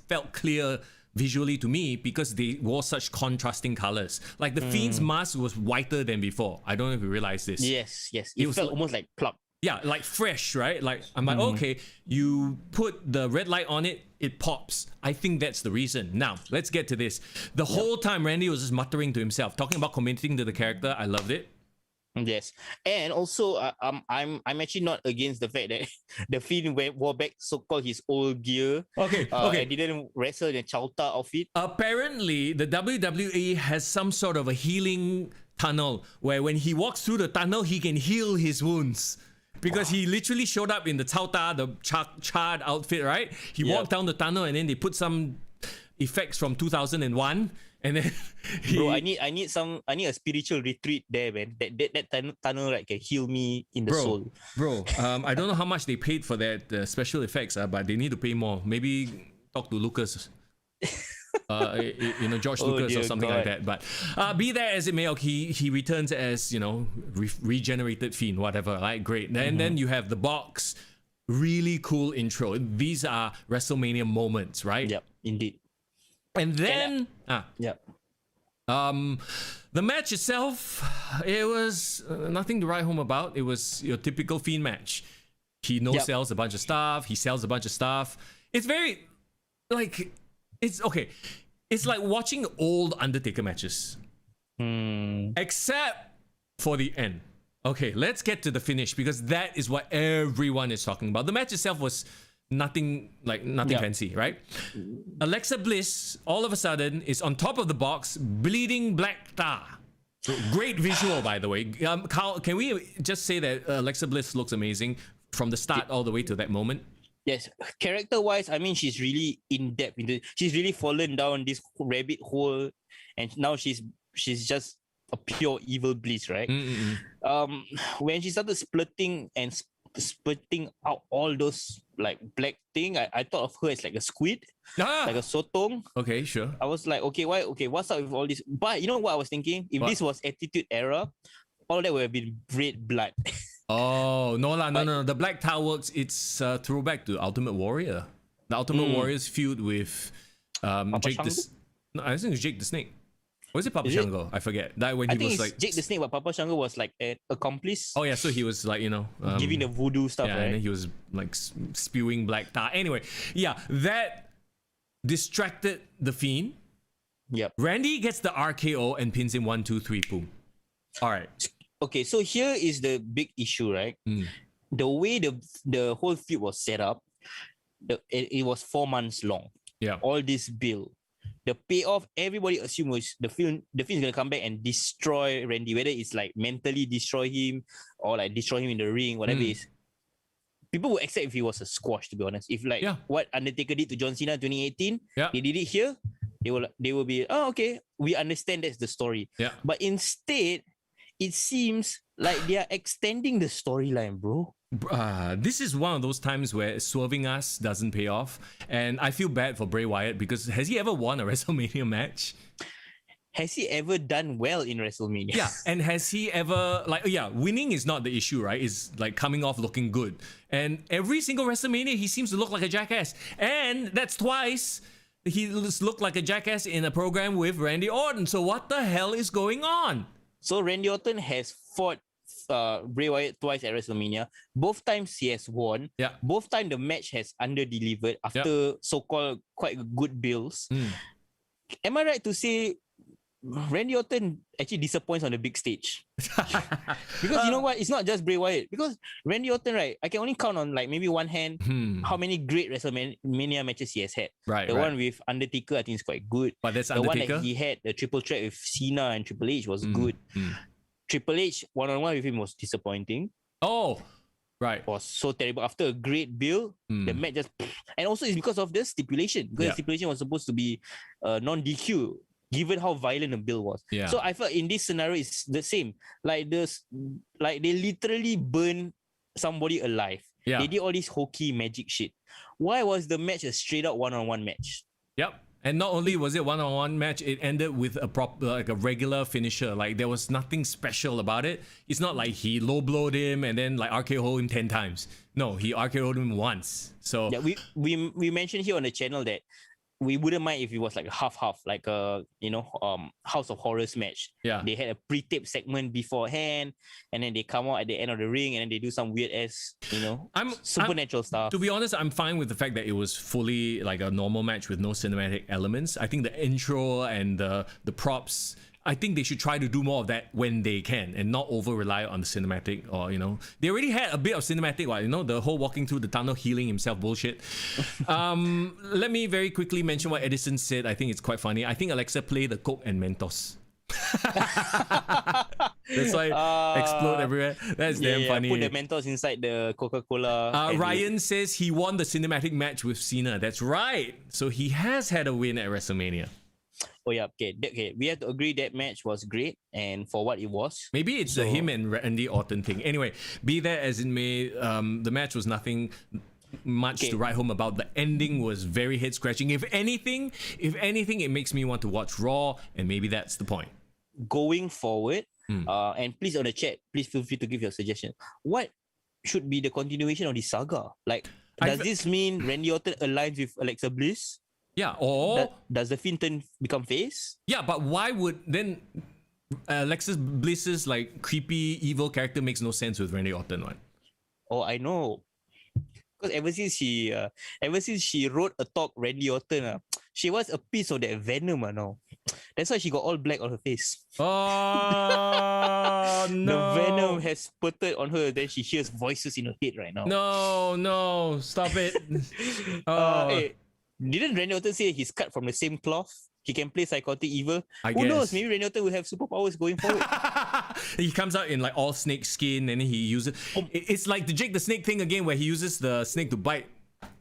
felt clear visually to me because they wore such contrasting colors. Like the Fiend's mask was whiter than before. I don't know if you realize this. Yes. It felt almost like plug. Yeah, like fresh, right? Like I'm like, okay, you put the red light on it, it pops. I think that's the reason. Now, let's get to this. The whole time Randy was just muttering to himself, talking about committing to the character. I loved it. Yes, and also I'm actually not against the fact that the Fiend wore back so-called his old gear. Okay. And didn't wrestle in a Chauta outfit. Apparently, the WWE has some sort of a healing tunnel where when he walks through the tunnel, he can heal his wounds. Because he literally showed up in the Chauta, the charred outfit, right? He walked down the tunnel and then they put some effects from 2001 And then Bro, I need a spiritual retreat there, man. That tunnel right can heal me in the soul. Bro, I don't know how much they paid for that special effects, but they need to pay more. Maybe talk to Lucas. George Lucas or something like that. But be that as it may, he returns as regenerated Fiend, whatever. Right, great. And then you have the box. Really cool intro. These are WrestleMania moments, right? Yep, indeed. And then yep. The match itself, it was nothing to write home about. It was your typical Fiend match. He sells a bunch of stuff. He sells a bunch of stuff. It's very it's okay. It's like watching old Undertaker matches, except for the end. Okay, let's get to the finish because that is what everyone is talking about. The match itself was nothing fancy, right? Alexa Bliss all of a sudden is on top of the box, bleeding black tar. Great visual, by the way. Carl, can we just say that Alexa Bliss looks amazing from the start all the way to that moment? Yes, character-wise, I mean, she's really in depth. She's really fallen down this rabbit hole, and now she's just a pure evil Bliss, right? When she started splitting out all those like black thing, I thought of her as like a squid, like a sotong. Okay, sure. I was like, okay, why? Okay, what's up with all this? But you know what I was thinking? If this was Attitude Era, all that would have been red blood. Oh, no. The black tar works. It's throwback to Ultimate Warrior. The Ultimate Warrior's feud with Jake I think it's Jake the Snake. Was it Papa Shango? I forget. That when I he think was it's like Jake the Snake, but Papa Shango was like an accomplice. Oh yeah, so he was like giving the voodoo stuff, right? And then he was like spewing black tar. Anyway, yeah, that distracted the Fiend. Yep. Randy gets the RKO and pins him 1, 2, 3, boom. All right. Okay, so here is the big issue, right? The way the whole feud was set up, it was 4 months long. Yeah. All this build. The payoff, everybody assumed was the Fiend is gonna come back and destroy Randy, whether it's like mentally destroy him or like destroy him in the ring, whatever it is. People would accept if he was a squash, to be honest. If like what Undertaker did to John Cena in 2018, they did it here, they will be, oh okay, we understand that's the story. Yeah. But instead, it seems like they are extending the storyline, bro. This is one of those times where swerving us doesn't pay off, and I feel bad for Bray Wyatt because has he ever won a WrestleMania match? Has he ever done well in WrestleMania? Yeah, and has he ever winning is not the issue, right? It's like coming off looking good, and every single WrestleMania he seems to look like a jackass, and that's twice he looked like a jackass in a program with Randy Orton. So what the hell is going on? So Randy Orton has fought Bray Wyatt twice at WrestleMania. Both times he has won. Yeah. Both times the match has under-delivered after so-called quite good bills. Am I right to say Randy Orton actually disappoints on the big stage? Because you know what? It's not just Bray Wyatt. Because Randy Orton, right, I can only count on like maybe one hand how many great WrestleMania matches he has had. Right. The one with Undertaker, I think is quite good. But that's the Undertaker? one that he had, the triple threat with Cena and Triple H was good. Triple H one-on-one with him was disappointing. Oh, right. Was so terrible. After a great build, the match just... And also it's because of the stipulation. Because the stipulation was supposed to be non-DQ, given how violent the build was. Yeah. So I felt in this scenario, it's the same. Like they literally burned somebody alive. Yeah. They did all this hokey magic shit. Why was the match a straight-up one-on-one match? Yep. And not only was it one-on-one match, it ended with a regular finisher. Like there was nothing special about it. It's not like he low-blowed him and then like RKO him 10 times. No, he RKO'd him once. So yeah, we mentioned here on the channel that we wouldn't mind if it was like a half, like a House of Horrors match. Yeah. They had a pre-tape segment beforehand, and then they come out at the end of the ring, and then they do some weird ass, supernatural stuff. To be honest, I'm fine with the fact that it was fully like a normal match with no cinematic elements. I think the intro and the props, I think they should try to do more of that when they can and not over rely on the cinematic or, they already had a bit of cinematic, the whole walking through the tunnel, healing himself bullshit. Let me very quickly mention what Edison said. I think it's quite funny. I think Alexa played the Coke and Mentos. That's why explode everywhere. That's damn funny. Put the Mentos inside the Coca-Cola. Ryan says he won the cinematic match with Cena. That's right. So he has had a win at WrestleMania. Oh yeah, okay. Okay, we have to agree that match was great and for what it was. Maybe it's the him and Randy Orton thing. Anyway, be that as it may, the match was nothing much to write home about. The ending was very head scratching. If anything, it makes me want to watch Raw, and maybe that's the point. Going forward, and please on the chat, please feel free to give your suggestion. What should be the continuation of this saga? Like, does this mean Randy Orton aligns with Alexa Bliss? Yeah, or does the Fiend become face? Yeah, but why would then Alexa Bliss's like creepy evil character makes no sense with Randy Orton one? Oh, I know. Because ever since she wrote a talk Randy Orton, she was a piece of that venom now. That's why she got all black on her face. Oh no! The venom has spurted on her. Then she hears voices in her head right now. No, stop it! Hey, didn't Randy Orton say he's cut from the same cloth? He can play psychotic evil. Who knows? Maybe Randy Orton will have superpowers going forward. He comes out in like all snake skin, and then he uses. It's like the Jake the Snake thing again, where he uses the snake to bite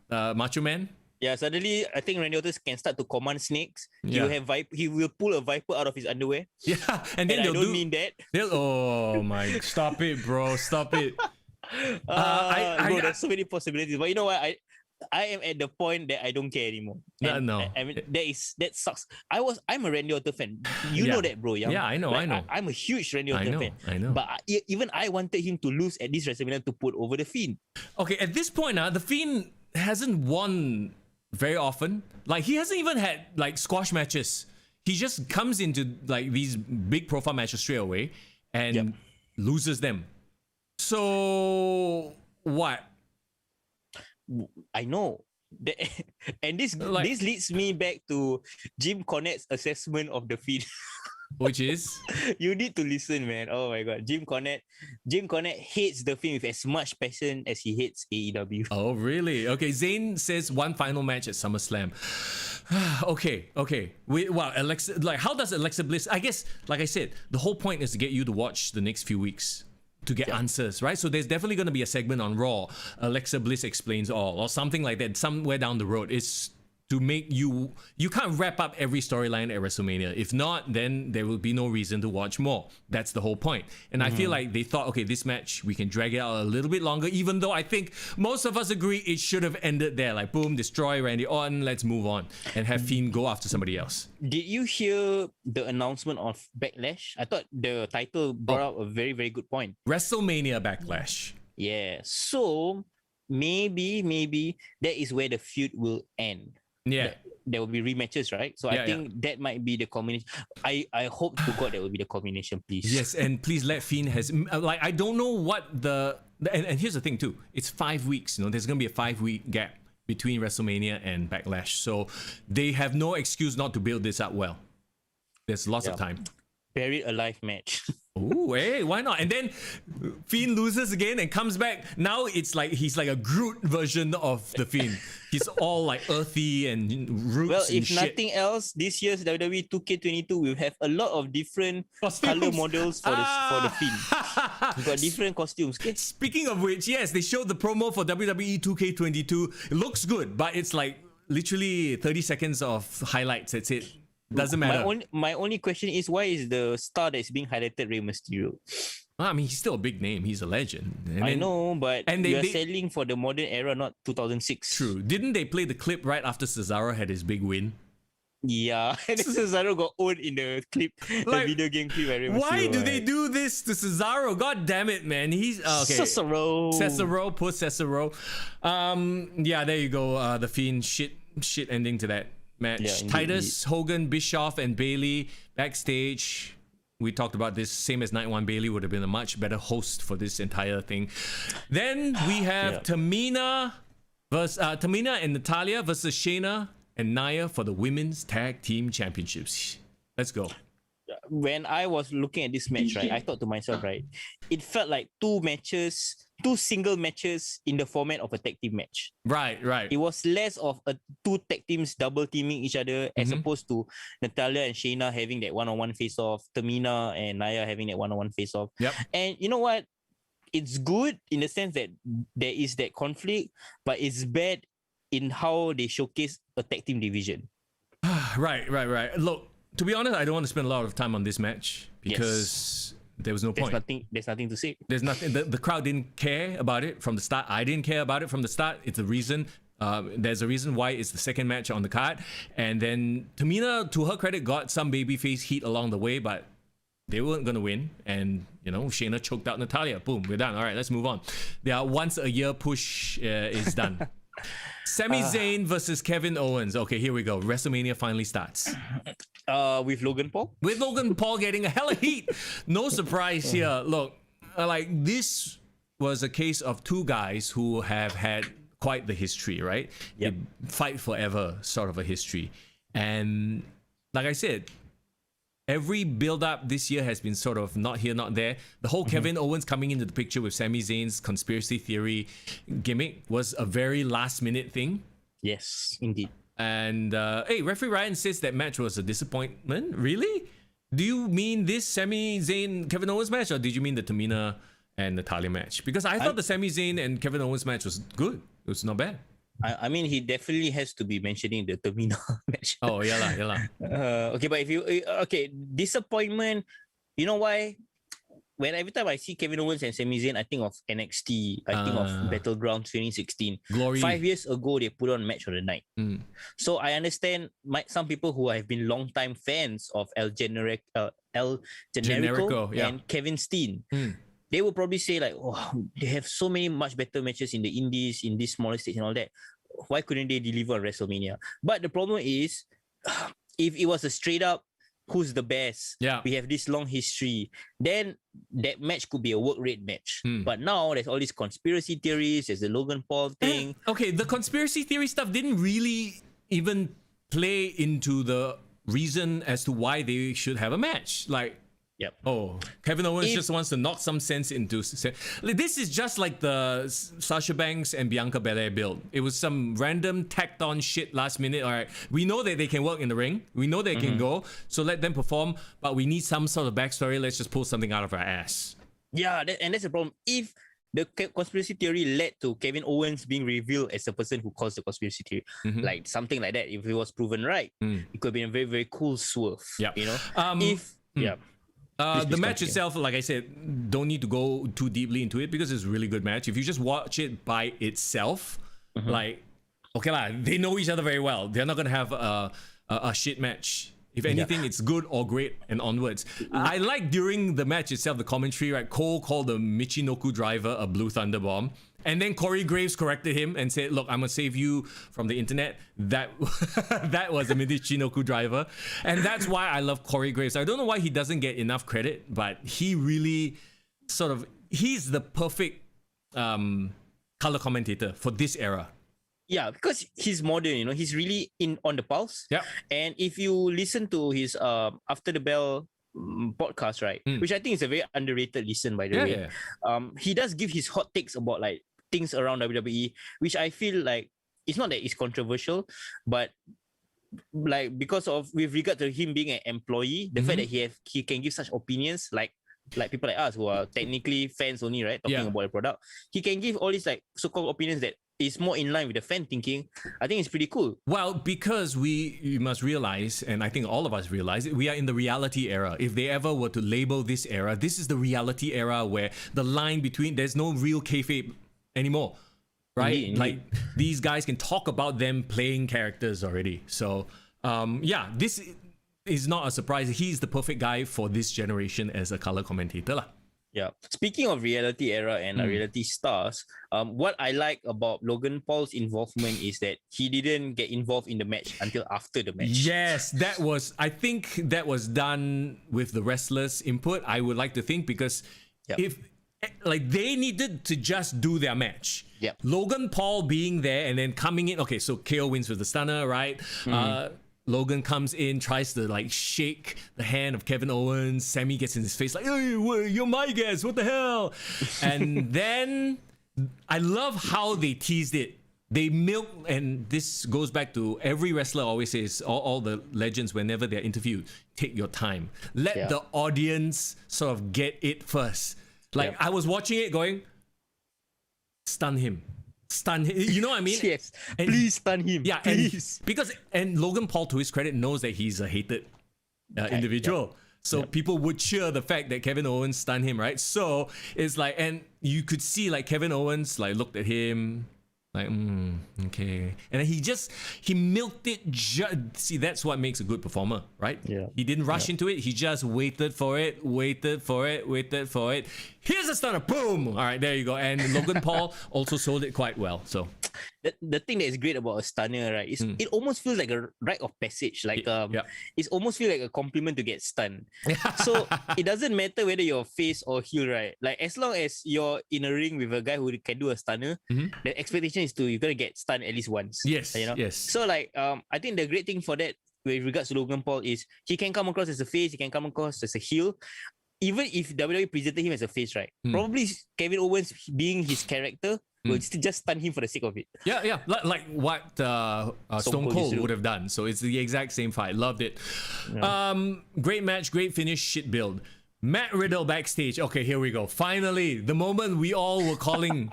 Macho Man. Yeah, suddenly I think Randy Orton can start to command snakes. Yeah. He will pull a viper out of his underwear. Yeah, and then I don't mean that. Oh my! Stop it, bro! Stop it. Bro, there's so many possibilities. But you know what? I am at the point that I don't care anymore. No. I mean that sucks. I'm a Randy Orton fan. You know that, bro. Yeah, I know. I'm a huge Randy Orton fan. I know. But even I wanted him to lose at this WrestleMania to put over the Fiend. Okay, at this point the Fiend hasn't won very often. Like, he hasn't even had like squash matches. He just comes into like these big profile matches straight away and loses them. So what? I know. And this leads me back to Jim Cornette's assessment of the Fiend. Which is? You need to listen, man. Oh my god. Jim Cornette hates the Fiend with as much passion as he hates AEW. Oh, really? Okay, Zane says one final match at SummerSlam. Okay. Alexa, like, how does Alexa Bliss? I guess, like I said, the whole point is to get you to watch the next few weeks to get answers, right? So there's definitely going to be a segment on Raw. Alexa Bliss explains all, or something like that. Somewhere down the road is to make you can't wrap up every storyline at WrestleMania. If not, then there will be no reason to watch more. That's the whole point. And I feel like they thought, okay, this match, we can drag it out a little bit longer, even though I think most of us agree it should have ended there. Like, boom, destroy Randy Orton, let's move on and have Fiend go after somebody else. Did you hear the announcement of Backlash? I thought the title brought up a very, very good point. WrestleMania Backlash. Yeah. So maybe that is where the feud will end. Yeah. There will be rematches, right? So I think that might be the combination. I hope to God that will be the combination, please. Yes, and please let Fiend has like, I don't know what and here's the thing too. It's 5 weeks. There's gonna be a 5-week gap between WrestleMania and Backlash, so they have no excuse not to build this up well. There's lots of time. Buried alive match. Oh, hey, why not? And then Fiend loses again and comes back. Now it's like he's like a Groot version of the Fiend. He's all like earthy and roots. Well, and if shit. nothing else, this year's WWE 2K22 will have a lot of different color models for the Fiend. We've got different costumes. Okay? Speaking of which, yes, they showed the promo for WWE 2K22. It looks good, but it's like literally 30 seconds of highlights. That's it. Doesn't matter. My only question is, why is the star that's being highlighted Rey Mysterio? I mean, he's still a big name. He's a legend. I know, but you're selling for the modern era, not 2006. True. Didn't they play the clip right after Cesaro had his big win? Yeah, and then Cesaro got owned in the clip, the video game clip. Why do they do this to Cesaro? God damn it, man. He's okay. Cesaro, poor Cesaro. Yeah, there you go. The Fiend shit ending to that match. Yeah, Titus, Hogan, Bischoff, and Bailey backstage. We talked about this. Same as Night One, Bailey would have been a much better host for this entire thing. Then we have Tamina and Natalya versus Shayna and Nia for the Women's Tag Team Championships. Let's go. When I was looking at this match, right, I thought to myself, right, it felt like two single matches in the format of a tag team match. Right. It was less of two tag teams double teaming each other as opposed to Natalya and Shayna having that one-on-one face-off, Tamina and Nia having that one-on-one face-off. Yep. And you know what? It's good in the sense that there is that conflict, but it's bad in how they showcase a tag team division. Right. Look, To be honest, I don't want to spend a lot of time on this match because there was no point. There's nothing to say. There's nothing. The crowd didn't care about it from the start. I didn't care about it from the start. It's a reason. There's a reason why it's the second match on the card. And then Tamina, to her credit, got some babyface heat along the way, but they weren't going to win. And, Shayna choked out Natalya. Boom, we're done. All right, let's move on. Their once a year push is done. Sami Zayn versus Kevin Owens. Okay, here we go. WrestleMania finally starts. With Logan Paul? With Logan Paul getting a hella heat. No surprise here. Look, this was a case of two guys who have had quite the history, right? Yep. They fight forever sort of a history. And like I said, every build-up this year has been sort of not here, not there. The whole Kevin Owens coming into the picture with Sami Zayn's conspiracy theory gimmick was a very last-minute thing. Yes, indeed. And hey, referee Ryan says that match was a disappointment. Really? Do you mean this Sami Zayn Kevin Owens match, or did you mean the Tamina and Natalya match? Because I thought the Sami Zayn and Kevin Owens match was good. It was not bad. I mean, he definitely has to be mentioning the Tamina match. Oh, yeah. Okay, but if you disappointment, you know why? When every time I see Kevin Owens and Sami Zayn, I think of NXT. I think of Battleground 2016. Glory. 5 years ago, they put on Match of the Night. So I understand some people who have been long-time fans of El Generico yeah. and Kevin Steen. They will probably say like, oh, they have so many much better matches in the indies, in this smaller stage and all that. Why couldn't they deliver on WrestleMania? But the problem is, if it was a straight up, who's the best? Yeah. We have this long history. Then that match could be a work rate match. But now there's all these conspiracy theories. There's the Logan Paul thing. Okay, the conspiracy theory stuff didn't really even play into the reason as to why they should have a match. Like, Yep. oh, Kevin Owens just wants to knock some sense into. This is just like the Sasha Banks and Bianca Belair build. It was some random tacked on shit last minute. All right, we know that they can work in the ring. We know they can go. So let them perform. But we need some sort of backstory. Let's just pull something out of our ass. Yeah, and that's the problem. If the conspiracy theory led to Kevin Owens being revealed as the person who caused the conspiracy theory, like something like that, if it was proven right, it could have been a very, very cool swerve. Yeah. The match itself, like I said, don't need to go too deeply into it because it's a really good match. If you just watch it by itself, like, okay lah, they know each other very well. They're not gonna have a shit match. If anything, it's good or great and onwards. I like during the match itself, the commentary, right? Cole called the Michinoku driver a Blue Thunder Bomb. And then Corey Graves corrected him and said, look, I'm going to save you from the internet. That was a Michinoku driver. And that's why I love Corey Graves. I don't know why he doesn't get enough credit, but he really he's the perfect color commentator for this era. Yeah, because he's modern, he's really on the pulse. Yeah. And if you listen to his After the Bell podcast, right, which I think is a very underrated listen, by the way. Yeah. He does give his hot takes about like things around WWE, which I feel like it's not that it's controversial, but like because of with regard to him being an employee, the fact that he can give such opinions, like people like us who are technically fans only, right, talking about the product, he can give all these like so-called opinions that is more in line with the fan thinking. I think it's pretty cool. Well, because you must realize, and I think all of us realize, we are in the reality era. If they ever were to label this era, this is the reality era where the line between, there's no real kayfabe anymore, right? Indeed. Like these guys can talk about them playing characters already. So this is not a surprise. He's the perfect guy for this generation as a color commentator lah. Yeah. Speaking of reality era and reality stars, what I like about Logan Paul's involvement is that he didn't get involved in the match until after the match. Yes, I think that was done with the wrestlers' input. I would like to think because if like they needed to just do their match. Yep. Logan Paul being there and then coming in. Okay, so KO wins with the stunner, right? Logan comes in, tries to like shake the hand of Kevin Owens. Sammy gets in his face like, hey, you're my guest, what the hell? And then I love how they teased it. They milked, and this goes back to every wrestler always says, all the legends whenever they're interviewed, take your time. Let the audience sort of get it first. Like I was watching it going, stun him. You know what I mean? Yes. And please stun him. Yeah, please. And Logan Paul, to his credit, knows that he's a hated individual. So people would cheer the fact that Kevin Owens stunned him, right? So it's like, and you could see like Kevin Owens like looked at him like, okay. And then he milked it. See, that's what makes a good performer, right? Yeah. He didn't rush into it. He just waited for it. Here's a stunner. Boom. All right, there you go. And Logan Paul also sold it quite well. So the thing that is great about a stunner, right, is it almost feels like a rite of passage. Like it's almost feel like a compliment to get stunned. So it doesn't matter whether you're face or heel, right? Like as long as you're in a ring with a guy who can do a stunner, the expectation is you're gonna get stunned at least once. Yes. You know? Yes. So like I think the great thing for that with regards to Logan Paul is he can come across as a face, he can come across as a heel. Even if WWE presented him as a face, right? Probably Kevin Owens being his character will still just stun him for the sake of it. Yeah. Like what Stone Cold would have done. So it's the exact same fight. Loved it. Great match, great finish, shit build. Matt Riddle backstage. Okay, here we go. Finally, the moment we all were calling.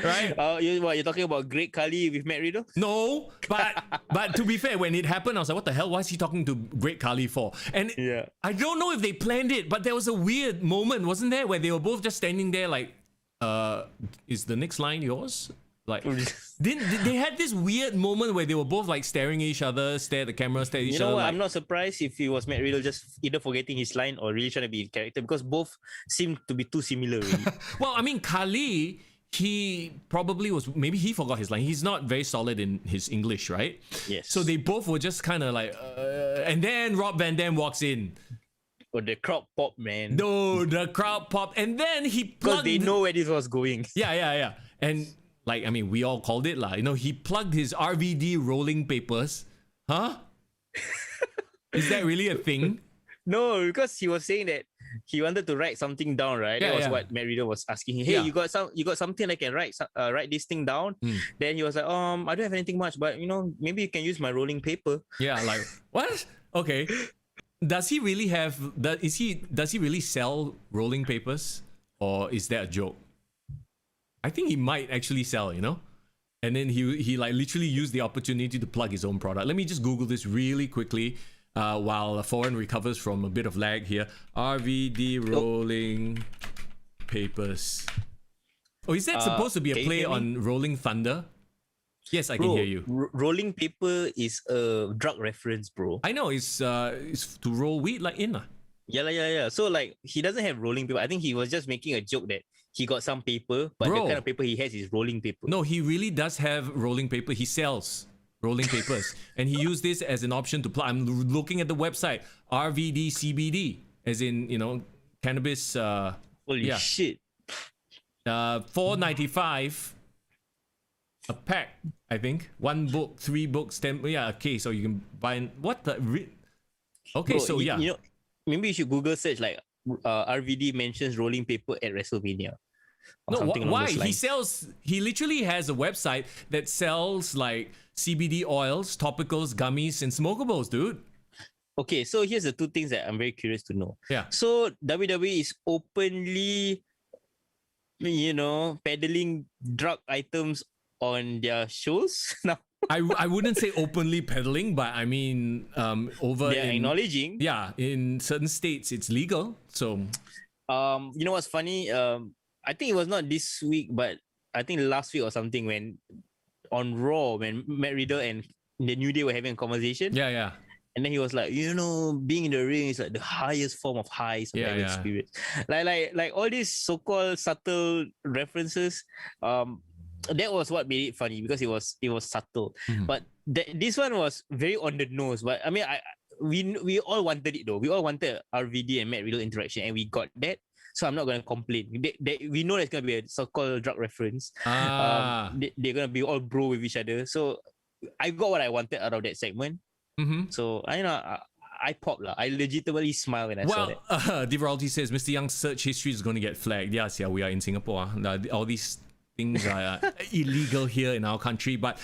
Right? You're talking about Great Khali with Matt Riddle? No, but to be fair, when it happened, I was like, what the hell? Why is he talking to Great Khali for? And I don't know if they planned it, but there was a weird moment, wasn't there, where they were both just standing there like, is the next line yours? Like, they had this weird moment where they were both like staring at each other, stare at the camera, stare at each other. You know what? Like, I'm not surprised if it was Matt Riddle just either forgetting his line or really trying to be in character, because both seem to be too similar, really. Well, I mean, Khali, he probably was, maybe he forgot his line. He's not very solid in his English, right? Yes. So they both were just kind of like, and then Rob Van Dam walks in. Oh, the crowd pop, man. No, the crowd popped, and then he Because plugged. they know where this was going. Yeah. And like, I mean, we all called it lah. You know, he plugged his RVD rolling papers. Huh? Is that really a thing? No, because he was saying that he wanted to write something down, right? That was what Matt Riddle was asking him. Hey, you got something I can write this thing down? Then he was like, I don't have anything much, but you know, maybe you can use my rolling paper. Yeah, like what? Okay. Does he really have that? Does he really sell rolling papers, or is that a joke? I think he might actually sell, you know? And then he like literally used the opportunity to plug his own product. Let me just Google this really quickly while Foreign recovers from a bit of lag here. RVD rolling papers. Oh, is that supposed to be a play on Rolling Thunder? Yes, I can hear you. Rolling paper is a drug reference, bro. I know, it's to roll weed like in. Yeah. So like he doesn't have rolling paper. I think he was just making a joke that he got some paper, but the kind of paper he has is rolling paper. No, he really does have rolling paper. He sells rolling papers. And he used this as an option to plug. I'm looking at the website. RVD CBD, as in, you know, cannabis. Holy shit. $4.95 a pack, I think. 1 book, 3 books, 10. Yeah, okay, so you can buy. What the? Okay, Bro, so yeah. You know, maybe you should Google search like RVD mentions rolling paper at WrestleMania. No, why? He literally has a website that sells like CBD oils, topicals, gummies, and smokables, dude. Okay, so here's the two things that I'm very curious to know. Yeah. So WWE is openly, you know, peddling drug items on their shows now. I wouldn't say openly peddling, but I mean, they're acknowledging. Yeah, in certain states it's legal. So, you know what's funny? I think it was not this week, but I think last week or something when on Raw, when Matt Riddle and the New Day were having a conversation. Yeah. And then he was like, you know, being in the ring is like the highest form of highs I've ever experienced. Like all these so-called subtle references, that was what made it funny because it was subtle. But this one was very on the nose. But I mean, we all wanted it though. We all wanted RVD and Matt Riddle interaction, and we got that. So I'm not going to complain. We know there's going to be a so-called drug reference. They're going to be all bro with each other. So I got what I wanted out of that segment. So I popped lah. I legitimately smiled when I saw that. Divaralty says Mr. Young's search history is going to get flagged. Yes, we are in Singapore. All these things are illegal here in our country. But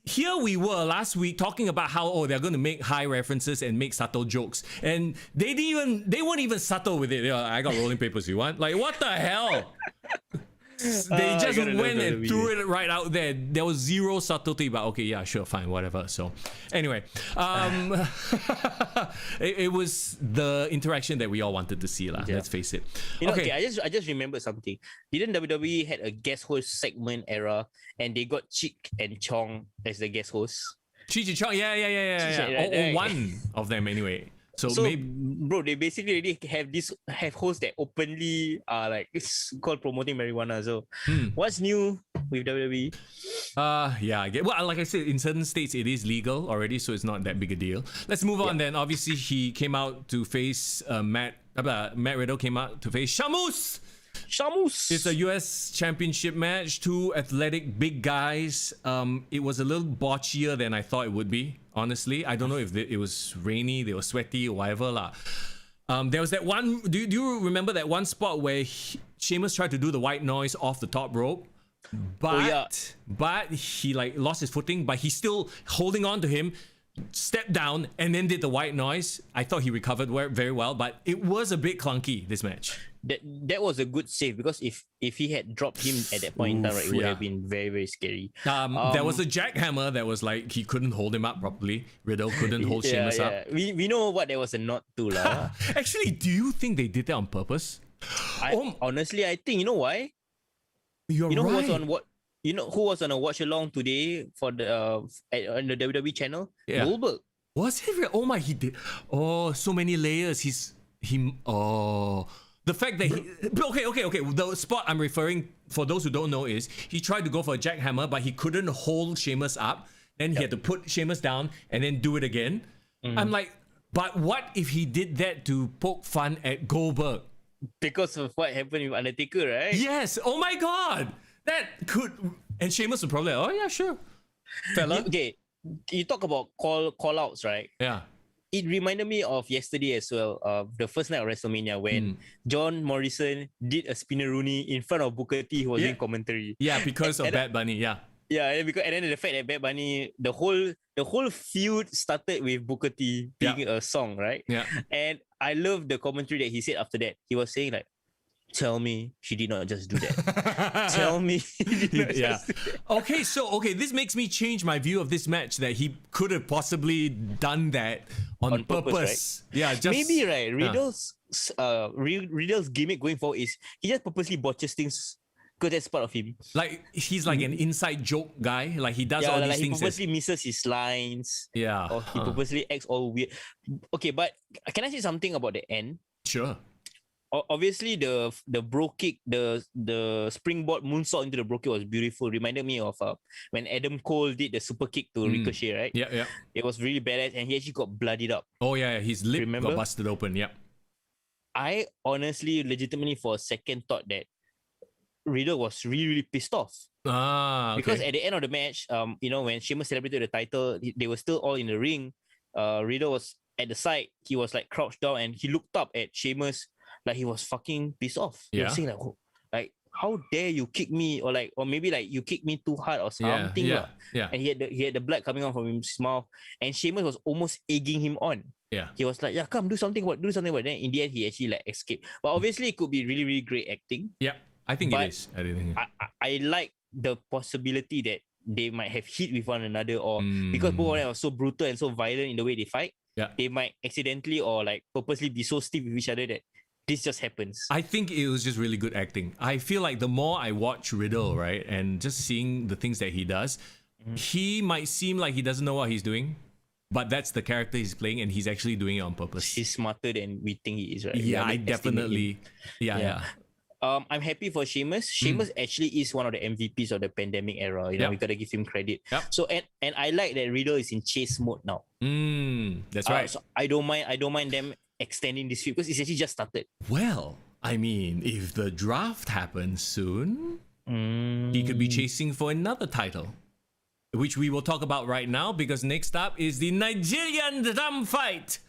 here we were last week talking about how they're going to make high references and make subtle jokes, and they weren't even subtle with it. I got rolling papers. You want? Like, what the hell? They just gotta love went and WWE. threw it right out there. There was zero subtlety, but okay, yeah, sure, fine, whatever. So, anyway, it was the interaction that we all wanted to see, lah. Yeah. Let's face it. You know, okay, I just remembered something. Didn't WWE had a guest host segment era, and they got Chick and Chong as the guest hosts? Chi Chong, yeah. Right, Or right. one of them anyway. So, So, maybe. bro, they basically already have hosts that openly are like it's called promoting marijuana. So, what's new with WWE? Yeah, I get. Well, like I said, in certain states it is legal already, so it's not that big a deal. Let's move on then. Obviously, he came out to face Matt Riddle came out to face Shamus. It's a US Championship match, two athletic big guys. It was a little botchier than I thought it would be, honestly. I don't know if it was rainy, they were sweaty or whatever lah. There was that one, do you remember that one spot where Sheamus tried to do the white noise off the top rope? But he like lost his footing, but he's still holding on to him, stepped down and then did the white noise. I thought he recovered very well, but it was a bit clunky, this match. That was a good save, because if he had dropped him at that point in time, right, it would have been very, very scary. There was a jackhammer that was like he couldn't hold him up properly. Riddle couldn't hold Sheamus up. We know what there was a nod to lah. Actually, do you think they did that on purpose? Honestly, I think, you know why? You're You know right. who was on a watch along today for the on the WWE channel? Yeah. Goldberg. Was he? Oh my, he did. Oh, so many layers. The fact that okay. The spot I'm referring, for those who don't know, is he tried to go for a jackhammer, but he couldn't hold Sheamus up. Then he had to put Sheamus down and then do it again. I'm like, but what if he did that to poke fun at Goldberg? Because of what happened with Undertaker, right? Yes. Oh my God. That could. And Sheamus would probably, oh yeah, sure, fella. You talk about call outs, right? Yeah. It reminded me of yesterday as well, the first night of WrestleMania, when John Morrison did a spinneroonie in front of Booker T, who was doing commentary. Yeah, because of Bad Bunny. Yeah. Yeah, and then the fact that Bad Bunny, the whole feud started with Booker T being a song, right? Yeah. And I love the commentary that he said after that. He was saying like, "Tell me she did not just do that. Tell me." He did not just do that. Okay, this makes me change my view of this match, that he could have possibly done that on purpose. Right? Yeah, just maybe right. Riddle's gimmick going forward is he just purposely botches things because that's part of him. Like he's like an inside joke guy. Like he does all these things. He purposely misses his lines. Yeah. Or he purposely acts all weird. Okay, but can I say something about the end? Sure. Obviously, the bro kick, the springboard moonsault into the bro kick was beautiful. Reminded me of when Adam Cole did the super kick to Ricochet, right? Yeah. It was really badass, and he actually got bloodied up. Oh yeah, his lip Remember? got busted open. Yeah. I honestly, legitimately, for a second thought that Riddle was really, really pissed off. Okay. Because at the end of the match, when Sheamus celebrated the title, they were still all in the ring. Riddle was at the side. He was like crouched down, and he looked up at Sheamus like he was fucking pissed off. He was saying like, how dare you kick me, or maybe like you kick me too hard or something. Yeah. And he had the blood coming out from his mouth, and Sheamus was almost egging him on. Yeah. He was like, yeah, come do something about it. Then in the end, he actually like escaped. But obviously, it could be really, really great acting. Yeah. I think it is. I like the possibility that they might have hit with one another, or because both of them are so brutal and so violent in the way they fight, they might accidentally or like purposely be so stiff with each other that this just happens. I think it was just really good acting. I feel like the more I watch Riddle, right, and just seeing the things that he does, he might seem like he doesn't know what he's doing, but that's the character he's playing, and he's actually doing it on purpose. He's smarter than we think he is, right? Yeah, I definitely. Yeah. I'm happy for Sheamus. Sheamus actually is one of the MVPs of the pandemic era. We gotta give him credit. Yep. So and I like that Riddle is in chase mode now. That's right. So I don't mind them extending this feud because it's actually just started. Well, I mean, if the draft happens soon, he could be chasing for another title, which we will talk about right now, because next up is the Nigerian drum fight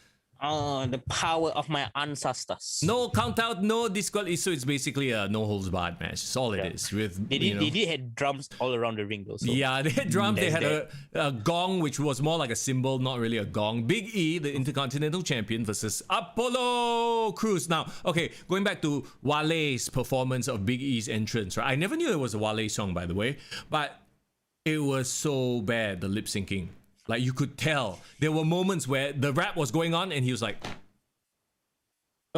The power of my ancestors. No count out, no disqualification. So it's basically a no holds barred match. That's all it is. With They did had drums all around the ring though. So yeah, they had drums. They there's had a gong, which was more like a cymbal, not really a gong. Big E, the Intercontinental Champion, versus Apollo Crews. Now, okay, going back to Wale's performance of Big E's entrance, right? I never knew it was a Wale song, by the way, but it was so bad, the lip syncing. Like, you could tell. There were moments where the rap was going on and he was like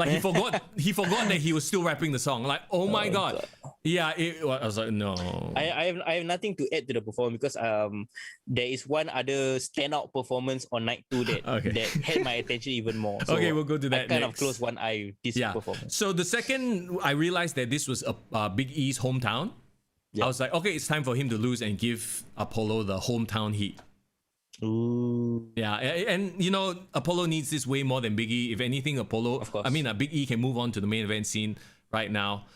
he forgot that he was still rapping the song. Like, oh my god. Yeah, I was like, no. I have nothing to add to the performance because there is one other standout performance on night 2 that had my attention even more. So okay, we'll go to that I kind next. of closed one eye with this performance. So the second I realized that this was a Big E's hometown, I was like, okay, it's time for him to lose and give Apollo the hometown heat. Ooh. Yeah, and you know, Apollo needs this way more than Big E. If anything, Apollo, of course. I mean, Big E can move on to the main event scene right now.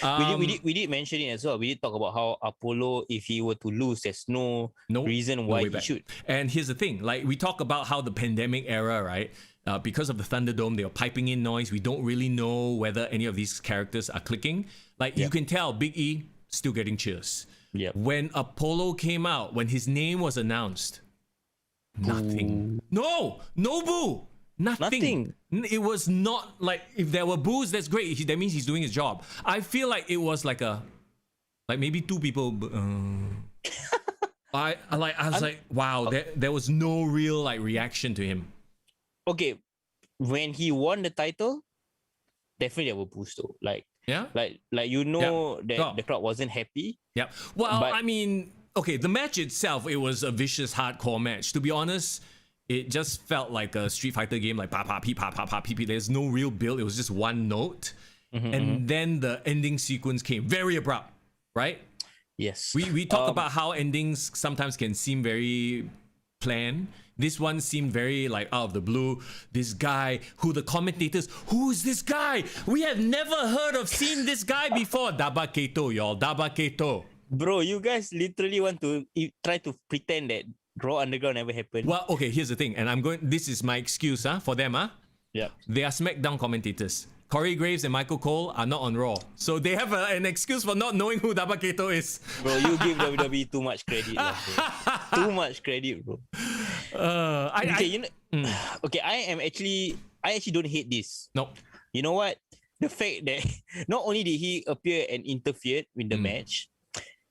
We did mention it as well. We did talk about how Apollo, if he were to lose, there's no reason why he should. And here's the thing, like we talk about how the pandemic era, right? Because of the Thunderdome, they were piping in noise. We don't really know whether any of these characters are clicking. Like you can tell, Big E still getting cheers. Yep. When Apollo came out, when his name was announced, nothing. No boo. Nothing. It was not like, if there were boos, that's great. That means he's doing his job. I feel like it was like maybe 2 people. I was like, wow, there was no real like reaction to him. Okay, when he won the title, definitely there were boos though. Like you know that the crowd wasn't happy. Yeah. Well, I mean, okay, the match itself, it was a vicious hardcore match. To be honest, it just felt like a Street Fighter game, like pa pa pee pa pa pa pee pee. There's no real build. It was just one note, and then the ending sequence came very abrupt, right? Yes. We talk about how endings sometimes can seem very planned. This one seemed very like out of the blue. This guy, who the commentators, who is this guy? We have never heard of seen this guy before. Daba Keto, y'all. Daba Keto. Bro, you guys literally want to try to pretend that Raw Underground never happened. Well, okay, here's the thing, and this is my excuse for them. Yeah. They are SmackDown commentators. Corey Graves and Michael Cole are not on Raw. So they have an excuse for not knowing who Daba Keto is. Bro, you give WWE too much credit. Too much credit, bro. Okay, I actually don't hate this. No. You know what? The fact that not only did he appear and interfered with the match,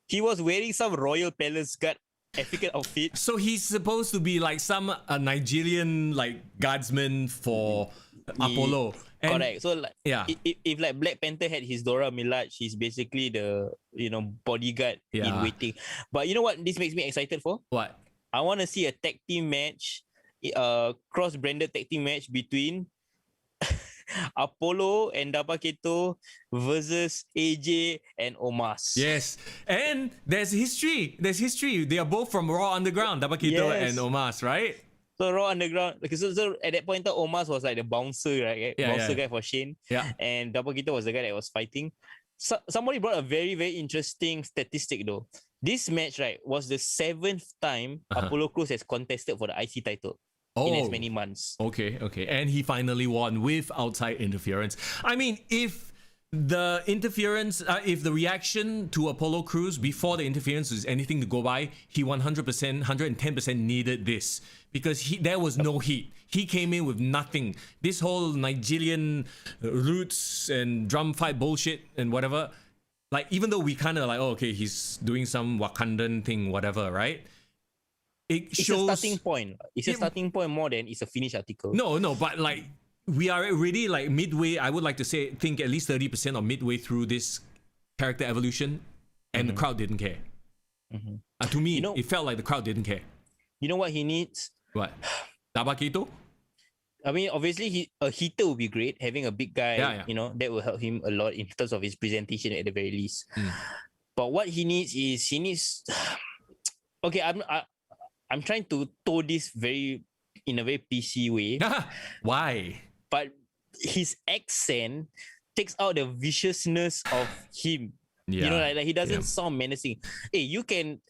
he was wearing some Royal Palace Guard African outfit. So he's supposed to be like some Nigerian like guardsman for Apollo. Correct. So like, if like Black Panther had his Dora Milaje, he's basically the bodyguard in waiting. But you know what? This makes me excited for. What? I want to see a tag team match, cross-branded tag team match between Apollo and Daba Keto versus AJ and Omos. Yes, and there's history. They are both from Raw Underground, Daba Keto and Omos, right? So Raw Underground, so at that point, Omos was like the bouncer, right? Bouncer guy for Shane. Yeah. And Daba Keto was the guy that was fighting. So, somebody brought a very, very interesting statistic though. This match, right, was the 7th time Apollo Crews has contested for the IC title. In as many months. Okay. And he finally won with outside interference. I mean, if the interference, if the reaction to Apollo Crews before the interference was anything to go by, he 100%, 110% needed this. Because there was no heat. He came in with nothing. This whole Nigerian roots and drum fight bullshit and whatever, like, even though we kind of like, okay, he's doing some Wakandan thing, whatever, right? It's a starting point. It's a starting point more than it's a finished article. No, but like, we are already like midway. I would like to think at least 30% or midway through this character evolution, and the crowd didn't care. To me, it felt like the crowd didn't care. You know what he needs? What? Daba Keto? I mean, obviously, a heater would be great. Having a big guy, that will help him a lot in terms of his presentation at the very least. But what he needs is okay, I'm trying to toe this in a very PC way. Why? But his accent takes out the viciousness of him. You know, like he doesn't sound menacing. Hey, you can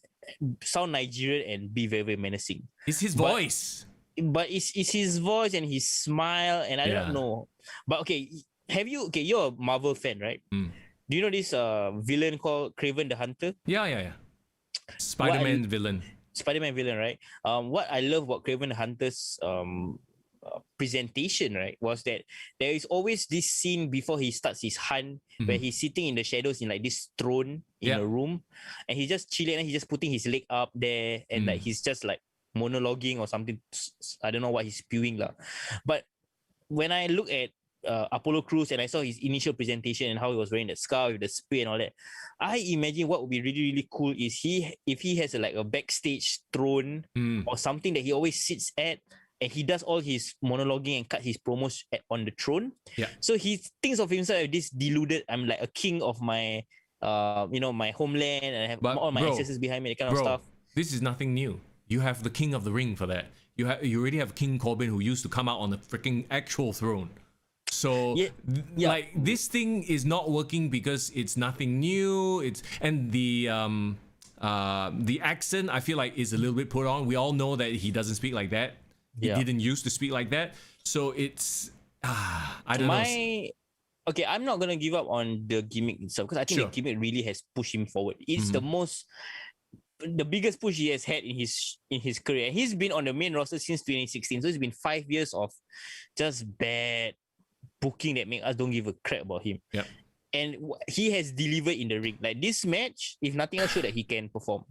sound Nigerian and be very, very menacing. It's his voice. but it's his voice and his smile, and I don't know. But okay, you're a Marvel fan, right? Do you know this villain called Kraven the Hunter? Yeah. Spider-Man villain. Spider-Man villain, right? What I love about Kraven the Hunter's presentation, right, was that there is always this scene before he starts his hunt where he's sitting in the shadows in like this throne in a room, and he's just chilling and he's just putting his leg up there, and like he's just like monologuing or something. I don't know what he's spewing lah. But when I look at Apollo Crews and I saw his initial presentation and how he was wearing the scarf with the spear and all that, I imagine what would be really, really cool is if he has a backstage throne or something that he always sits at, and he does all his monologuing and cut his promos on the throne. Yeah. So he thinks of himself as this deluded, I'm like a king of my my homeland, and I have all my ancestors behind me, that kind of stuff. This is nothing new. You have the king of the ring for that. You already have King Corbin, who used to come out on the freaking actual throne. So like this thing is not working because it's nothing new. And the accent, I feel like, is a little bit put on. We all know that he doesn't speak like that. He didn't used to speak like that. So it's I don't know. Okay, I'm not gonna give up on the gimmick itself because I think the gimmick really has pushed him forward. It's the biggest push he has had in his career. He's been on the main roster since 2016, so it's been 5 years of just bad booking that make us don't give a crap about him. Yeah, and he has delivered in the ring. Like this match, if nothing else, showed that he can perform.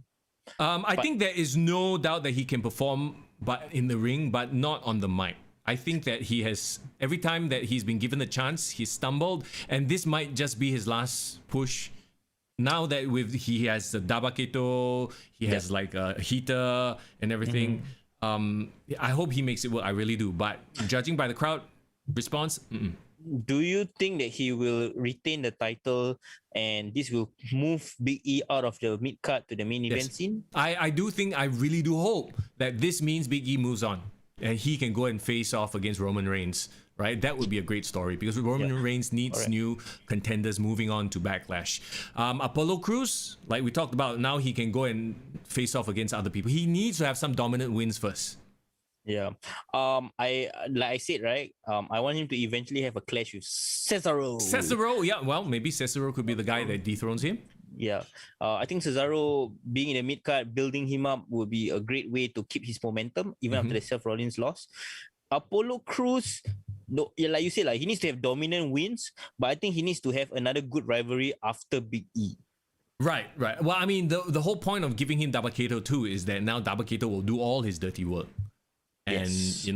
I think there is no doubt that he can perform, but in the ring, but not on the mic. I think that he has, every time that he's been given the chance, he's stumbled, and this might just be his last push. Now that he has the Dabaketo, he has like a heater and everything. I hope he makes it work. I really do. But judging by the crowd response, do you think that he will retain the title and this will move Big E out of the mid card to the main event scene? I do think, I really do hope that this means Big E moves on and he can go and face off against Roman Reigns, right? That would be a great story because Roman Reigns needs new contenders moving on to Backlash. Apollo Crews, like we talked about, now he can go and face off against other people. He needs to have some dominant wins first. Yeah. I said, right? I want him to eventually have a clash with Cesaro. Yeah. Well, maybe Cesaro could be the guy that dethrones him. Yeah. I think Cesaro being in the mid card, building him up would be a great way to keep his momentum even after the Seth Rollins loss. Apollo Crews, no, like you said, like he needs to have dominant wins, but I think he needs to have another good rivalry after Big E. Right. Well, I mean, the whole point of giving him Dabaketo too is that now Dabaketo will do all his dirty work. And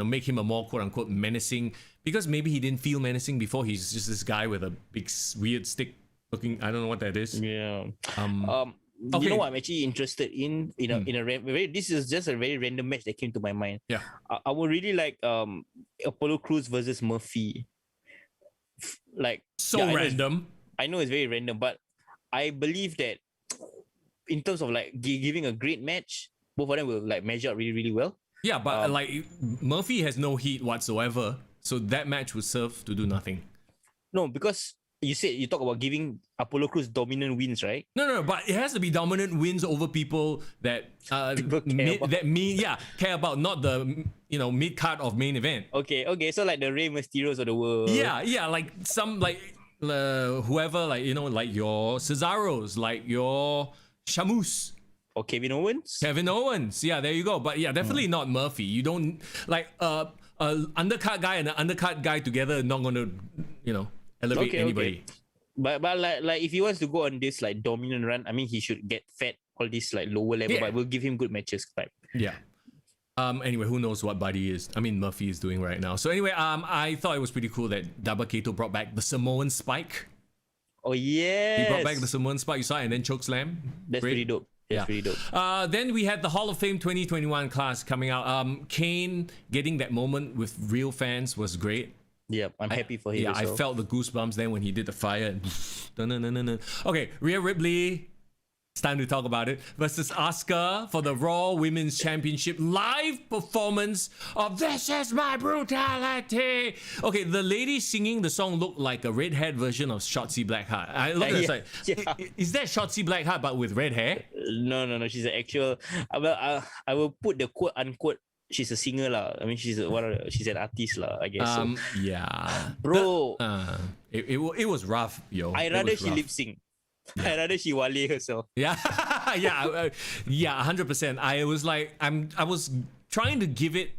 make him a more quote unquote menacing, because maybe he didn't feel menacing before. He's just this guy with a big weird stick looking. I don't know what that is. Yeah. You know what I'm actually interested in a this is just a very random match that came to my mind. Yeah. I would really like Apollo Crews versus Murphy. Like random. I know it's very random, but I believe that in terms of like giving a great match, both of them will like measure up really, really well. Yeah, but like Murphy has no heat whatsoever, so that match would serve to do nothing. No, because you talk about giving Apollo Crews dominant wins, right? No, but it has to be dominant wins over people that care about, not the mid card of main event. Okay, so like the Rey Mysterios of the world. Yeah, like some like whoever, like like your Cesaros, like your Shamus. Or Kevin Owens? Yeah, there you go. But yeah, definitely not Murphy. You don't like undercut guy and an undercut guy together not going to, elevate anybody. Okay. But like if he wants to go on this like dominant run, I mean he should get fed all this like lower level, but we'll give him good matches type. Yeah. Anyway, who knows what Murphy is doing right now. So anyway, I thought it was pretty cool that Dabaketo brought back the Samoan Spike. Oh yeah. He brought back the Samoan Spike, you saw it, and then chokeslam. That's pretty dope. Yeah. Pretty dope. Then we had the Hall of Fame 2021 class coming out. Kane getting that moment with real fans was great. Yeah, I'm happy for him. Yeah, I felt the goosebumps then when he did the fire. Okay, Rhea Ripley. It's time to talk about it. Versus Asuka for the Raw Women's Championship live performance of This Is My Brutality. Okay, the lady singing the song looked like a redhead version of Shotzi Blackheart. I looked at it like, is that Shotzi Blackheart but with red hair? No. She's an actual. I will put the quote unquote she's a singer lah. I mean, she's an artist lah, I guess. So. Yeah, Bro, it was rough, yo. I It rather was she rough. lip sync. I rather she wale herself. Yeah, yeah, 100%. I was trying to give it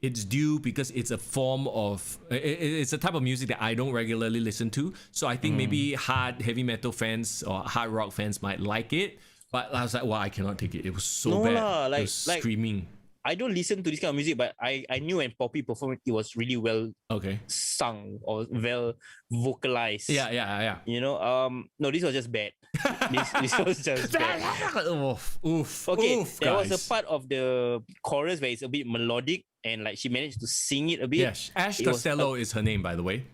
its due because it's a form of it's a type of music that I don't regularly listen to. So I think maybe heavy metal fans or hard rock fans might like it. But I was like, wow, I cannot take it. It was so No bad. lah, It like- was like- screaming. I don't listen to this kind of music, but I knew when Poppy performed, it was really well Okay. sung or well vocalized. Yeah. You know, no, this was just bad. this was just bad. Oof. Okay, Oof, there was a guys. part of the chorus where it's a bit melodic and like she managed to sing it a bit. Yes, Ash It was Costello is her name, by the way.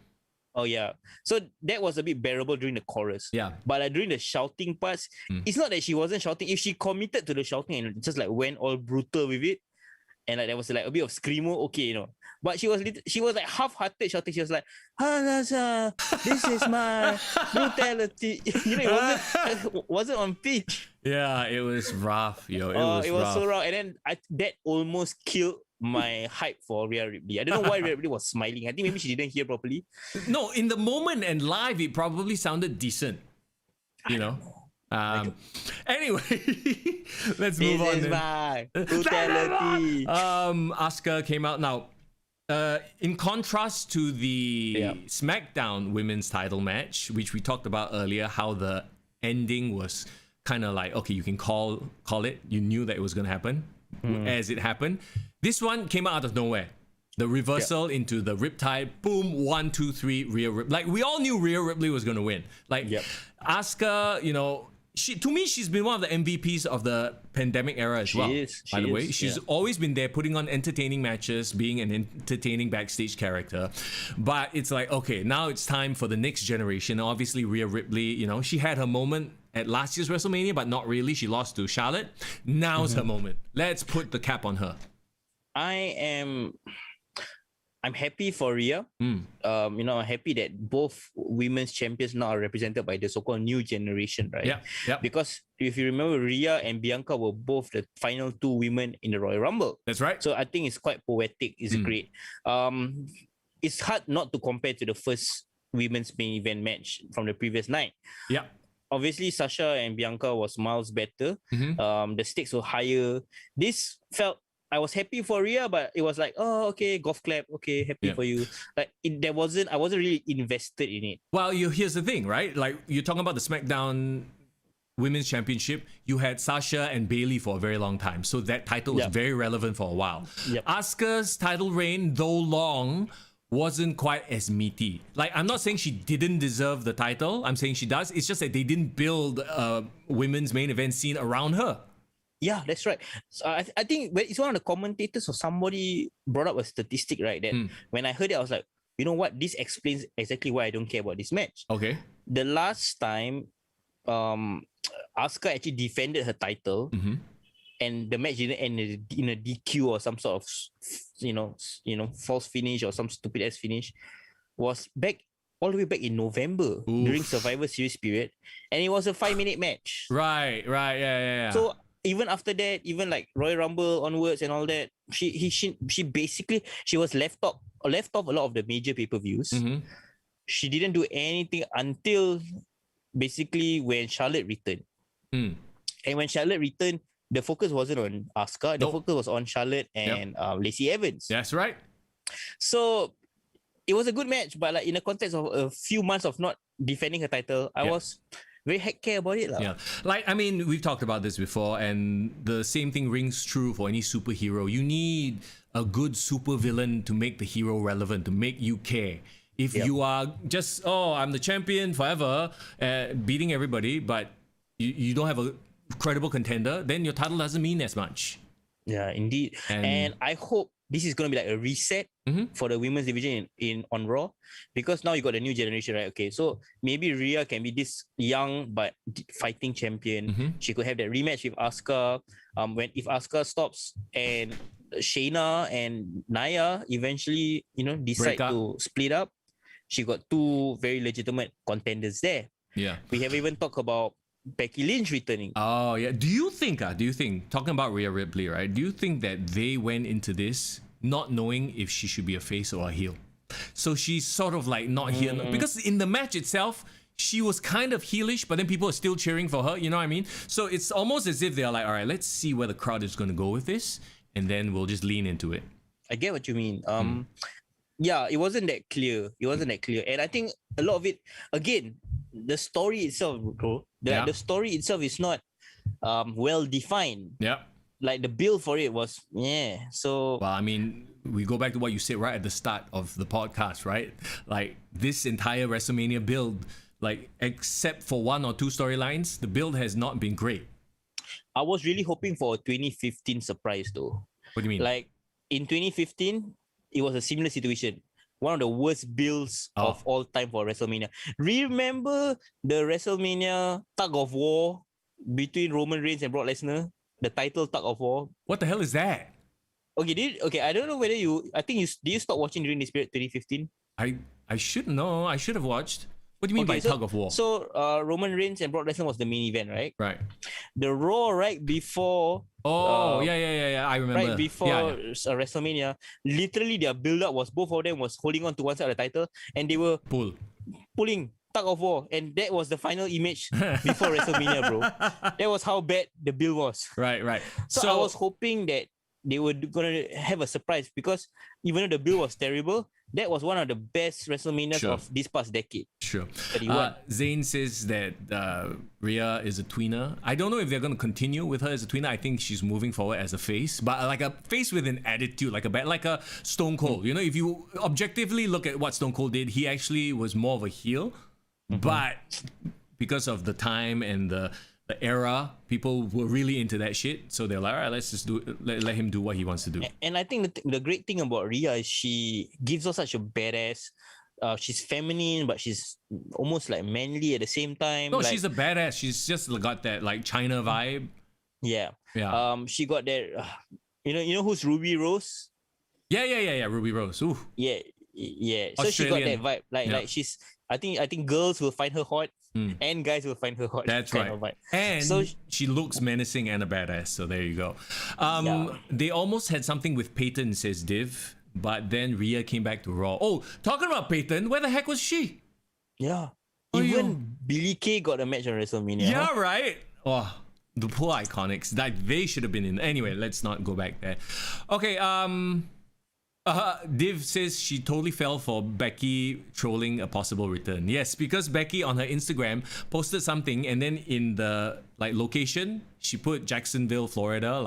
Oh yeah, so that was a bit bearable during the chorus. Yeah. But like, during the shouting parts, it's not that she wasn't shouting. If she committed to the shouting and just like went all brutal with it, and like there was like a bit of screamo, okay, you know. But she was like half-hearted shouting. She was like, "This is my brutality." You know, it wasn't on pitch. Yeah, it was rough, yo. It was so rough, and then that almost killed my hype for Rhea Ripley. I don't know why Rhea Ripley was smiling. I think maybe she didn't hear properly. No, in the moment and live, it probably sounded decent. You know. Anyway, let's move on. This is then. my brutality. Asuka came out now. In contrast to the SmackDown Women's Title match, which we talked about earlier, how the ending was kind of like, okay, you can call it. You knew that it was gonna happen as it happened. This one came out of nowhere. The reversal into the Riptide, boom, 1, 2, 3, Rhea Ripley. Like, we all knew Rhea Ripley was gonna win. Like, Asuka, you know, she's been one of the MVPs of the pandemic era as well. By the way, she's always been there, putting on entertaining matches, being an entertaining backstage character. But it's like, okay, now it's time for the next generation. Obviously, Rhea Ripley, you know, she had her moment at last year's WrestleMania, but not really. She lost to Charlotte. Now's her moment. Let's put the cap on her. I'm happy for Rhea. You know, I'm happy that both women's champions now are represented by the so-called new generation, right? Yeah. Because if you remember, Rhea and Bianca were both the final two women in the Royal Rumble. That's right. So I think it's quite poetic. It's great. It's hard not to compare to the first women's main event match from the previous night. Yeah. Obviously, Sasha and Bianca was miles better. The stakes were higher. This felt, I was happy for Rhea, but it was like, oh, okay, golf clap, okay, happy for you. Like, I wasn't really invested in it. Well, here's the thing, right? Like, you're talking about the SmackDown Women's Championship. You had Sasha and Bayley for a very long time, so that title was very relevant for a while. Asuka's title reign, though long, wasn't quite as meaty. Like, I'm not saying she didn't deserve the title. I'm saying she does. It's just that they didn't build a women's main event scene around her. Yeah, that's right. So I think it's one of the commentators or somebody brought up a statistic, right? That when I heard it, I was like, you know what? This explains exactly why I don't care about this match. Okay. The last time Asuka actually defended her title and the match didn't end in a DQ or some sort of, you know, false finish or some stupid ass finish, was all the way back in November during Survivor Series period, and it was a 5-minute match. Right, yeah. So even after that, even like Royal Rumble onwards and all that, she basically was left off a lot of the major pay-per-views. She didn't do anything until basically when Charlotte returned. And when Charlotte returned, the focus wasn't on Asuka. The focus was on Charlotte and Lacey Evans. That's right. So it was a good match, but like in the context of a few months of not defending her title, I was very heck care about it. Yeah. Like, I mean, we've talked about this before, and the same thing rings true for any superhero. You need a good supervillain to make the hero relevant, to make you care. If you are just, I'm the champion forever, beating everybody, but you don't have a credible contender, then your title doesn't mean as much. Yeah, indeed. And I hope this is going to be like a reset for the women's division on Raw, because now you got the new generation, right? Okay, so maybe Rhea can be this young but fighting champion. She could have that rematch with Asuka. If Asuka stops and Shayna and Nia eventually, decide to split up, she got two very legitimate contenders there. Yeah. We have even talked about Becky Lynch returning. Oh yeah. Do you think talking about Rhea Ripley, right? Do you think that they went into this not knowing if she should be a face or a heel? So she's sort of like not heel because in the match itself, she was kind of heelish, but then people are still cheering for her. You know what I mean? So it's almost as if they're like, all right, let's see where the crowd is going to go with this, and then we'll just lean into it. I get what you mean. Yeah, it wasn't that clear. And I think a lot of it, again, the story itself, bro. The story itself is not well defined. Yeah. Like the build for it was, So well, I mean, we go back to what you said right at the start of the podcast, right? Like this entire WrestleMania build, like except for one or two storylines, the build has not been great. I was really hoping for a 2015 surprise though. What do you mean? Like in 2015, it was a similar situation. One of the worst builds of all time for WrestleMania. Remember the WrestleMania tug of war between Roman Reigns and Brock Lesnar? The title tug of war. What the hell is that? Okay, I don't know whether did you stop watching during this period 2015? I should know. I should have watched. What do you mean by tug of war? So Roman Reigns and Brock Lesnar was the main event, right? Right. The Raw right before. Yeah. I remember. Right before WrestleMania, literally their build-up was both of them was holding on to one side of the title, and they were pulling tug of war, and that was the final image before WrestleMania, bro. That was how bad the build was. Right. So I was hoping that they were gonna have a surprise because even though the build was terrible, that was one of the best WrestleManias of this past decade. Sure. Zayn says that Rhea is a tweener. I don't know if they're going to continue with her as a tweener. I think she's moving forward as a face, but like a face with an attitude, like a Stone Cold. You know, if you objectively look at what Stone Cold did, he actually was more of a heel, but because of the time and the era, people were really into that shit. So they're like, all right, let's just let him do what he wants to do. And I think the great thing about Rhea is she gives us such a badass. She's feminine, but she's almost like manly at the same time. No, she's a badass. She's just got that like China vibe. Yeah. She got that. You know who's Ruby Rose? Yeah. Ruby Rose. Ooh. Yeah. So she got that vibe. Like she's. I think girls will find her hot. And guys will find her hot. That's right. And so she looks menacing and a badass. So there you go. They almost had something with Peyton, says Div, but then Rhea came back to Raw. Oh, talking about Peyton, where the heck was she? Yeah. Even Billie Kay got a match on WrestleMania. Yeah, right. Oh, the poor Iconics. That they should have been in. Anyway, let's not go back there. Okay. Div says she totally fell for Becky trolling a possible return. Yes, because Becky on her Instagram posted something, and then in the location she put Jacksonville, Florida,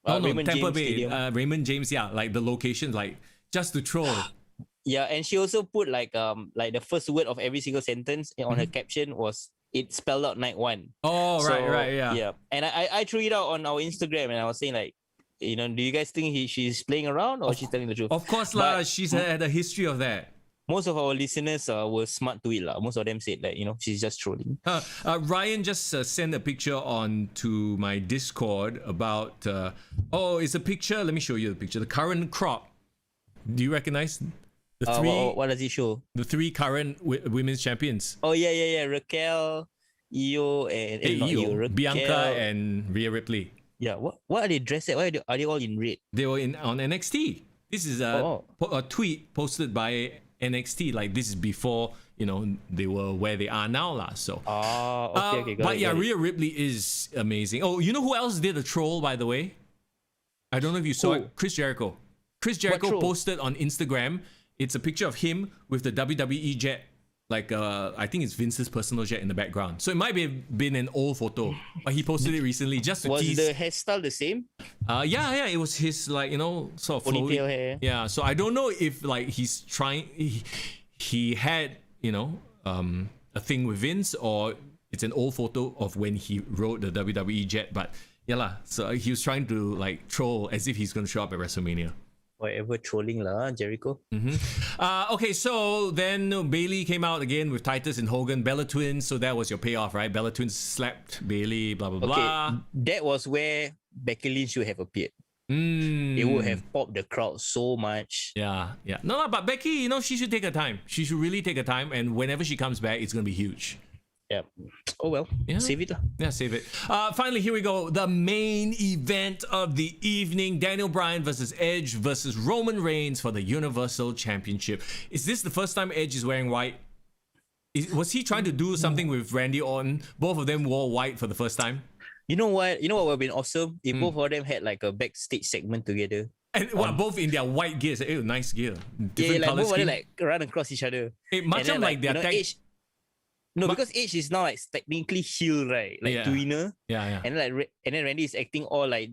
Tampa Bay, Raymond James, like the location, like just to troll. Yeah, and she also put like the first word of every single sentence on her caption was it spelled out night one. Oh, so, right, yeah. Yeah, and I threw it out on our Instagram, and I was saying like, do you guys think she's playing around or she's telling the truth? Of course, she's had a history of that. Most of our listeners were smart to it. Most of them said that, she's just trolling. Ryan just sent a picture on to my Discord about, it's a picture. Let me show you the picture. The current crop. Do you recognize the three? What does it show? The three current women's champions. Oh, yeah. Raquel, Io, and Bianca and Rhea Ripley. Yeah, what are they dressed at? Why are they all in red? They were on NXT. This is a tweet posted by NXT. Like this is before they were where they are now, So. Okay. But Rhea Ripley is amazing. Oh, you know who else did a troll, by the way? I don't know if you saw it. Chris Jericho. Chris Jericho posted on Instagram. It's a picture of him with the WWE jet. Like I think it's Vince's personal jet in the background. So it might have been an old photo, but he posted it recently just to tease. Was the hairstyle the same? Yeah. It was his sort of ponytail hair. Yeah. So I don't know if he's trying. He had a thing with Vince, or it's an old photo of when he rode the WWE jet. But so he was trying to troll as if he's going to show up at WrestleMania. Whatever trolling Jericho. Okay, so then Bailey came out again with Titus and Hogan, Bella Twins. So that was your payoff, right? Bella Twins slapped Bailey, blah blah blah. That was where Becky Lynch should have appeared. It would have popped the crowd so much. Yeah. No, but Becky, she should take her time. She should really take her time, and whenever she comes back, it's gonna be huge. Yeah. Oh well. Yeah. Save it lah. Yeah, save it. Finally, here we go. The main event of the evening: Daniel Bryan versus Edge versus Roman Reigns for the Universal Championship. Is this the first time Edge is wearing white? Was he trying to do something with Randy Orton? Both of them wore white for the first time. You know what? You know what would have been awesome if both of them had like a backstage segment together. And both in their white gear. Ew, nice gear. Yeah, Different like color both of them scheme. like run across each other. Much And then, like their you know, tag. Edge. No, because Edge is now like technically heel, right? Like Yeah. tweener. Yeah. And and then Randy is acting all like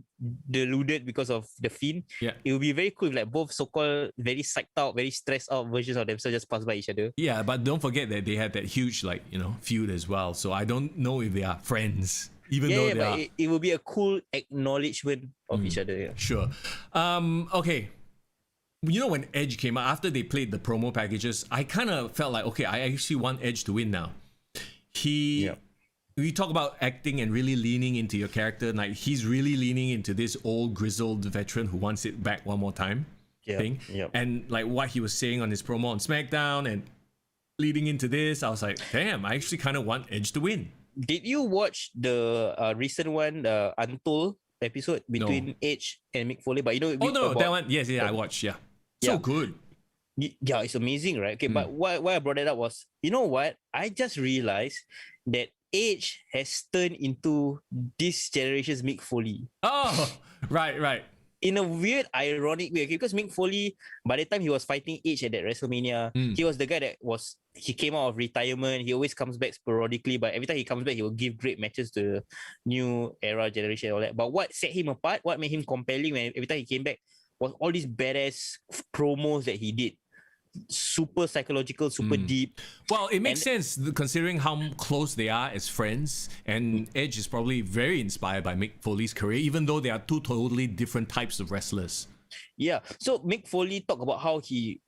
deluded because of the Fiend. Yeah. It would be very cool if like both so-called very psyched out, very stressed out versions of themselves just pass by each other. Yeah, but don't forget that they had that huge feud as well. So I don't know if they are friends, even though Yeah, they but are. it will be a cool acknowledgement of each other. Yeah. Sure. Okay. You know, when Edge came out, after they played the promo packages, I kind of felt like, okay, I actually want Edge to win now. We talk about acting and really leaning into your character. Like, he's really leaning into this old grizzled veteran who wants it back one more time thing. Yep. And like what he was saying on his promo on SmackDown and leading into this, I was like, damn, I actually kind of want Edge to win. Did you watch the recent one, the Untold episode between Edge and Mick Foley? But you know, That one. Yes, I watched. Yeah. So Yeah. good. Yeah, it's amazing, right? Okay, but why I brought it up was, you know what? I just realized that Edge has turned into this generation's Mick Foley. Oh, right. In a weird, ironic way, okay? Because Mick Foley, by the time he was fighting Edge at that WrestleMania, he was the guy he came out of retirement. He always comes back sporadically, but every time he comes back, he will give great matches to the new era generation and all that. But what set him apart, what made him compelling when every time he came back, was all these badass promos that he did. Super psychological, super deep. Well, it makes sense considering how close they are as friends. And Edge is probably very inspired by Mick Foley's career, even though they are two totally different types of wrestlers. Yeah. So Mick Foley talked about how he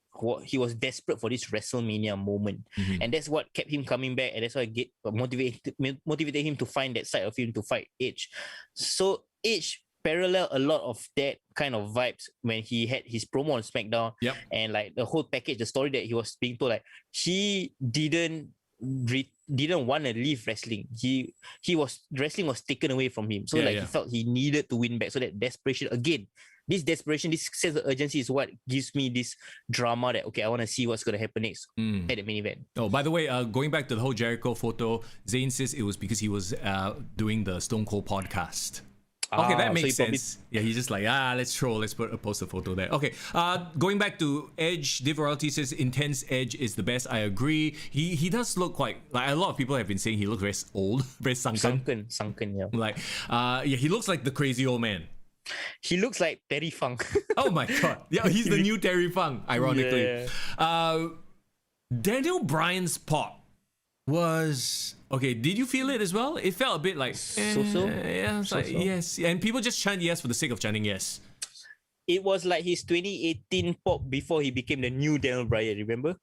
was desperate for this WrestleMania moment, and that's what kept him coming back, and that's why motivated him to find that side of him to fight Edge. So Edge parallel a lot of that kind of vibes when he had his promo on SmackDown. Yep. And like the whole package, the story that he was being told, like he didn't want to leave wrestling. Wrestling was taken away from him, so he felt he needed to win back. So that desperation again, this sense of urgency is what gives me this drama that, okay, I want to see what's going to happen next at the main event. Oh, by the way, going back to the whole Jericho photo, Zayn says it was because he was doing the Stone Cold podcast. Okay, that makes sense. Yeah, he's just like, let's post a photo there. Okay, going back to Edge, Div Royalty says intense Edge is the best. I agree. He does look quite, like a lot of people have been saying he looks very old, very sunken. Sunken, yeah. Like, he looks like the crazy old man. He looks like Terry Funk. Oh my god. Yeah, he's the new Terry Funk, ironically. Yeah. Daniel Bryan's pop was okay. Did you feel it as well? It felt a bit like so-so. Yeah, it's like yes, and people just chant yes for the sake of chanting yes. It was like his 2018 pop before he became the new Daniel Bryan. Remember?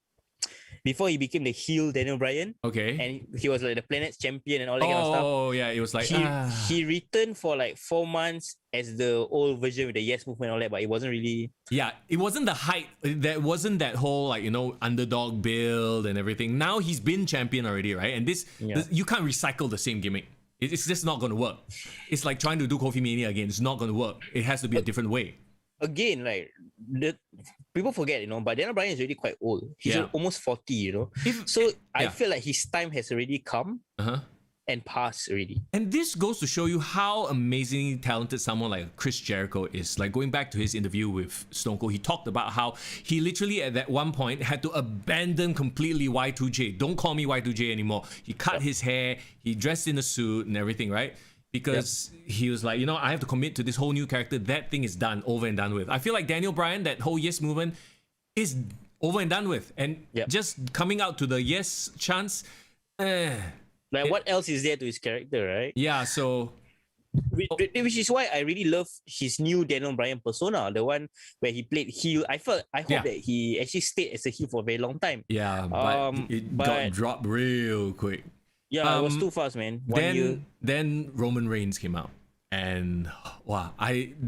Before he became the heel Daniel Bryan. Okay. And he was like the Planet's champion and all that kind of stuff. Oh yeah, it was like he returned for like 4 months as the old version with the yes movement and all that, but it wasn't really. Yeah, it wasn't the hype. That wasn't that whole underdog build and everything. Now he's been champion already, right? And this you can't recycle the same gimmick. It's just not going to work. It's like trying to do Kofi Mania again. It's not going to work. It has to be a different way. Again, like people forget, but Daniel Bryan is already quite old. He's almost 40, I feel like his time has already come and passed already. And this goes to show you how amazingly talented someone like Chris Jericho is. Like going back to his interview with Stone Cold, he talked about how he literally at that one point had to abandon completely Y2J. Don't call me Y2J anymore. He cut his hair, he dressed in a suit and everything, right? Because he was like, I have to commit to this whole new character. That thing is done, over and done with. I feel like Daniel Bryan, that whole yes movement is over and done with. And just coming out to the yes chance, what else is there to his character, right? Yeah, so... Which is why I really love his new Daniel Bryan persona, the one where he played heel. I hope that he actually stayed as a heel for a very long time. Yeah, but it got dropped real quick. Yeah, it was too fast, man. Then Roman Reigns came out, and wow,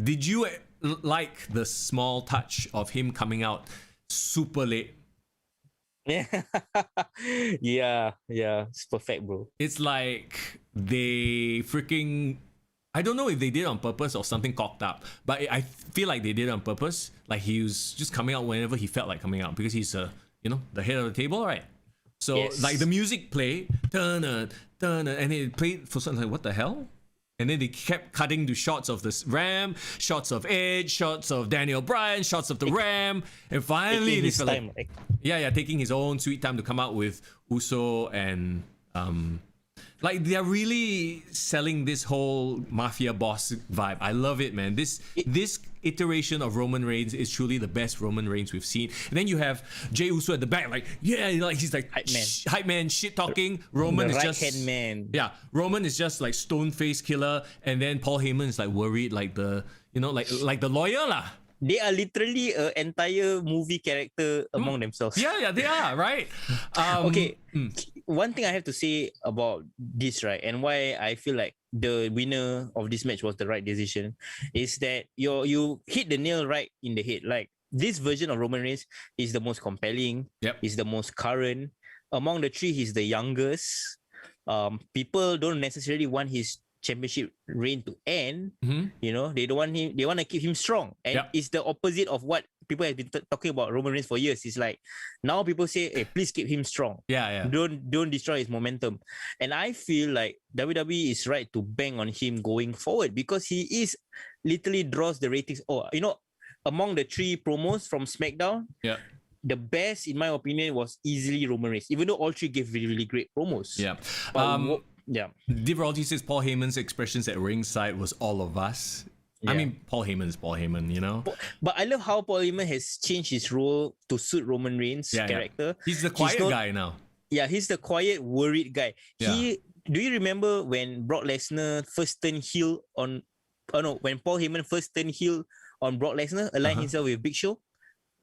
did you like the small touch of him coming out super late? Yeah, yeah, it's perfect, bro. It's like they freaking. I don't know if they did it on purpose or something cocked up, but I feel like they did it on purpose. Like he was just coming out whenever he felt like coming out because he's the head of the table, right? So Yes. like the music played, and it played for something like what the hell? And then they kept cutting to shots of this Ram, shots of Edge, shots of Daniel Bryan, shots of the Ram, and finally Taking they his felt time, like, right? yeah, taking his own sweet time to come out with Uso and like they're really selling this whole mafia boss vibe. I love it, man. This iteration of Roman Reigns is truly the best Roman Reigns we've seen. And then you have Jey Uso at the back, like he's like hype man, shit talking. Roman The is right just hand man. yeah. Roman is just like stone face killer, and then Paul Heyman is like worried, like the like the lawyer lah. They are literally an entire movie character among themselves. Yeah, they are right. Okay, one thing I have to say about this, right, and why I feel like the winner of this match was the right decision, is that you hit the nail right in the head. Like this version of Roman Reigns is the most compelling. Yep. Is the most current among the three. He's the youngest. People don't necessarily want his championship reign to end. You know, they don't want him. They want to keep him strong, and Yep. it's the opposite of what people have been talking about Roman Reigns for years. It's like now people say, "Hey, please keep him strong. Yeah. Don't destroy his momentum." And I feel like WWE is right to bang on him going forward because he is literally draws the ratings. Oh, among the three promos from SmackDown, Yeah. the best in my opinion was easily Roman Reigns. Even though all three gave really, really great promos. Yeah. But yeah. Diveralty says Paul Heyman's expressions at ringside was all of us. I Yeah. mean, Paul Heyman is Paul Heyman, you know? But I love how Paul Heyman has changed his role to suit Roman Reigns' character. He's the quiet guy now. Yeah, he's the quiet, worried guy. Yeah. Do you remember when Brock Lesnar first turned heel on? Oh no, when Paul Heyman first turned heel on Brock Lesnar, aligned himself with Big Show,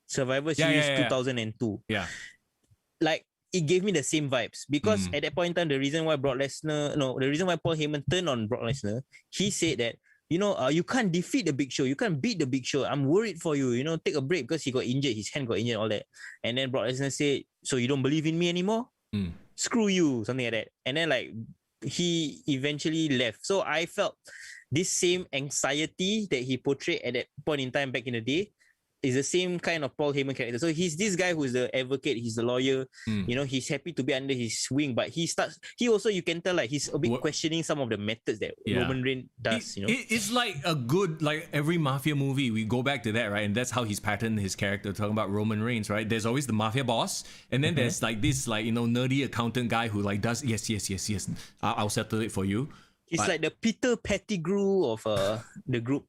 Survivor Series 2002. Yeah. Like it gave me the same vibes because at that point in time, the reason why Paul Heyman turned on Brock Lesnar, he said that you can't defeat the Big Show, you can't beat the Big Show. I'm worried for you. Take a break because he got injured, his hand got injured, all that. And then Brock Lesnar said, "So you don't believe in me anymore? Screw you," something like that. And then like he eventually left. So I felt this same anxiety that he portrayed at that point in time back in the day is the same kind of Paul Heyman character. So he's this guy who's the advocate, he's the lawyer, he's happy to be under his wing, but he also, you can tell like he's a bit questioning some of the methods that Roman Reigns does, It's like a good, like every mafia movie, we go back to that, right? And that's how he's patterned his character, talking about Roman Reigns, right? There's always the mafia boss, and then there's like this, like, nerdy accountant guy who like does, yes, I'll settle it for you. It's like the Peter Pettigrew of the group.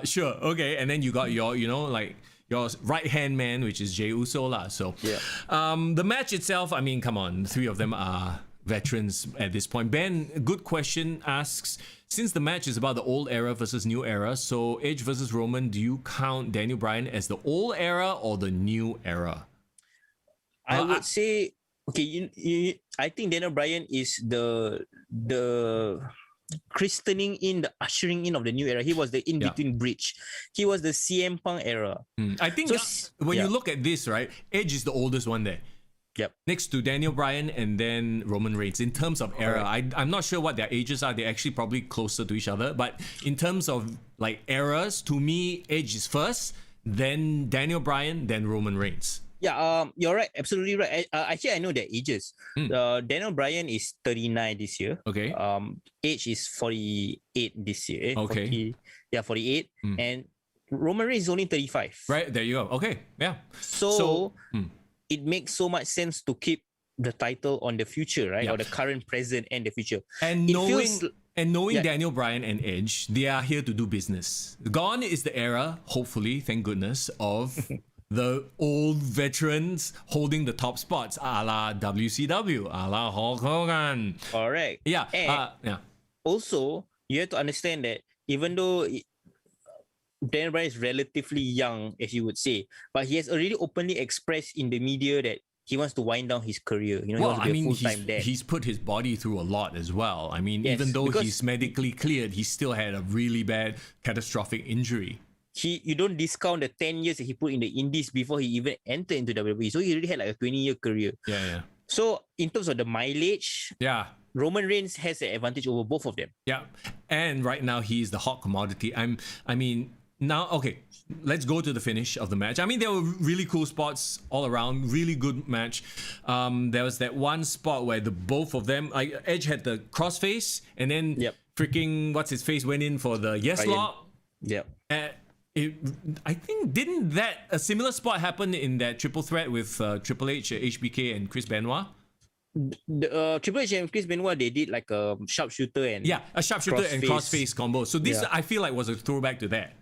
Sure, okay. And then you got your, like your right hand man, which is Jey Uso lah. So Yeah. The match itself, I mean, come on, three of them are veterans at this point. Ben, good question, asks, since the match is about the old era versus new era, so Edge versus Roman, do you count Daniel Bryan as the old era or the new era? I would say, okay, I think Daniel Bryan is the christening in, the ushering in of the new era. He was the in-between bridge. He was the CM Punk era. I think when you look at this, right, Edge is the oldest one there. Yep. Next to Daniel Bryan and then Roman Reigns. In terms of era, I'm not sure what their ages are. They're actually probably closer to each other. But in terms of like eras, to me, Edge is first, then Daniel Bryan, then Roman Reigns. Yeah, you're right. Absolutely right. Actually, I know their ages. Daniel Bryan is 39 this year. Okay. Edge is 48 this year. Okay. 48. And Roman Reigns is only 35. Right, there you go. Okay, yeah. So it makes so much sense to keep the title on the future, right? Yeah. Or the current, present, and the future. And knowing Yeah. Daniel Bryan and Edge, they are here to do business. Gone is the era, hopefully, thank goodness, of the old veterans holding the top spots, a la WCW, a la Hulk Hogan. Correct. Yeah. And also, you have to understand that even though Daniel Bryan is relatively young, as you would say, but he has already openly expressed in the media that he wants to wind down his career. He wants to be a full-time dad. he's put his body through a lot as well. I mean, Yes, even though because he's medically cleared, he still had a really bad catastrophic injury. you don't discount the 10 years that he put in the Indies before he even entered into WWE. So he already had like a 20-year career. Yeah. So in terms of the mileage, Yeah. Roman Reigns has an advantage over both of them. Yeah. And right now he's the hot commodity. Now, okay, let's go to the finish of the match. I mean, there were really cool spots all around, really good match. There was that one spot where the both of them, like Edge had the crossface, and then freaking what's his face went in for the yes Ryan. lock. Yep. I think didn't that a similar spot happen in that triple threat with Triple H, HBK, and Chris Benoit? The Triple H and Chris Benoit, they did like a sharpshooter and a sharpshooter and crossface combo. So this I feel like was a throwback to that.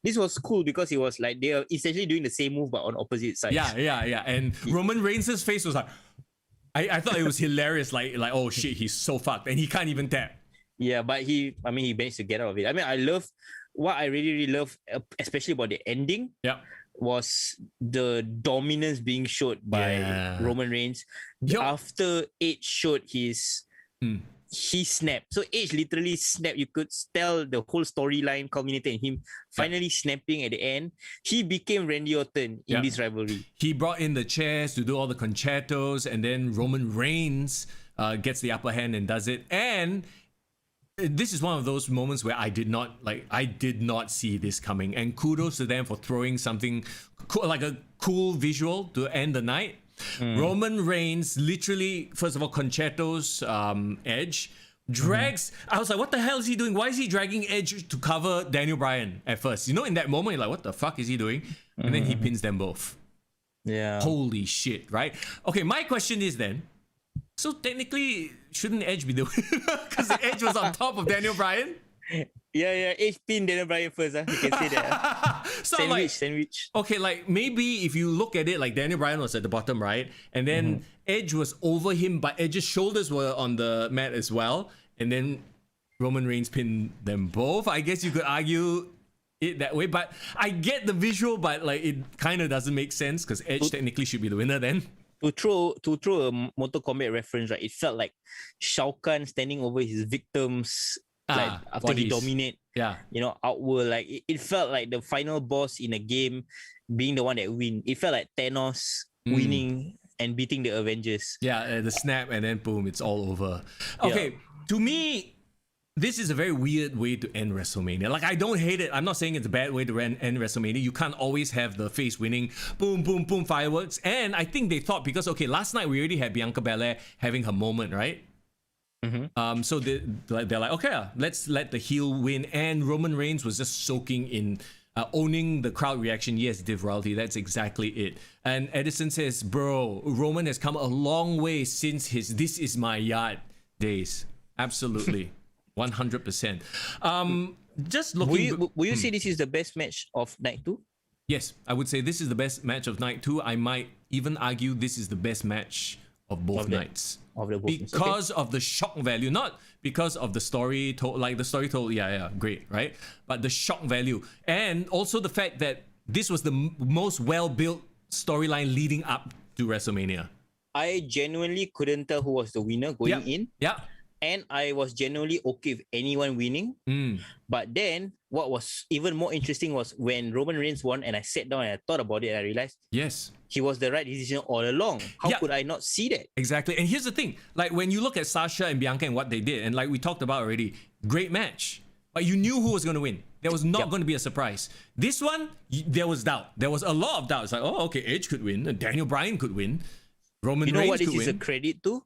This was cool because it was like they are essentially doing the same move but on opposite sides. Yeah. And Roman Reigns' face was like, I thought it was hilarious. Like oh shit, he's so fucked and he can't even tap. Yeah, but he managed to get out of it. I mean, I love what I really love, especially about the ending. Yeah. Was the dominance being showed by Roman Reigns after Edge showed his. He snapped. So Edge literally snapped. You could tell the whole storyline culminated in him finally snapping at the end. He became Randy Orton in this rivalry. He brought in the chairs to do all the concertos, and then Roman Reigns gets the upper hand and does it. And this is one of those moments where I did not see this coming. And kudos to them for throwing something like a cool visual to end the night. Roman Reigns literally, first of all, concertos Edge, drags. I was like, what the hell is he doing? Why is he dragging Edge to cover Daniel Bryan at first? You know, in that moment, you're like, what the fuck is he doing? And then he pins them both. Yeah. Holy shit, right? Okay, my question is then, so technically, shouldn't Edge be the winner? Because Edge was on top of Daniel Bryan? Yeah. Edge pinned Daniel Bryan first. You can say that. So sandwich. Okay, like maybe if you look at it, like Daniel Bryan was at the bottom, right? And then Edge was over him, but Edge's shoulders were on the mat as well. And then Roman Reigns pinned them both. I guess you could argue it that way, but I get the visual, but like it kind of doesn't make sense because Edge technically should be the winner then. To throw a Mortal Kombat reference, right? It felt like Shao Kahn standing over his victims. Like after he dominate, outward, like it felt like the final boss in a game being the one that win. It felt like Thanos winning and beating the Avengers. Yeah, the snap and then boom, it's all over. Okay, to me, this is a very weird way to end WrestleMania. Like, I don't hate it. I'm not saying it's a bad way to end WrestleMania. You can't always have the face winning, boom, boom, boom, fireworks. And I think they thought because, okay, last night we already had Bianca Belair having her moment, right? So they're like, okay, let's let the heel win. And Roman Reigns was just soaking in, owning the crowd reaction. Yes, Div Royalty, that's exactly it. And Edison says, bro, Roman has come a long way since his "This Is My Yard" days. Absolutely, 100%. Just looking. Will you say this is the best match of night 2? Yes, I would say this is the best match of night 2. I might even argue this is the best match of both nights. Because of the shock value, not because of the story told, like the story told, great, right? But the shock value, and also the fact that this was the most well-built storyline leading up to WrestleMania. I genuinely couldn't tell who was the winner going in. Yeah. And I was genuinely okay with anyone winning. But then what was even more interesting was when Roman Reigns won and I sat down and I thought about it and I realized he was the right decision all along. How could I not see that? Exactly. And here's the thing, like when you look at Sasha and Bianca and what they did, and like we talked about already, great match. But you knew who was going to win. There was not going to be a surprise. This one, there was doubt. There was a lot of doubt. It's like, oh, okay, Edge could win. Daniel Bryan could win. Roman Reigns could win. You know what this is a credit to?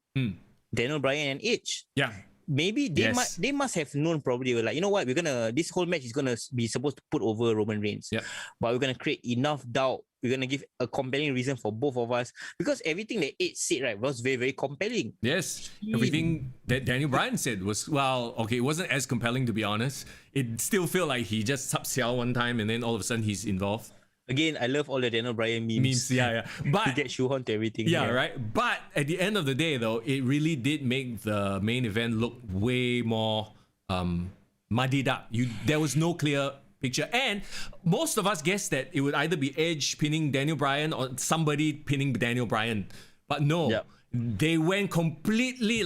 Daniel Bryan and Edge. Yeah. Maybe they must have known probably, like, you know what, this whole match is gonna be supposed to put over Roman Reigns. Yeah. But we're gonna create enough doubt. We're gonna give a compelling reason for both of us. Because everything that Edge said, right, was very, very compelling. Yes. Everything that Daniel Bryan said was, well, okay, it wasn't as compelling to be honest. It still felt like he just sub-sell one time and then all of a sudden he's involved. Again, I love all the Daniel Bryan memes. But he gets shoehorned to everything. Right. But at the end of the day, though, it really did make the main event look way more muddied up. There was no clear picture, and most of us guessed that it would either be Edge pinning Daniel Bryan or somebody pinning Daniel Bryan. But no, they went completely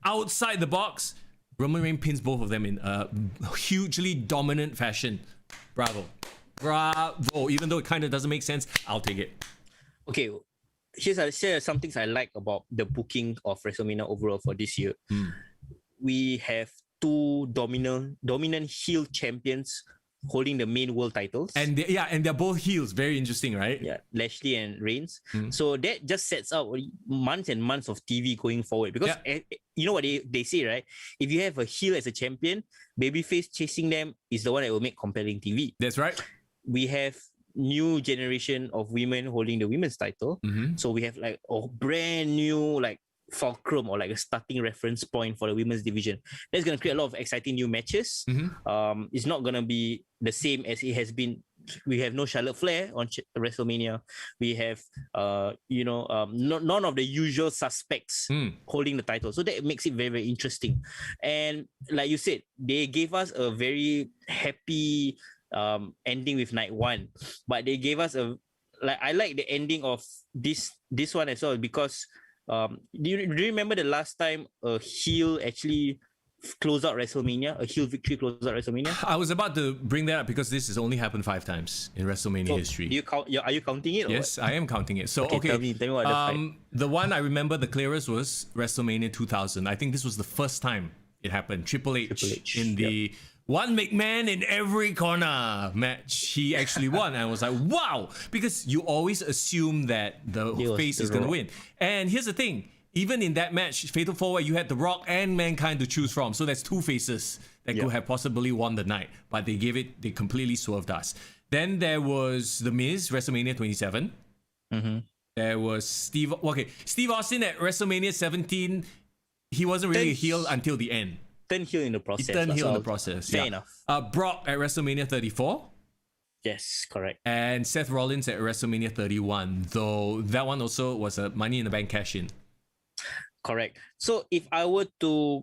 outside the box. Roman Reigns pins both of them in a hugely dominant fashion. Bravo. Bravo. Even though it kind of doesn't make sense, I'll take it. Okay, here are some things I like about the booking of WrestleMania overall for this year. We have two dominant heel champions holding the main world titles. And they're both heels. Very interesting, right? Yeah, Lashley and Reigns. So that just sets up months and months of TV going forward. Because you know what they say, right? If you have a heel as a champion, babyface chasing them is the one that will make compelling TV. That's right. We have new generation of women holding the women's title. So we have like a brand new like fulcrum or like a starting reference point for the women's division. That's going to create a lot of exciting new matches. It's not going to be the same as it has been. We have no Charlotte Flair on WrestleMania. We have, none of the usual suspects holding the title. So that makes it very, very interesting. And like you said, they gave us a very happy ending with night one, but they gave us I like the ending of this one as well because do you remember the last time a heel actually closed out WrestleMania? A heel victory closed out WrestleMania? I was about to bring that up because this has only happened 5 times in WrestleMania history. Do you count? Are you counting it? Yes, I am counting it. So okay, tell me what the fight. The one I remember the clearest was WrestleMania 2000. I think this was the first time it happened. Triple H in the one McMahon in every corner match. He actually won. I was like, wow, because you always assume that the face is going to win. And here's the thing. Even in that match, Fatal 4-Way, you had The Rock and Mankind to choose from. So that's 2 faces that could have possibly won the night. But they they completely swerved us. Then there was The Miz, WrestleMania 27. There was Steve Austin at WrestleMania 17. He wasn't really a heel until the end. Turned heel in the process. He turned heel in the process. Fair enough. Brock at WrestleMania 34. Yes, correct. And Seth Rollins at WrestleMania 31. Though that one also was a Money in the Bank cash-in. Correct. So if I were to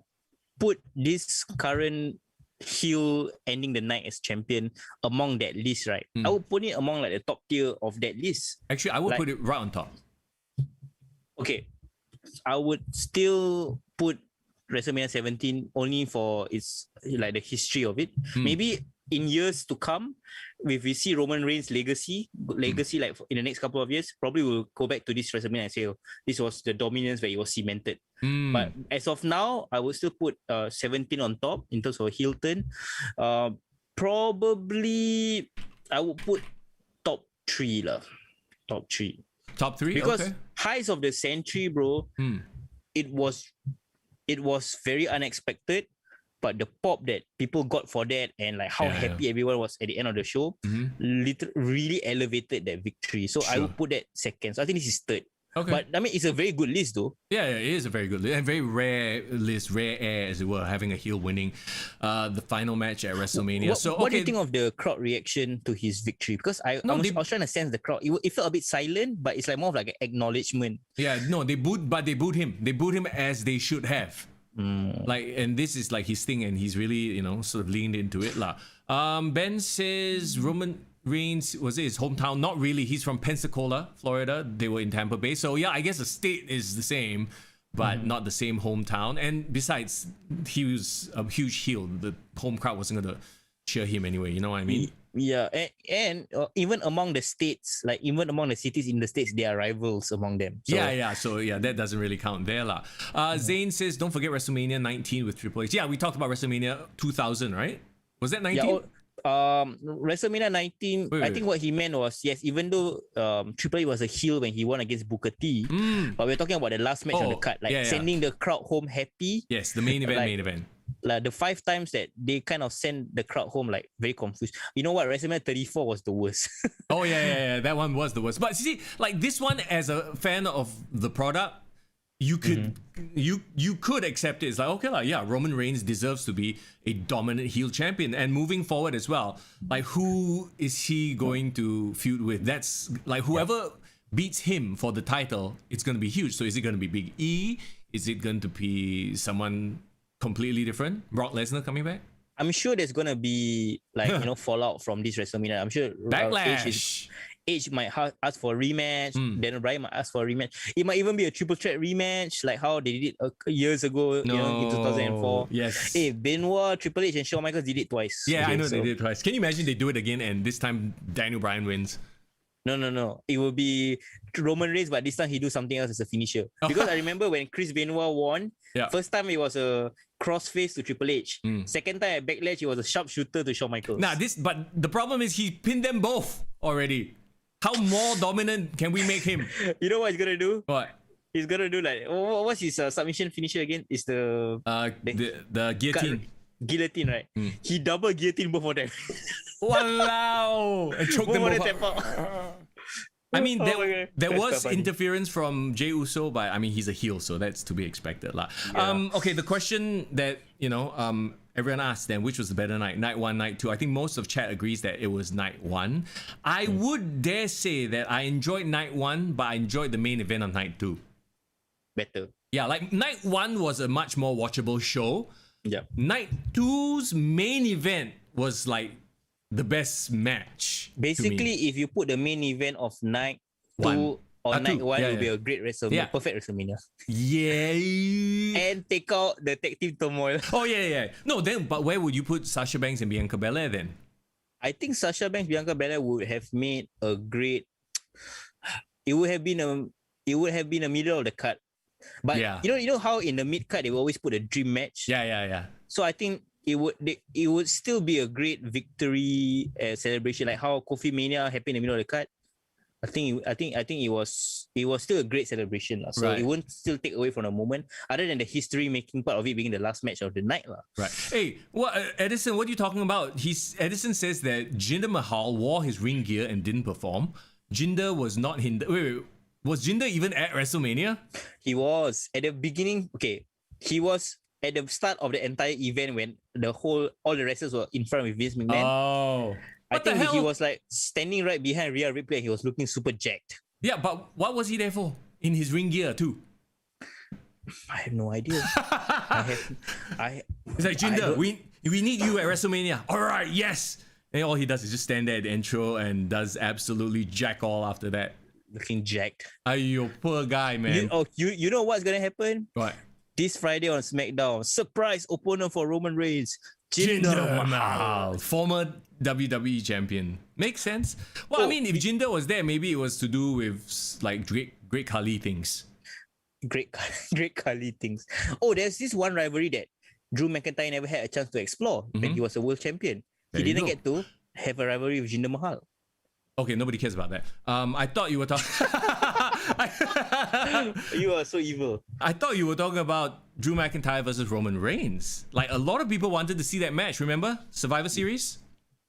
put this current heel ending the night as champion among that list, right? I would put it among like the top tier of that list. Actually, I would put it right on top. Okay. I would still put WrestleMania 17 only for its like the history of it. Maybe in years to come, if we see Roman Reigns' legacy like in the next couple of years, probably we'll go back to this WrestleMania and say, oh, this was the dominance where it was cemented. But as of now, I would still put 17 on top in terms of heel turn. Probably I would put top 3 lah. Top 3. Top 3? Because highs of the century, bro, it was very unexpected, but the pop that people got for that and like how happy everyone was at the end of the show really elevated that victory. So I would put that second. So I think this is third. Okay. But I mean, it's a very good list though. Yeah, it is a very good list. And very rare list, rare air as it were, having a heel winning the final match at WrestleMania. What do you think of the crowd reaction to his victory? Because I was trying to sense the crowd. It felt a bit silent, but it's like more of like an acknowledgement. Yeah, no, they booed him. They booed him as they should have. And this is like his thing, and he's really, sort of leaned into it lah. Ben says Roman Reigns, was it his hometown? Not really. He's from Pensacola, Florida. They were in Tampa Bay. So yeah, I guess the state is the same, but not the same hometown. And besides, he was a huge heel. The home crowd wasn't going to cheer him anyway. You know what I mean? Yeah. And even among the states, like even among the cities in the states, there are rivals among them. So, yeah. So yeah, that doesn't really count there lah. Zane says, don't forget WrestleMania 19 with Triple H. Yeah, we talked about WrestleMania 2000, right? Was that 19? Yeah, WrestleMania 19, I think what he meant was, yes, even though Triple H was a heel when he won against Booker T, but we're talking about the last match on the card, sending the crowd home happy. Yes, the main event. Like the 5 times that they kind of sent the crowd home like very confused. You know what? WrestleMania 34 was the worst. Oh yeah, that one was the worst. But see, like this one, as a fan of the product, you could you could accept it. It's like, okay, like, yeah, Roman Reigns deserves to be a dominant heel champion. And moving forward as well, like who is he going to feud with? That's like whoever beats him for the title, it's going to be huge. So is it going to be Big E? Is it going to be someone completely different? Brock Lesnar coming back? I'm sure there's going to be like, fallout from this WrestleMania. I'm sure Backlash. Edge might ask for a rematch. Daniel Bryan might ask for a rematch. It might even be a triple threat rematch, like how they did it years ago, in 2004. Yes. Hey, Benoit, Triple H, and Shawn Michaels did it twice. Yeah, Okay, I know so- they did twice. Can you imagine they do it again and this time Daniel Bryan wins? No. It will be Roman Reigns, but this time he do something else as a finisher. Because I remember when Chris Benoit won, Yeah. first time it was a crossface to Triple H. Second time at Backlash, it was a sharpshooter to Shawn Michaels. But the problem is he pinned them both already. How more dominant can we make him? You know what he's gonna do? What? He's gonna do like, what's his submission finisher again? It's the The guillotine. guillotine, right? He double guillotine both of them. Walao! And choke them Both of both them out. tap out. I mean, Oh my there God. there That's was quite funny. interference from Jey Uso, but I mean, he's a heel, so that's to be expected, lah. Yeah. Okay, the question that everyone asked then, which was the better night, night 1, night 2? I think most of chat agrees that it was night 1. I would dare say that I enjoyed night 1, but I enjoyed the main event on night 2. Better. Yeah, like night 1 was a much more watchable show. Yeah. Night 2's main event was like the best match. to me. Basically, if you put the main event of night 2 One. or night Two. 1, Yeah, it will be yeah. a great WrestleMania, Yeah. perfect WrestleMania. Yeah. And take out the tag team turmoil. Oh yeah. No, then but where would you put Sasha Banks and Bianca Belair then? I think Sasha Banks, Bianca Belair would have made a great. It would have been a middle of the card, but Yeah. you know how in the mid card they will always put a dream match. Yeah. So I think it would still be a great victory celebration, like how Kofi Mania happened in the middle of the card. I think it was still a great celebration, lah. So Right. it won't still take away from the moment, other than the history making part of it being the last match of the night, lah. Right. Hey, what Edison? What are you talking about? Edison says that Jinder Mahal wore his ring gear and didn't perform. Jinder was not hindered. Wait. Was Jinder even at WrestleMania? He was at the beginning. Okay, he was at the start of the entire event when all the wrestlers were in front of Vince McMahon. Oh. I What the think he hell? was like standing right behind Rhea Ripley and he was looking super jacked. Yeah, but what was he there for? In his ring gear too. I have no idea. It's like Jinder, we need you at WrestleMania. All right, yes. And all he does is just stand there at the intro and does absolutely jack all after that. looking jacked. Ayo, poor guy, man. You know what's gonna happen? What? This Friday on SmackDown, surprise opponent for Roman Reigns, Jinder Mahal, former WWE champion. Makes sense. Well, I mean, if Jinder was there, maybe it was to do with like Great Khali things. Great Khali things. Oh, there's this one rivalry that Drew McIntyre never had a chance to explore when he was a world champion. There He you didn't go. get to have a rivalry with Jinder Mahal. Okay, nobody cares about that. I thought you were talking. You are so evil. I thought you were talking about Drew McIntyre versus Roman Reigns. Like a lot of people wanted to see that match. Remember Survivor Series?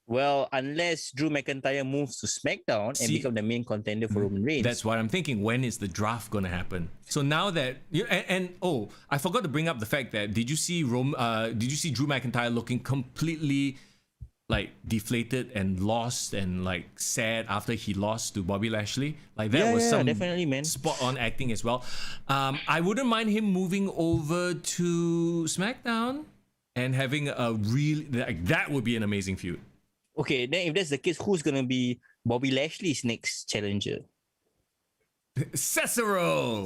Well, unless Drew McIntyre moves to SmackDown and See- become the main contender for Roman Reigns. That's what I'm thinking. When is the draft gonna happen? So now that I forgot to bring up the fact that did you see Drew McIntyre looking completely like deflated and lost and like sad after he lost to Bobby Lashley? Like that was some definitely, man. spot on acting as well. I wouldn't mind him moving over to SmackDown and having a real like that would be an amazing feud. Okay, then if that's the case, who's gonna be Bobby Lashley's next challenger? Cesaro.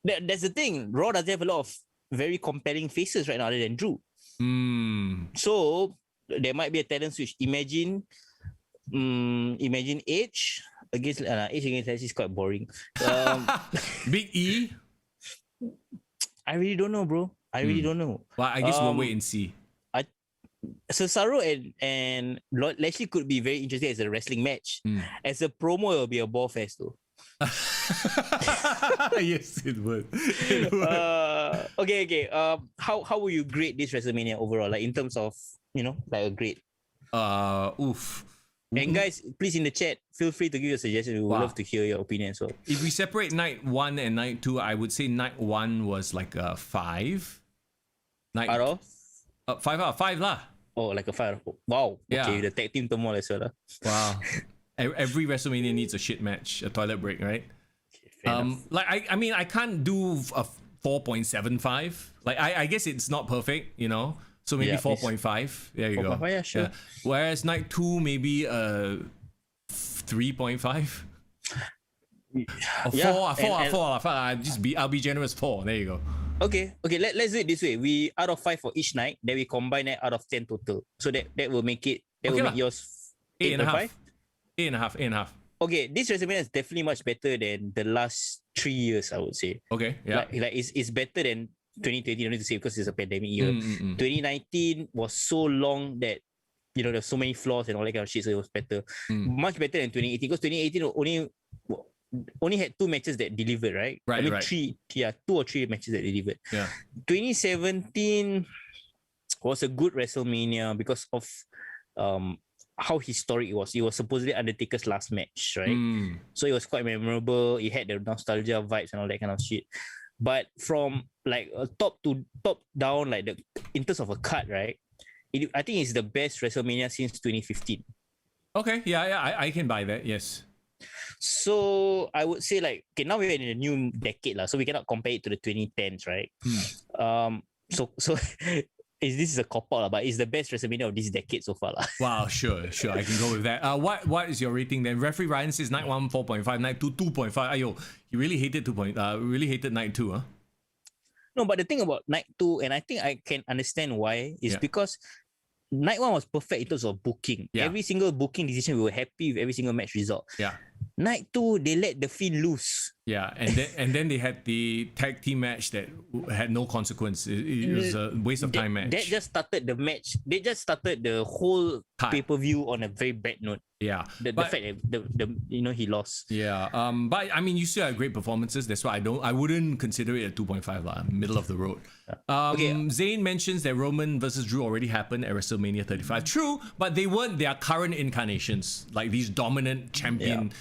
That's the thing. Raw doesn't have a lot of very compelling faces right now other than Drew. So there might be a talent switch. Imagine Edge against Lashley is quite boring. Big E. I really don't know, bro. I really don't know. Well, I guess we'll wait and see. Cesaro and Lashley could be very interesting as a wrestling match. As a promo, it will be a ball fest though. Yes, it would. It would. Okay. How would you grade this WrestleMania overall? Like in terms of like a grade. Oof. And guys, please in the chat, feel free to give your suggestions. We would Wow. love to hear your opinion. So If we separate night 1 and night 2, I would say night 1 was like a 5. out of 5 out of 5 lah. like a 5. Wow. Yeah. Okay, the tag team turmoil as well. Wow. Every WrestleMania needs a shit match, a toilet break, right? Like I mean, I can't do a 4.75. Like I guess it's not perfect, So maybe Yeah, please. 4.5. There you go. 4.5, yeah, sure. Whereas night 2 maybe 3.5. Or Yeah, 4. I'll be generous. 4. There you go. Okay. Let's do it this way. We out of 5 for each night. Then we combine that out of 10 total. So that will make it. That will Okay make lah. yours 8.5. 8.5. 8.5. Okay, this WrestleMania is definitely much better than the last 3 years, I would say. Okay. Yeah. Like it's better than 2020. I don't need to say because it's a pandemic year. 2019 2019 was so long that there's so many flaws and all that kind of shit, so it was better. Much better than 2018 because 2018 only had 2 matches that delivered, right? Right, I mean, right. 2 or 3 matches that delivered. Yeah. 2017 was a good WrestleMania because of how historic it was. It was supposedly Undertaker's last match, right? So it was quite memorable. It had the nostalgia vibes and all that kind of shit. But from like top down, like in terms of a cut, right? I think it's the best WrestleMania since 2015. Okay. Yeah. I can buy that. Yes. So I would say like, okay, now we're in a new decade, so we cannot compare it to the 2010s, right? So this is a cop-out, but it's the best WrestleMania of this decade so far. Wow, sure. I can go with that. What is your rating then? Referee Ryan says night 1 4.5, night 2 2.5. Ayo, he really hated really hated night 2, huh? No, but the thing about night 2, and I think I can understand why, is because night 1 was perfect in terms of booking. Yeah. Every single booking decision, we were happy with every single match result. Yeah. Night 2, they let the Fiend loose. Yeah, and then they had the tag team match that had no consequence. It was a waste of time match. That just started the match. They just started the whole Hi. pay-per-view on a very bad note. Yeah, The fact that he lost. Yeah, but I mean, you still had great performances. That's why I wouldn't consider it a 2.5 lah, middle of the road. Zayn mentions that Roman versus Drew already happened at WrestleMania 35. True, but they weren't their current incarnations, like these dominant champion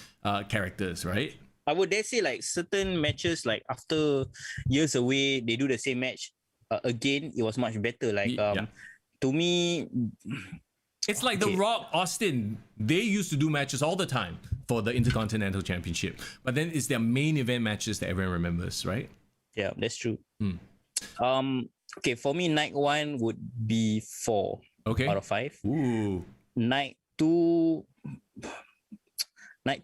characters, right? I would dare say like certain matches, like after years away, they do the same match again. It was much better. Like to me, it's like The Rock, Austin. They used to do matches all the time for the Intercontinental Championship, but then it's their main event matches that everyone remembers, right? Yeah, that's true. Okay, for me, night 1 would be 4 out of 5. Ooh. Night 2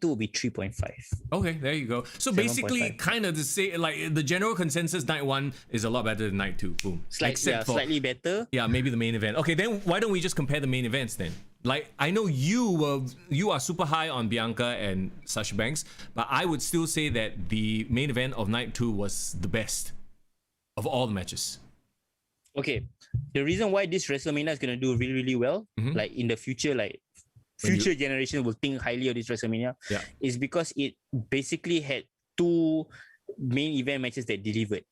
would be 3.5. Okay, there you go. So basically, 7.5. kind of to say, like the general consensus, night 1 is a lot better than night 2. Boom. Slightly better. Yeah, maybe the main event. Okay, then why don't we just compare the main events then? Like, I know you are super high on Bianca and Sasha Banks, but I would still say that the main event of night 2 was the best of all the matches. Okay, the reason why this WrestleMania is gonna do really, really well, like in the future, like future generations will think highly of this WrestleMania, is because it basically had 2 main event matches that delivered.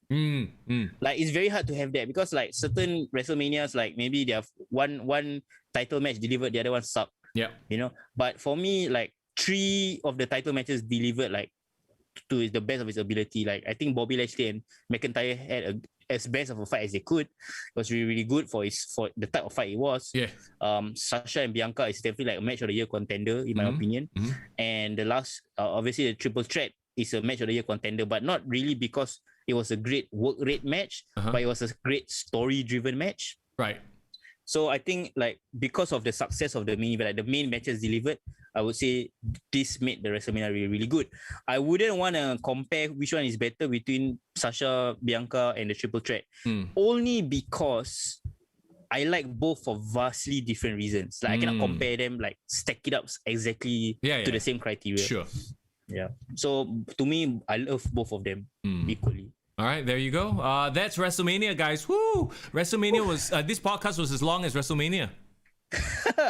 Like it's very hard to have that because like certain WrestleManias, like maybe they have one title match delivered, the other one sucked. Yeah. But for me, like 3 of the title matches delivered like to the best of his ability. Like I think Bobby Lashley and McIntyre had as best of a fight as they could. It was really, really good for the type of fight it was. Yeah. Sasha and Bianca is definitely like a match of the year contender in my opinion. And the last, obviously the triple threat is a match of the year contender, but not really because it was a great work rate match, but it was a great story driven match. Right. So I think like because of the success of the main event, like the main matches delivered, I would say this made the WrestleMania really, really good. I wouldn't want to compare which one is better between Sasha, Bianca, and the triple threat. Only because I like both for vastly different reasons. Like I cannot compare them, like stack it up exactly to the same criteria. Sure. Yeah. So to me, I love both of them equally. All right, there you go. That's WrestleMania, guys. Woo! WrestleMania was this podcast was as long as WrestleMania.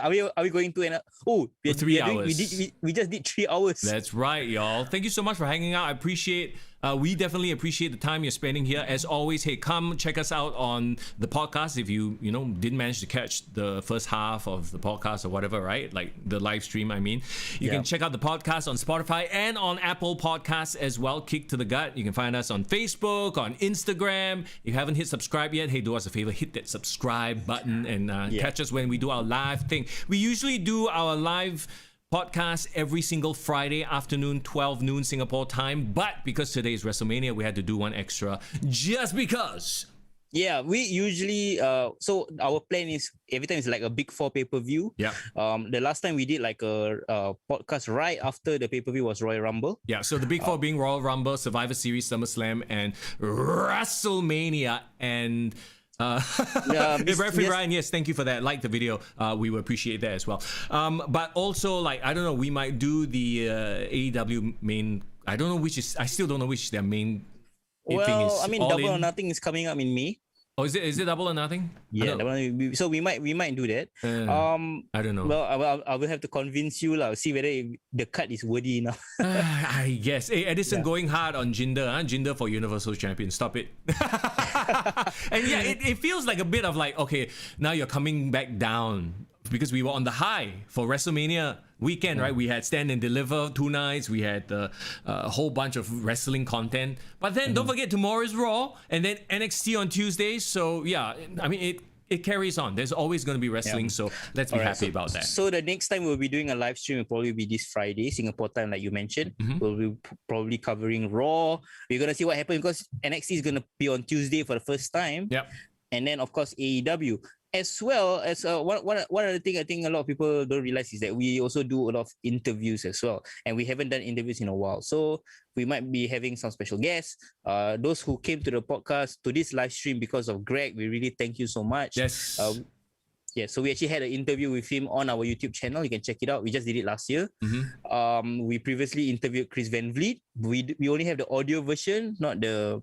Are we going to For 3 hours. We just did 3 hours. That's right, y'all. Thank you so much for hanging out. I appreciate. We definitely appreciate the time you're spending here. As always, hey, come check us out on the podcast if you didn't manage to catch the first half of the podcast or whatever, right? Like the live stream, I mean. You can check out the podcast on Spotify and on Apple Podcasts as well. Kick to the Gut. You can find us on Facebook, on Instagram. If you haven't hit subscribe yet, hey, do us a favor, hit that subscribe button and catch us when we do our live thing. We usually do our live podcast every single Friday afternoon, 12 noon Singapore time. But because today is WrestleMania, we had to do one extra just because Yeah, we usually so our plan is every time it's like a big 4 pay-per-view. Yeah. The last time we did like a podcast right after the pay-per-view was Royal Rumble. Yeah, so the big 4 being Royal Rumble, Survivor Series, SummerSlam, and WrestleMania. And Referee Ryan, yes, thank you for that. Like the video, we would appreciate that as well. But also, like, I don't know, we might do the AEW main. I still don't know which is their main thing is. Well, I mean, All Double or In. Nothing is coming up in May. Oh, is it Double or Nothing? Yeah, so we might do that. I don't know. Well, I will have to convince you lah. See whether the cut is worthy enough. I guess. Hey, Edison going hard on Jinder, Jinder for Universal Champion. Stop it. And yeah, it feels like a bit of like, okay, now you're coming back down because we were on the high for WrestleMania weekend, right? We had Stand and Deliver 2 nights. We had a whole bunch of wrestling content. But then don't forget, tomorrow is Raw and then NXT on Tuesdays. So yeah, I mean, it carries on. There's always going to be wrestling. So let's be happy about that. So the next time we'll be doing a live stream will probably be this Friday, Singapore time, like you mentioned. We'll be probably covering Raw. We're going to see what happens because NXT is going to be on Tuesday for the first time. Yep. And then, of course, AEW. As well as one other thing I think a lot of people don't realize is that we also do a lot of interviews as well, and we haven't done interviews in a while, so we might be having some special guests. Those who came to the podcast, to this live stream because of Greg, we really thank you so much. Yes. Yeah, so we actually had an interview with him on our YouTube channel. You can check it out. We just did it last year. We previously interviewed Chris Van Vliet. We only have the audio version, not the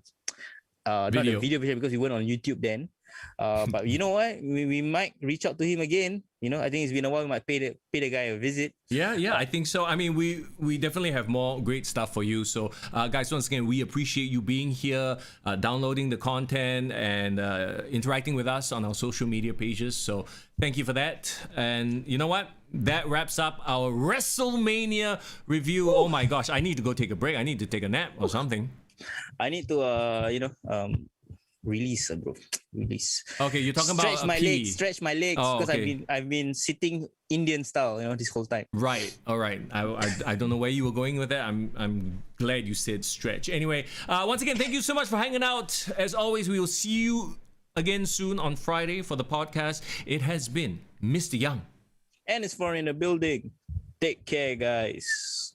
video version because we weren't on YouTube then. But you know what? We might reach out to him again. You know, I think it's been a while. We might pay the guy a visit. Yeah, I think so. I mean, we definitely have more great stuff for you. So, guys, once again, we appreciate you being here, downloading the content, and interacting with us on our social media pages. So, thank you for that. And you know what? That wraps up our WrestleMania review. Oh my gosh, I need to go take a break. I need to take a nap or something. I need to, release, bro. Release. Okay, you're talking about stretch my legs because I've been sitting Indian style, this whole time. Right. All right. I don't know where you were going with that. I'm glad you said stretch. Anyway, once again, thank you so much for hanging out. As always, we will see you again soon on Friday for the podcast. It has been Mr. Young. And it's for in the building. Take care, guys.